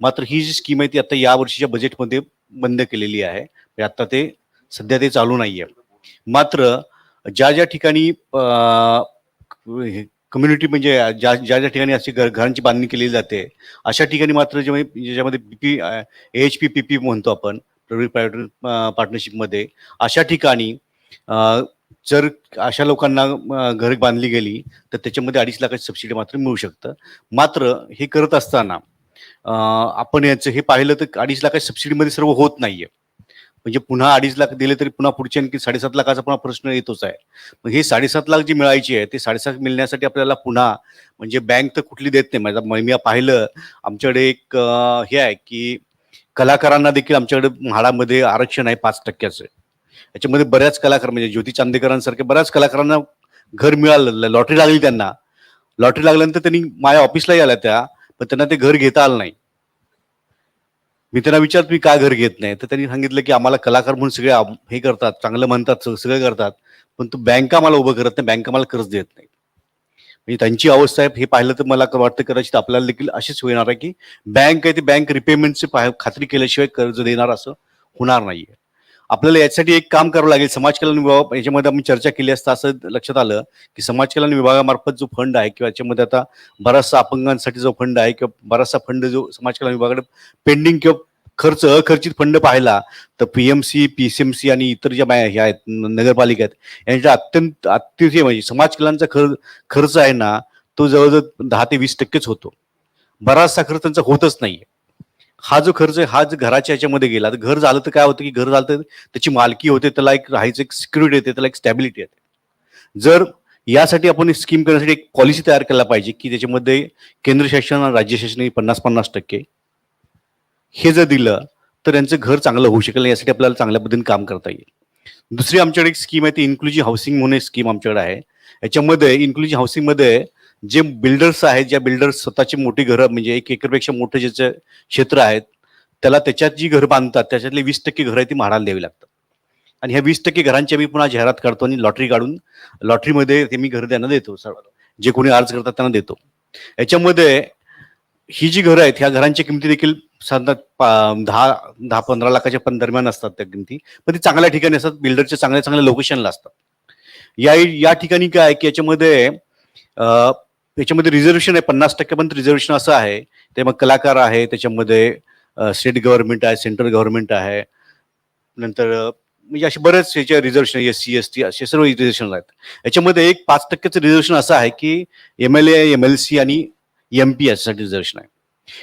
मात्र ही जी स्कीम आहे ती आता या वर्षीच्या बजेटमध्ये बंद केलेली आहे. आता ते सध्या ते चालू नाहीये. मात्र ज्या ठिकाणी कम्युनिटी म्हणजे ज्या ठिकाणी अशी घरांची बांधणी केली जाते अशा ठिकाणी मात्र ज्याच्यामध्ये AHP PP म्हणतो आपण पब्लिक प्रायव्हेट पार्टनरशिपमध्ये अशा ठिकाणी जर अशा लोकांना घर बांधली गेली तर त्याच्यामध्ये 2.5 लाखाची सबसिडी मात्र मिळू शकतं. मात्र हे करत असताना आपण याचं हे पाहिलं तर 2.5 लाखाच्या सबसिडीमध्ये सर्व होत नाहीये. म्हणजे पुन्हा 2.5 लाख दिले तरी पुन्हा पुढचे आणखी 7.5 लाखाचा पुन्हा प्रश्न येतोच आहे. मग हे 7.5 लाख जी मिळायची आहे ते 7.5 मिळण्यासाठी आपल्याला पुन्हा म्हणजे बँक तर कुठली देत नाही. मी पाहिलं आमच्याकडे एक हे आहे की कलाकारांना देखील आमच्याकडे म्हाडामध्ये आरक्षण आहे 5%. याच्यामध्ये बऱ्याच कलाकार म्हणजे ज्योती चांदेकरांसारखे बऱ्याच कलाकारांना घर मिळालं. लॉटरी लागली त्यांना. लॉटरी लागल्यानंतर त्यांनी माझ्या ऑफिसलाही आल्या त्या पण त्यांना ते घर घेता आलं नाही. मी त्यांना विचारतो मी काय घर घेत नाही तर त्यांनी सांगितलं की आम्हाला कलाकार म्हणून सगळे हे करतात, चांगलं म्हणतात, सगळं करतात पण तू बँक आम्हाला उभं करत नाही, बँक आम्हाला कर्ज देत नाही. म्हणजे त्यांची अवस्था आहे हे पाहिलं तर मला वाटतं कदाचित आपल्याला देखील अशीच होणार आहे की बँक आहे ती बँक रिपेमेंटची खात्री केल्याशिवाय कर्ज देणार असं होणार नाहीये. आपल्याला यासाठी एक काम करावं लागेल. समाज कल्याण विभाग याच्यामध्ये आपण चर्चा केली असता असं लक्षात आलं की समाज कल्याण विभागामार्फत जो फंड आहे किंवा याच्यामध्ये आता बराचसा अपंगांसाठी जो फंड आहे किंवा बराचसा फंड जो समाज कल्याण विभागाकडे पेंडिंग किंवा अखर्चित फंड पाहिला तर पीएमसी, पीसीएमसी आणि इतर ज्या ह्या आहेत नगरपालिका आहेत यांच्या अतिशय म्हणजे समाज कल्याणचा खर्च आहे ना तो जवळजवळ 10 ते 20% होतो. बराचसा खर्च त्यांचा होतच नाहीये. हा जो खर्च आहे हा जर घराच्या याच्यामध्ये गेला तर घर झालं तर काय होतं की घर झालं तर त्याची मालकी होते, त्याला एक राहायचं एक सिक्युरिटी येते, त्याला एक स्टॅबिलिटी येते. जर यासाठी आपण स्कीम करण्यासाठी एक पॉलिसी तयार केला पाहिजे की त्याच्यामध्ये केंद्र शासन आणि राज्य शासन 50-50% हे जर दिलं तर यांचं घर चांगलं होऊ शकेल. यासाठी आपल्याला चांगल्या पद्धतीने काम करता येईल. दुसरी आमच्याकडे एक स्कीम आहे ती इन्क्लुझिव्ह हाऊसिंग म्हणून एक स्कीम आमच्याकडे आहे. याच्यामध्ये इन्क्लुझिव्ह हाऊसिंगमध्ये जे बिल्डर्स आहेत, ज्या बिल्डर्स स्वतःची मोठी घरं म्हणजे 1 एकरपेक्षा मोठं ज्याचं क्षेत्र आहेत त्याला त्याच्यात जी घरं बांधतात त्याच्यातले 20% घरं आहे ती म्हाडाला द्यावी लागतात. आणि ह्या 20% घरांची मी पुन्हा जाहिरात काढतो आणि लॉटरी काढून लॉटरीमध्ये ते मी घरं त्यांना देतो. जे कोणी अर्ज करतात त्यांना देतो. याच्यामध्ये ही जी घरं आहेत ह्या घरांच्या किमती देखील साधारण 10-15 लाखाच्या पण दरम्यान असतात त्या किमती, पण ती चांगल्या ठिकाणी असतात, बिल्डरच्या चांगल्या लोकेशनला असतात. या ठिकाणी काय की याच्यामध्ये रिझर्वेशन आहे 50% पण रिझर्वेशन असं आहे ते मग कलाकार आहे, त्याच्यामध्ये स्टेट गव्हर्नमेंट आहे, सेंट्रल गव्हर्नमेंट आहे, नंतर म्हणजे असे बरेच याचे रिझर्वेशन SC ST असे सर्व रिझर्वेशन आहेत. याच्यामध्ये एक 5%चं रिझर्वेशन असं आहे की MLA MLC आणि MP यासाठी रिझर्वेशन आहे.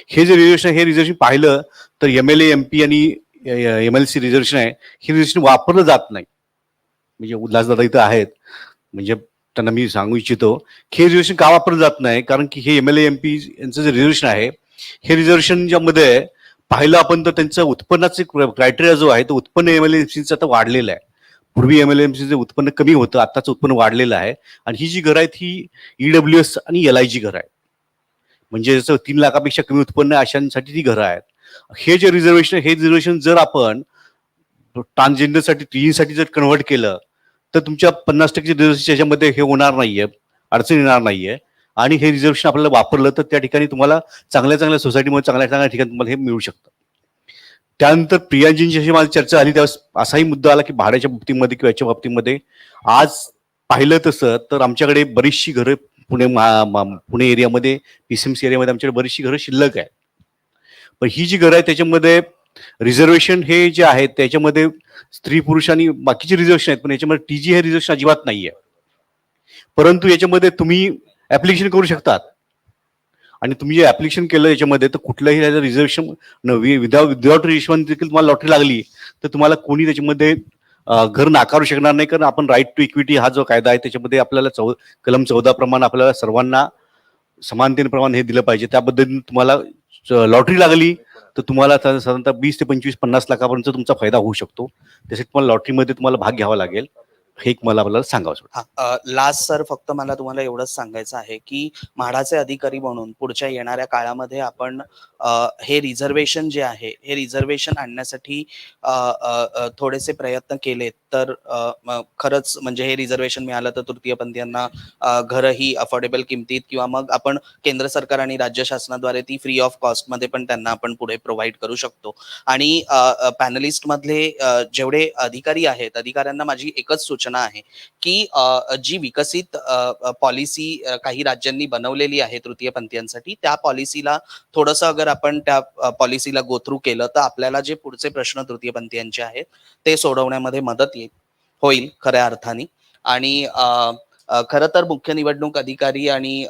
हे जे रिझर्वेशन पाहिलं तर MLA MP आणि MLC रिझर्वेशन आहे हे रिझर्वेशन वापरलं जात नाही. म्हणजे उल्हासदादा इथं आहेत म्हणजे त्यांना मी सांगू इच्छितो की हे रिझर्वेशन का वापरलं जात नाही, कारण की हे MLA MP यांचं जे रिझर्वेशन आहे हे रिझर्वेशन ज्यामध्ये पाहिलं आपण तर त्यांचं उत्पन्नाचे क्रायटेरिया जो आहे तो उत्पन्न MLA MCचं आता वाढलेलं आहे. पूर्वी MLA MCचं उत्पन्न कमी होतं, आताचं उत्पन्न वाढलेलं आहे. आणि ही जी घरं आहेत ही EWS आणि LIG घरं आहेत, म्हणजे जसं 3 लाखापेक्षा कमी उत्पन्न अशांसाठी ती घरं आहेत. हे रिझर्वेशन जर आपण ट्रान्सजेंडरसाठी टीसाठी जर कन्व्हर्ट केलं तर तुमच्या 50% रिझर्वेशन याच्यामध्ये हे होणार नाहीये, अडचण येणार नाहीये. आणि हे रिझर्वेशन आपल्याला वापरलं तर त्या ठिकाणी तुम्हाला चांगल्या सोसायटीमध्ये चांगल्या ठिकाणी तुम्हाला हे मिळू शकतं. त्यानंतर प्रियांजींची माझी चर्चा झाली त्यावेळेस असाही मुद्दा आला की भाड्याच्या बाबतीमध्ये किंवा याच्या बाबतीमध्ये आज पाहिलं तसं तर आमच्याकडे बरीचशी घरं पुणे एरियामध्ये PCMC एरियामध्ये आमच्याकडे बरीचशी घरं शिल्लक आहेत. पण ही जी घरं आहेत त्याच्यामध्ये रिझर्वेशन हे जे आहेत त्याच्यामध्ये स्त्री पुरुष आणि बाकीचे रिझर्वेशन आहेत, पण याच्यामध्ये TG हे रिझर्वेशन अजिबात नाहीये. परंतु याच्यामध्ये तुम्ही ऍप्लिकेशन करू शकतात आणि तुम्ही जे ऍप्लिकेशन केलं याच्यामध्ये तर कुठलंही रिझर्वेशन विदाउट रिझर्वेशन देखील तुम्हाला लॉटरी लागली तर तुम्हाला कोणी त्याच्यामध्ये घर नाकारू शकणार नाही, कारण आपण राईट टू इक्विटी हा जो कायदा आहे त्याच्यामध्ये आपल्याला कलम 14 प्रमाणे आपल्याला सर्वांना समानतेप्रमाणे हे दिलं पाहिजे. त्या पद्धतीने तुम्हाला लॉटरी लागली तर तुम्हाला साधारणतः 20 ते 25-50 लाखापर्यंत तुमचा फायदा होऊ शकतो. त्यासाठी तुम्हाला लॉटरीमध्ये तुम्हाला भाग घ्यावा लागेल. हे एक मला आपल्याला सांगावं. लास्ट सर फक्त मला तुम्हाला एवढंच सांगायचं आहे की म्हाडाचे अधिकारी म्हणून पुढच्या येणाऱ्या काळामध्ये आपण हे रिझर्वेशन जे आहे हे रिझर्वेशन आणण्यासाठी थोडेसे प्रयत्न केले तर खरंच म्हणजे हे रिझर्वेशन मिळालं तर तृतीयपंथीयांना घरही अफोर्डेबल किमतीत किंवा मग आपण केंद्र सरकार आणि राज्य शासनाद्वारे ती फ्री ऑफ कॉस्ट मध्ये पण त्यांना आपण पुढे प्रोव्हाइड करू शकतो. आणि पॅनलिस्ट मधले जेवढे अधिकारी आहेत अधिकाऱ्यांना माझी एकच सूचना आहे की जी विकसित पॉलिसी काही राज्यांनी बनवलेली आहे तृतीयपंथीयांसाठी त्या पॉलिसीला थोडंसं अगर आपण त्या पॉलिसीला गो थ्रू केलं तर आपल्याला जे पुढचे प्रश्न तृतीयपंथीयांचे आहेत ते सोडवण्यामध्ये मदत होईल खऱ्या अर्थाने. आणि खरं तर मुख्य निवडणूक अधिकारी आणि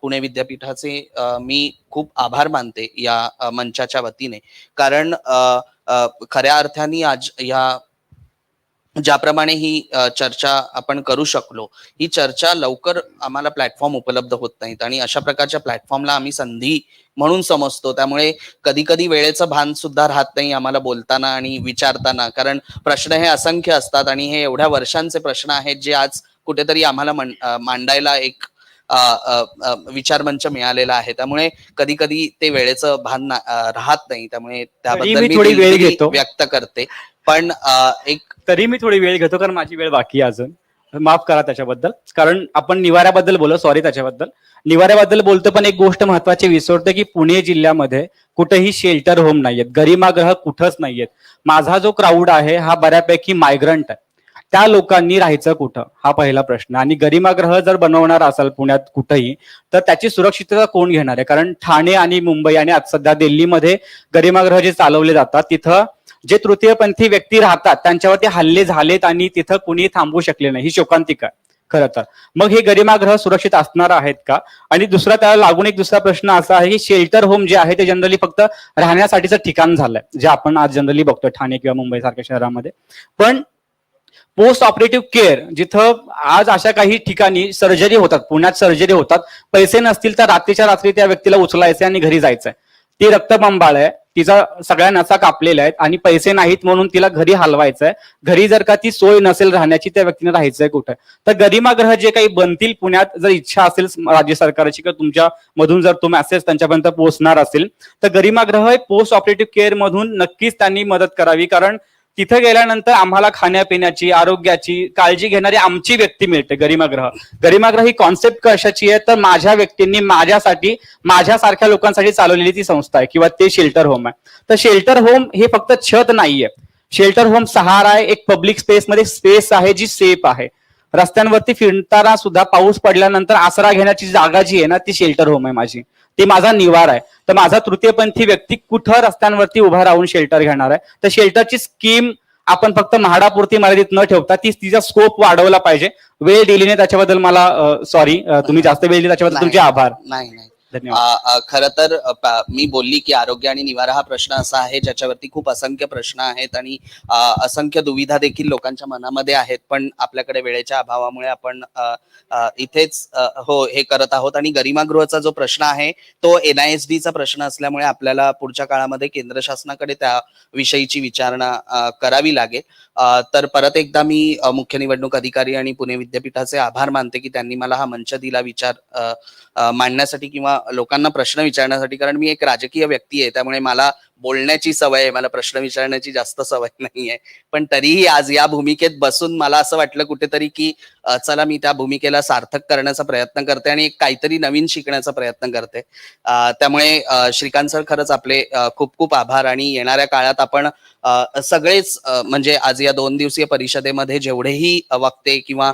पुणे विद्यापीठाचे मी खूप आभार मानते या मंचाच्या वतीने, कारण खऱ्या अर्थाने आज या ज्याप्रमाणे ही चर्चा आपण करू शकलो, ही चर्चा लवकर आम्हाला प्लॅटफॉर्म उपलब्ध होत नाहीत आणि अशा प्रकारच्या प्लॅटफॉर्मला आम्ही संधी म्हणून समजतो. त्यामुळे कधी कधी वेळेचं भान सुद्धा राहत नाही आम्हाला बोलताना आणि विचारताना, कारण प्रश्न हे असंख्य असतात आणि हे एवढ्या वर्षांचे प्रश्न आहेत जे आज कुठेतरी आम्हाला मांडायला एक विचारमंच मिळालेला आहे. त्यामुळे कधी कधी ते वेळेचं भान राहत नाही, त्यामुळे त्याबद्दल मी थोडी वेळ घेतो व्यक्त करते. पण तरी मी थोडी वेळ घेतो कारण माझी वेळ बाकी आहे अजून, माफ करा त्याच्याबद्दल. कारण आपण निवाऱ्याबद्दल बोललो, सॉरी त्याच्याबद्दल. निवाऱ्याबद्दल बोलतो पण एक गोष्ट महत्वाची विसरतो की पुणे जिल्ह्यामध्ये कुठेही शेल्टर होम नाहीयेत, गरिमागृह कुठंच नाहीयेत. माझा जो क्राऊड आहे हा बऱ्यापैकी मायग्रंट आहे. त्या लोकांनी राहायचं कुठं हा पहिला प्रश्न. आणि गरिमागृह जर बनवणार असाल पुण्यात कुठेही तर त्याची सुरक्षितता कोण घेणार आहे? कारण ठाणे आणि मुंबई आणि आज सध्या दिल्लीमध्ये गरिमागृह जे चालवले जातात तिथं जे तृतीयपंथी व्यक्ती राहतात त्यांच्यावरती हल्ले झालेत आणि तिथं कुणी थांबवू शकले नाही, ही शोकांतिका आहे खरं तर. मग हे गरिमागृह सुरक्षित असणार आहेत का? आणि दुसरा त्याला लागून एक दुसरा प्रश्न असा आहे की शेल्टर होम जे आहे ते जनरली फक्त राहण्यासाठीचं ठिकाण झालंय, जे आपण आज जनरली बघतोय ठाणे किंवा मुंबई सारख्या शहरामध्ये. पण पोस्ट ऑपरेटिव्ह केअर जिथं आज अशा काही ठिकाणी सर्जरी होतात, पुण्यात सर्जरी होतात, पैसे नसतील तर रात्रीच्या रात्री त्या व्यक्तीला उचलायचे आणि घरी जायचंय. ती रक्तबंबाळ आहे, तिचा सगळ्या नसा कापलेल्या आहेत आणि पैसे नाहीत म्हणून तिला घरी हलवायचंय. घरी जर का ती सोय नसेल राहण्याची त्या व्यक्तीने राहायचंय कुठे? तर गरिमागृह जे काही बनतील पुण्यात, जर इच्छा असेल राज्य सरकारची किंवा तुमच्या मधून जर तो मेसेज त्यांच्यापर्यंत पोहोचणार असेल तर गरिमागृह पोस्ट ऑपरेटिव्ह केअर मधून नक्कीच त्यांनी मदत करावी. कारण तिथे गेल्यानंतर आम्हाला खाण्यापिण्याची, आरोग्याची काळजी घेणारी आमची व्यक्ती मिळते. गरिमागृह ही कॉन्सेप्ट कशाची आहे तर माझ्या व्यक्तींनी माझ्यासाठी, माझ्यासारख्या लोकांसाठी चालवलेली ती संस्था आहे किंवा ते शेल्टर होम आहे. तर शेल्टर होम हे फक्त छत नाहीये, शेल्टर होम सहारा आहे, एक पब्लिक स्पेस मध्ये स्पेस आहे जी सेफ आहे. रस्त्यांवरती फिरताना सुद्धा पाऊस पडल्यानंतर आसरा घेण्याची जागा जी आहे ना ती शेल्टर होम आहे माझी, ती माझा निवार आहे. तर माझा तृतीयपंथी व्यक्ती कुठं रस्त्यांवरती उभा राहून शेल्टर घेणार आहे? तर शेल्टरची स्कीम आपण फक्त म्हाडापुरती मर्यादित न ठेवता तिचा स्कोप वाढवला पाहिजे. वेळ दिलीने त्याच्याबद्दल मला सॉरी, तुम्ही जास्त वेळ दिली त्याच्याबद्दल तुमचे आभार. नाही नाही धन्यवाद. खरं तर मी बोलली की आरोग्य आणि निवारा हा प्रश्न असा आहे ज्याच्यावरती खूप असंख्य प्रश्न आहेत आणि असंख्य दुविधा देखील लोकांच्या मनामध्ये आहेत. पण आपल्याकडे वेळेच्या अभावामुळे आपण इथेच हे करत आहोत. आणि गरिमागृहाचा जो प्रश्न आहे तो NISD चा प्रश्न असल्यामुळे आपल्याला पुढच्या काळामध्ये केंद्र शासनाकडे त्या विषयीची विचारणा करावी लागेल. तर परत एकदा मी मुख्य निवडणूक अधिकारी आणि पुणे विद्यापीठाचे आभार मानते की त्यांनी मला हा मंच दिला विचार मांडण्यासाठी किंवा लोकांना प्रश्न विचारण्यासाठी. कारण मी एक राजकीय व्यक्ती आहे त्यामुळे मला बोलण्याची सवय आहे, मला प्रश्न विचारण्याची जास्त सवय नाहीये. पण तरीही आज या भूमिकेत बसून मला असं वाटलं कुठेतरी की चला मी त्या भूमिकेला सार्थक करण्याचा प्रयत्न करते आणि एक काहीतरी नवीन शिकण्याचा प्रयत्न करते. त्यामुळे श्रीकांत सर खरंच आपले खूप खूप आभार. आणि येणाऱ्या काळात आपण सगळेच म्हणजे आज या 2 दिवसीय परिषदेमध्ये जेवढेही वक्ते किंवा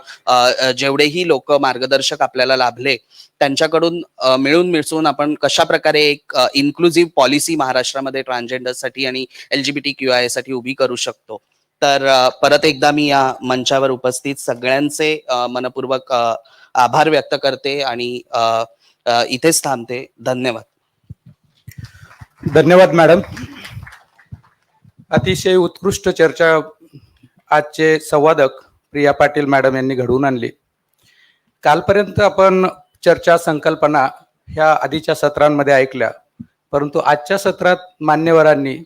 जेवढेही लोक मार्गदर्शक आपल्याला लाभले त्यांच्याकडून मिळून मिसळून आपण कशा प्रकारे एक इन्क्लुझिव्ह पॉलिसी महाराष्ट्रामध्ये ट्रान्सजेंडरसाठी आणि LGBTQI साठी उभी करू शकतो. तर परत एकदा मी या मंचावर उपस्थित सगळ्यांचे मनपूर्वक आभार व्यक्त करते आणि इथेच थांबते. धन्यवाद. धन्यवाद मॅडम. अतिशय उत्कृष्ट चर्चा आजचे संवादक प्रिया पाटील मॅडम यांनी घडवून आणली. कालपर्यंत आपण चर्चा संकल्पना ह्या आधीच्या सत्रांमध्ये ऐकल्या, परंतु आजच्या सत्रात मान्यवरांनी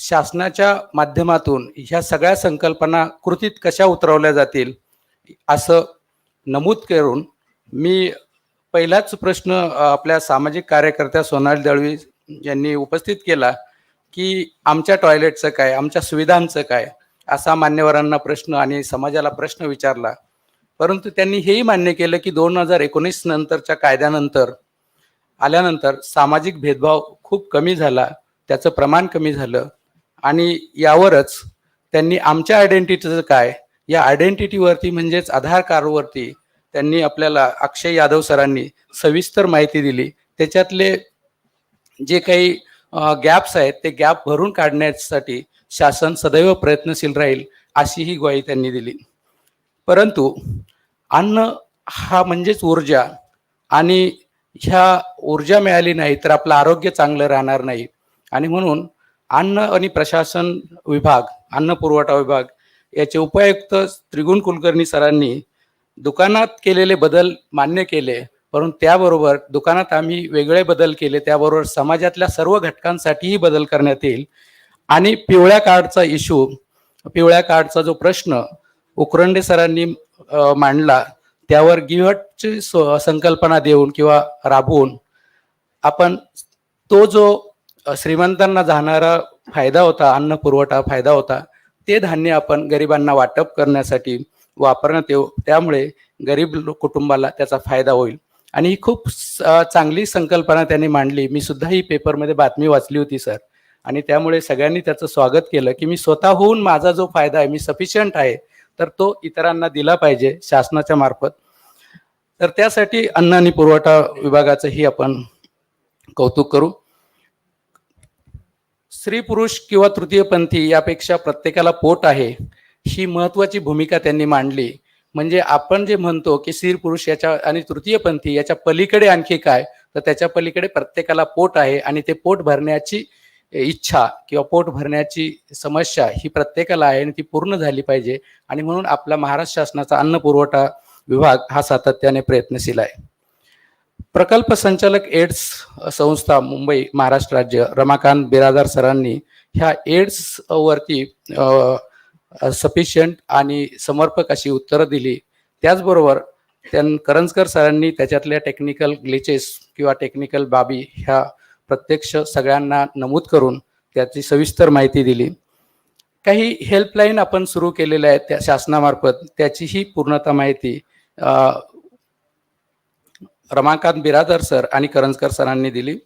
शासनाच्या माध्यमातून ह्या सगळ्या संकल्पना कृतीत कशा उतरवल्या जातील असं नमूद करून मी पहिलाच प्रश्न आपल्या सामाजिक कार्यकर्त्या सोनाली दळवी यांनी उपस्थित केला की आमच्या टॉयलेटचं काय, आमच्या सुविधांचं काय, असा मान्यवरांना प्रश्न आणि समाजाला प्रश्न विचारला. परंतु त्यांनी हेही मान्य केलं की 2019 नंतरच्या कायद्यानंतर आल्यानंतर सामाजिक भेदभाव खूप कमी झाला, त्याचं प्रमाण कमी झालं. आणि यावरच त्यांनी आमच्या आयडेंटिटीचं काय, या आयडेंटिटीवरती म्हणजेच आधार कार्डवरती त्यांनी आपल्याला अक्षय यादव सरांनी सविस्तर माहिती दिली. त्याच्यातले जे काही गॅप्स आहेत ते गॅप भरून काढण्यासाठी शासन सदैव प्रयत्नशील राहील अशी ही ग्वाही त्यांनी दिली. परंतु अन्न हा म्हणजेच ऊर्जा, आणि ह्या ऊर्जा मिळाली नाही तर आपलं आरोग्य चांगलं राहणार नाही. आणि म्हणून अन्न आणि प्रशासन विभाग, अन्न पुरवठा विभाग याचे उपायुक्त त्रिगुण कुलकर्णी सरांनी दुकानात केलेले बदल मान्य केले, परंतु त्याबरोबर दुकानात आम्ही वेगळे बदल केले, त्याबरोबर समाजातल्या सर्व घटकांसाठीही बदल करण्यात येईल. आणि पिवळ्या कार्डचा इश्यू, पिवळ्या कार्डचा जो प्रश्न उकरंडे सरांनी मांडला, त्यावर गिव्हटची संकल्पना देऊन किंवा राबवून आपण तो जो श्रीमंतांना जाणारा फायदा होता, अन्न पुरवठा फायदा होता, ते धान्य आपण गरिबांना वाटप करण्यासाठी वापरण्यात येऊ. त्यामुळे गरीब कुटुंबाला त्याचा फायदा होईल. आणि ही खूप चांगली संकल्पना त्यांनी मांडली. मी सुद्धा ही पेपरमध्ये बातमी वाचली होती सर, आणि त्यामुळे सगळ्यांनी त्याचं स्वागत केलं की मी स्वतःहून माझा जो फायदा आहे, मी सफिशियंट आहे, तर तो इतरांना दिला पाहिजे शासनाच्या मार्फत. तर त्यासाठी अन्न आणि पुरवठा विभागाचंही आपण कौतुक करू. स्त्री पुरुष किंवा तृतीयपंथी यापेक्षा प्रत्येकाला पोट आहे, ही महत्वाची भूमिका त्यांनी मांडली. म्हणजे आपण जे म्हणतो की स्त्री पुरुष याच्या आणि तृतीयपंथी याच्या पलीकडे आणखी काय, तर त्याच्या पलीकडे प्रत्येकाला पोट आहे, आणि ते पोट भरण्याची इच्छा किंवा पोट भरण्याची समस्या ही प्रत्येकाला आहे, आणि ती पूर्ण झाली पाहिजे. आणि म्हणून आपला महाराष्ट्र शासनाचा अन्न पुरवठा विभाग हा सातत्याने प्रयत्नशील आहे. प्रकल्प संचालक एड्स संस्था मुंबई महाराष्ट्र राज्य रमाकांत बिरादार सरांनी ह्या एड्स वरती सफिशियंट आणि समर्पक अशी उत्तरं दिली. त्याचबरोबर करंजकर सरांनी त्याच्यातल्या टेक्निकल ग्लिचेस किंवा टेक्निकल बाबी ह्या प्रत्यक्ष सगळ्यांना नमूद करून त्याची सविस्तर माहिती दिली. काही हेल्पलाईन आपण सुरू केलेल्या आहेत त्या शासनामार्फत, त्याचीही पूर्णतः माहिती रमाकांत बिरादर सर आणि करंजकर सरांनी दिली.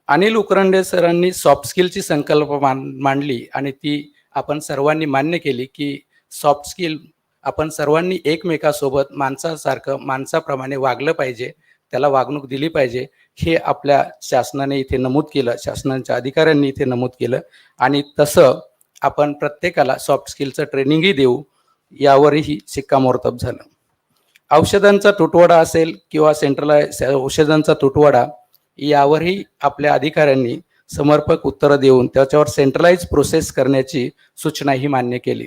अनिल उकरंडे सरांनी सॉफ्ट स्किलची संकल्पना मांडली, आणि ती आपण सर्वांनी मान्य केली की सॉफ्ट स्किल आपण सर्वांनी एकमेकासोबत माणसासारखं माणसाप्रमाणे वागलं पाहिजे, त्याला वागणूक दिली पाहिजे. हे आपल्या शासनाने इथे नमूद केलं, शासनाच्या अधिकाऱ्यांनी इथे नमूद केलं, आणि तसं आपण प्रत्येकाला सॉफ्ट स्किलचं ट्रेनिंगही देऊ, यावरही शिक्कामोर्तब झालं. औषधांचा तुटवडा असेल किंवा सेंट्रलाइज औषधांचा तुटवडा, यावरही आपल्या अधिकाऱ्यांनी समर्पक उत्तरं देऊन त्याच्यावर सेंट्रलाइज प्रोसेस करण्याची सूचनाही मान्य केली.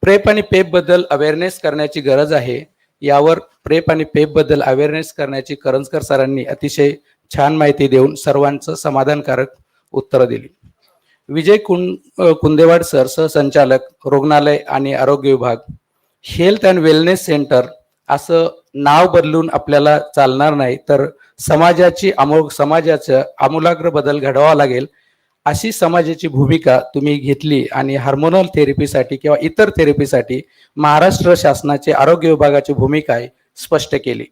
प्रेप आणि पेप बद्दल अवेअरनेस करण्याची गरज आहे, यावर प्रेप आणि पेप बद्दल अवेअरनेस करण्याची करंजकर सरांनी अतिशय छान माहिती देऊन सर्वांचं समाधानकारक उत्तरं दिली. विजय कुंदेवाड सर सहसंचालक रुग्णालय आणि आरोग्य विभाग, हेल्थ अँड वेलनेस सेंटर असं नाव बदलून आपल्याला चालणार नाही, तर समाजाचं आमूलाग्र बदल घडवावा लागेल. अशी समाजाची भूमिका तुम्ही घेतली, आणि हार्मोनल थेरपीसाठी किंवा इतर थेरपीसाठी महाराष्ट्र शासनाचे आरोग्य विभागाची भूमिका आहे स्पष्ट केली.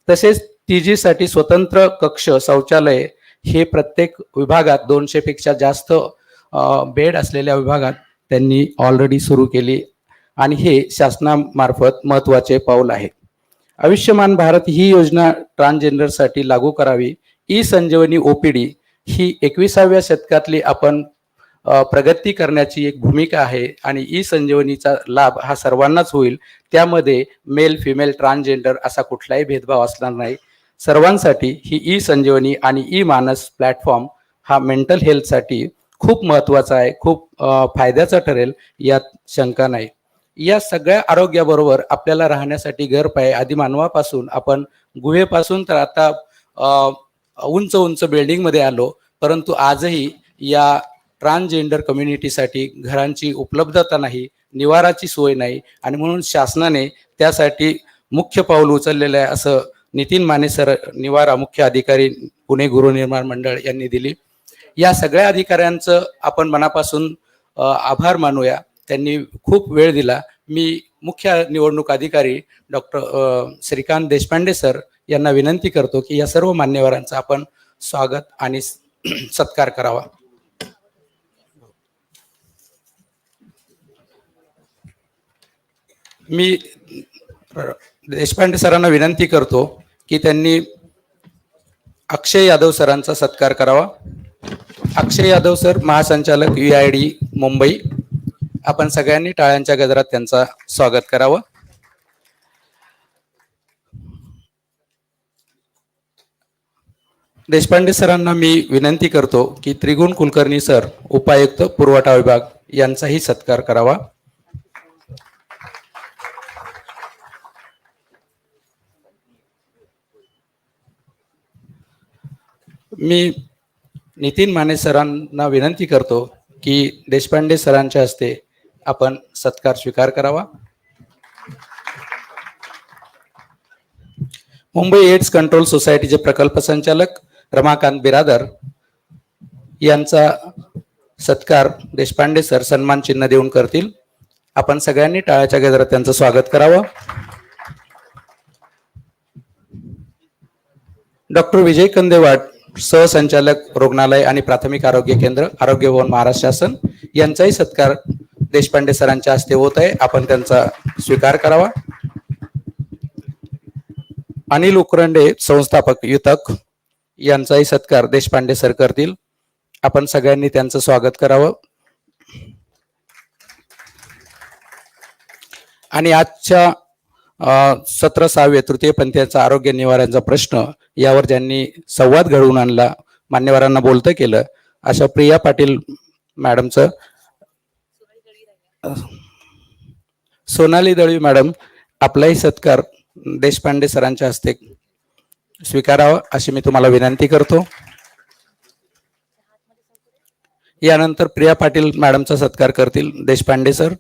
तसेच TG साठी स्वतंत्र कक्ष शौचालय हे प्रत्येक विभागात 200 पेक्षा जास्त बेड असलेल्या विभागात त्यांनी ऑलरेडी सुरू केली, आणि हे शासनामार्फत महत्त्वाचे पाऊल आहे. आयुष्यमान भारत ही योजना ट्रान्सजेंडरसाठी लागू करावी. ई संजीवनी OPD ही 21व्या शतकातली आपण प्रगती करण्याची एक भूमिका आहे, आणि ई संजीवनीचा लाभ हा सर्वांनाच होईल. त्यामध्ये मेल फिमेल ट्रान्सजेंडर असा कुठलाही भेदभाव असणार नाही. सर्वांसाठी ही ई संजीवनी आणि ई मानस प्लॅटफॉर्म हा मेंटल हेल्थसाठी खूप महत्त्वाचा आहे, खूप फायद्याचा ठरेल, यात शंका नाही. या सगळ्या आरोग्याबरोबर आपल्याला राहण्यासाठी घर पाहिजे. आदिमानवापासून आपण गुहेपासून तर आता उंच उंच बिल्डिंगमध्ये आलो, परंतु आजही या ट्रान्सजेंडर कम्युनिटीसाठी घरांची उपलब्धता नाही, निवाराची सोय नाही, आणि म्हणून शासनाने त्यासाठी मुख्य पाऊल उचललेलं आहे, असं नितीन माने सर निवारा मुख्य अधिकारी पुणे गृहनिर्माण मंडळ यांनी दिली. या सगळ्या अधिकाऱ्यांचं आपण मनापासून आभार मानूया. त्यांनी खूप वेळ दिला. मी मुख्य निवडणूक अधिकारी डॉक्टर श्रीकांत देशपांडे सर यांना विनंती करतो की या सर्व मान्यवरांचं आपण स्वागत आणि सत्कार करावा. मी देशपांडे सरांना विनंती करतो की त्यांनी अक्षय यादव सरांचा सत्कार करावा. अक्षय यादव सर महासंचालक UID मुंबई. आपण सगळ्यांनी टाळ्यांच्या गजरात त्यांचा स्वागत करावं. देशपांडे सरांना मी विनंती करतो की त्रिगुण कुलकर्णी सर उपायुक्त पुरवठा विभाग यांचाही सत्कार करावा. मी नितीन माने सरांना विनंती करतो की देशपांडे सरांच्या हस्ते आपण सत्कार स्वीकार करावा. मुंबई एड्स कंट्रोल सोसायटीचे प्रकल्प संचालक रमाकांत बिरादर यांचा सत्कार देशपांडे सर सन्मान चिन्ह देऊन करतील. आपण सगळ्यांनी टाळ्याच्या गजरात त्यांचं स्वागत करावं. डॉक्टर विजय कंदेवाड, सहसंचालक रुग्णालय आणि प्राथमिक आरोग्य केंद्र, आरोग्य भवन, महाराष्ट्र शासन यांचाही सत्कार देशपांडे सरांच्या हस्ते होत आहे. आपण त्यांचा स्वीकार करावा. अनिल उकरंडे, संस्थापक युतक यांचाही सत्कार देशपांडे सर करतील. आपण सगळ्यांनी त्यांचं स्वागत करावं. आणि आजच्या 17व्या तृतीयपंथीयांचा आरोग्य निवाऱ्यांचा प्रश्न यावर ज्यांनी संवाद घडवून आणला, मान्यवरांना बोलतं केलं, अशा प्रिया पाटील मॅडमचं, सोनाली दळवी मॅडम, आपलाही सत्कार देशपांडे सरांच्या हस्ते स्वीकारावा अशी मी तुम्हाला विनंती करतो. यानंतर प्रिया पाटील मॅडमचा सत्कार करतील देशपांडे सर,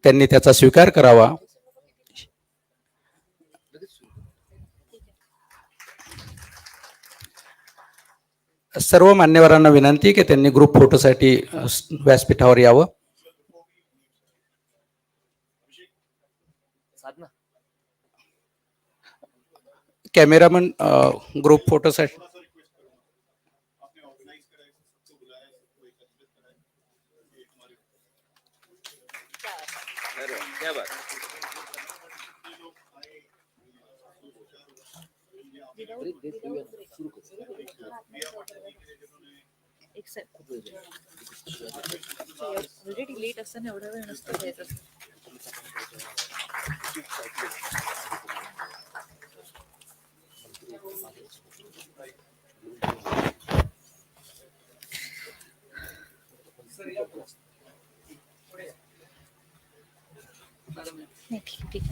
त्यांनी त्याचा स्वीकार करावा. सर्व मान्यवरांना विनंती की त्यांनी ग्रुप फोटोसाठी व्यासपीठावर यावं. कॅमेरामन ग्रुप फोटोसाठी ऑलरेडी लेट असताना एवढा वेळ नसतो द्यायचा. ठीक.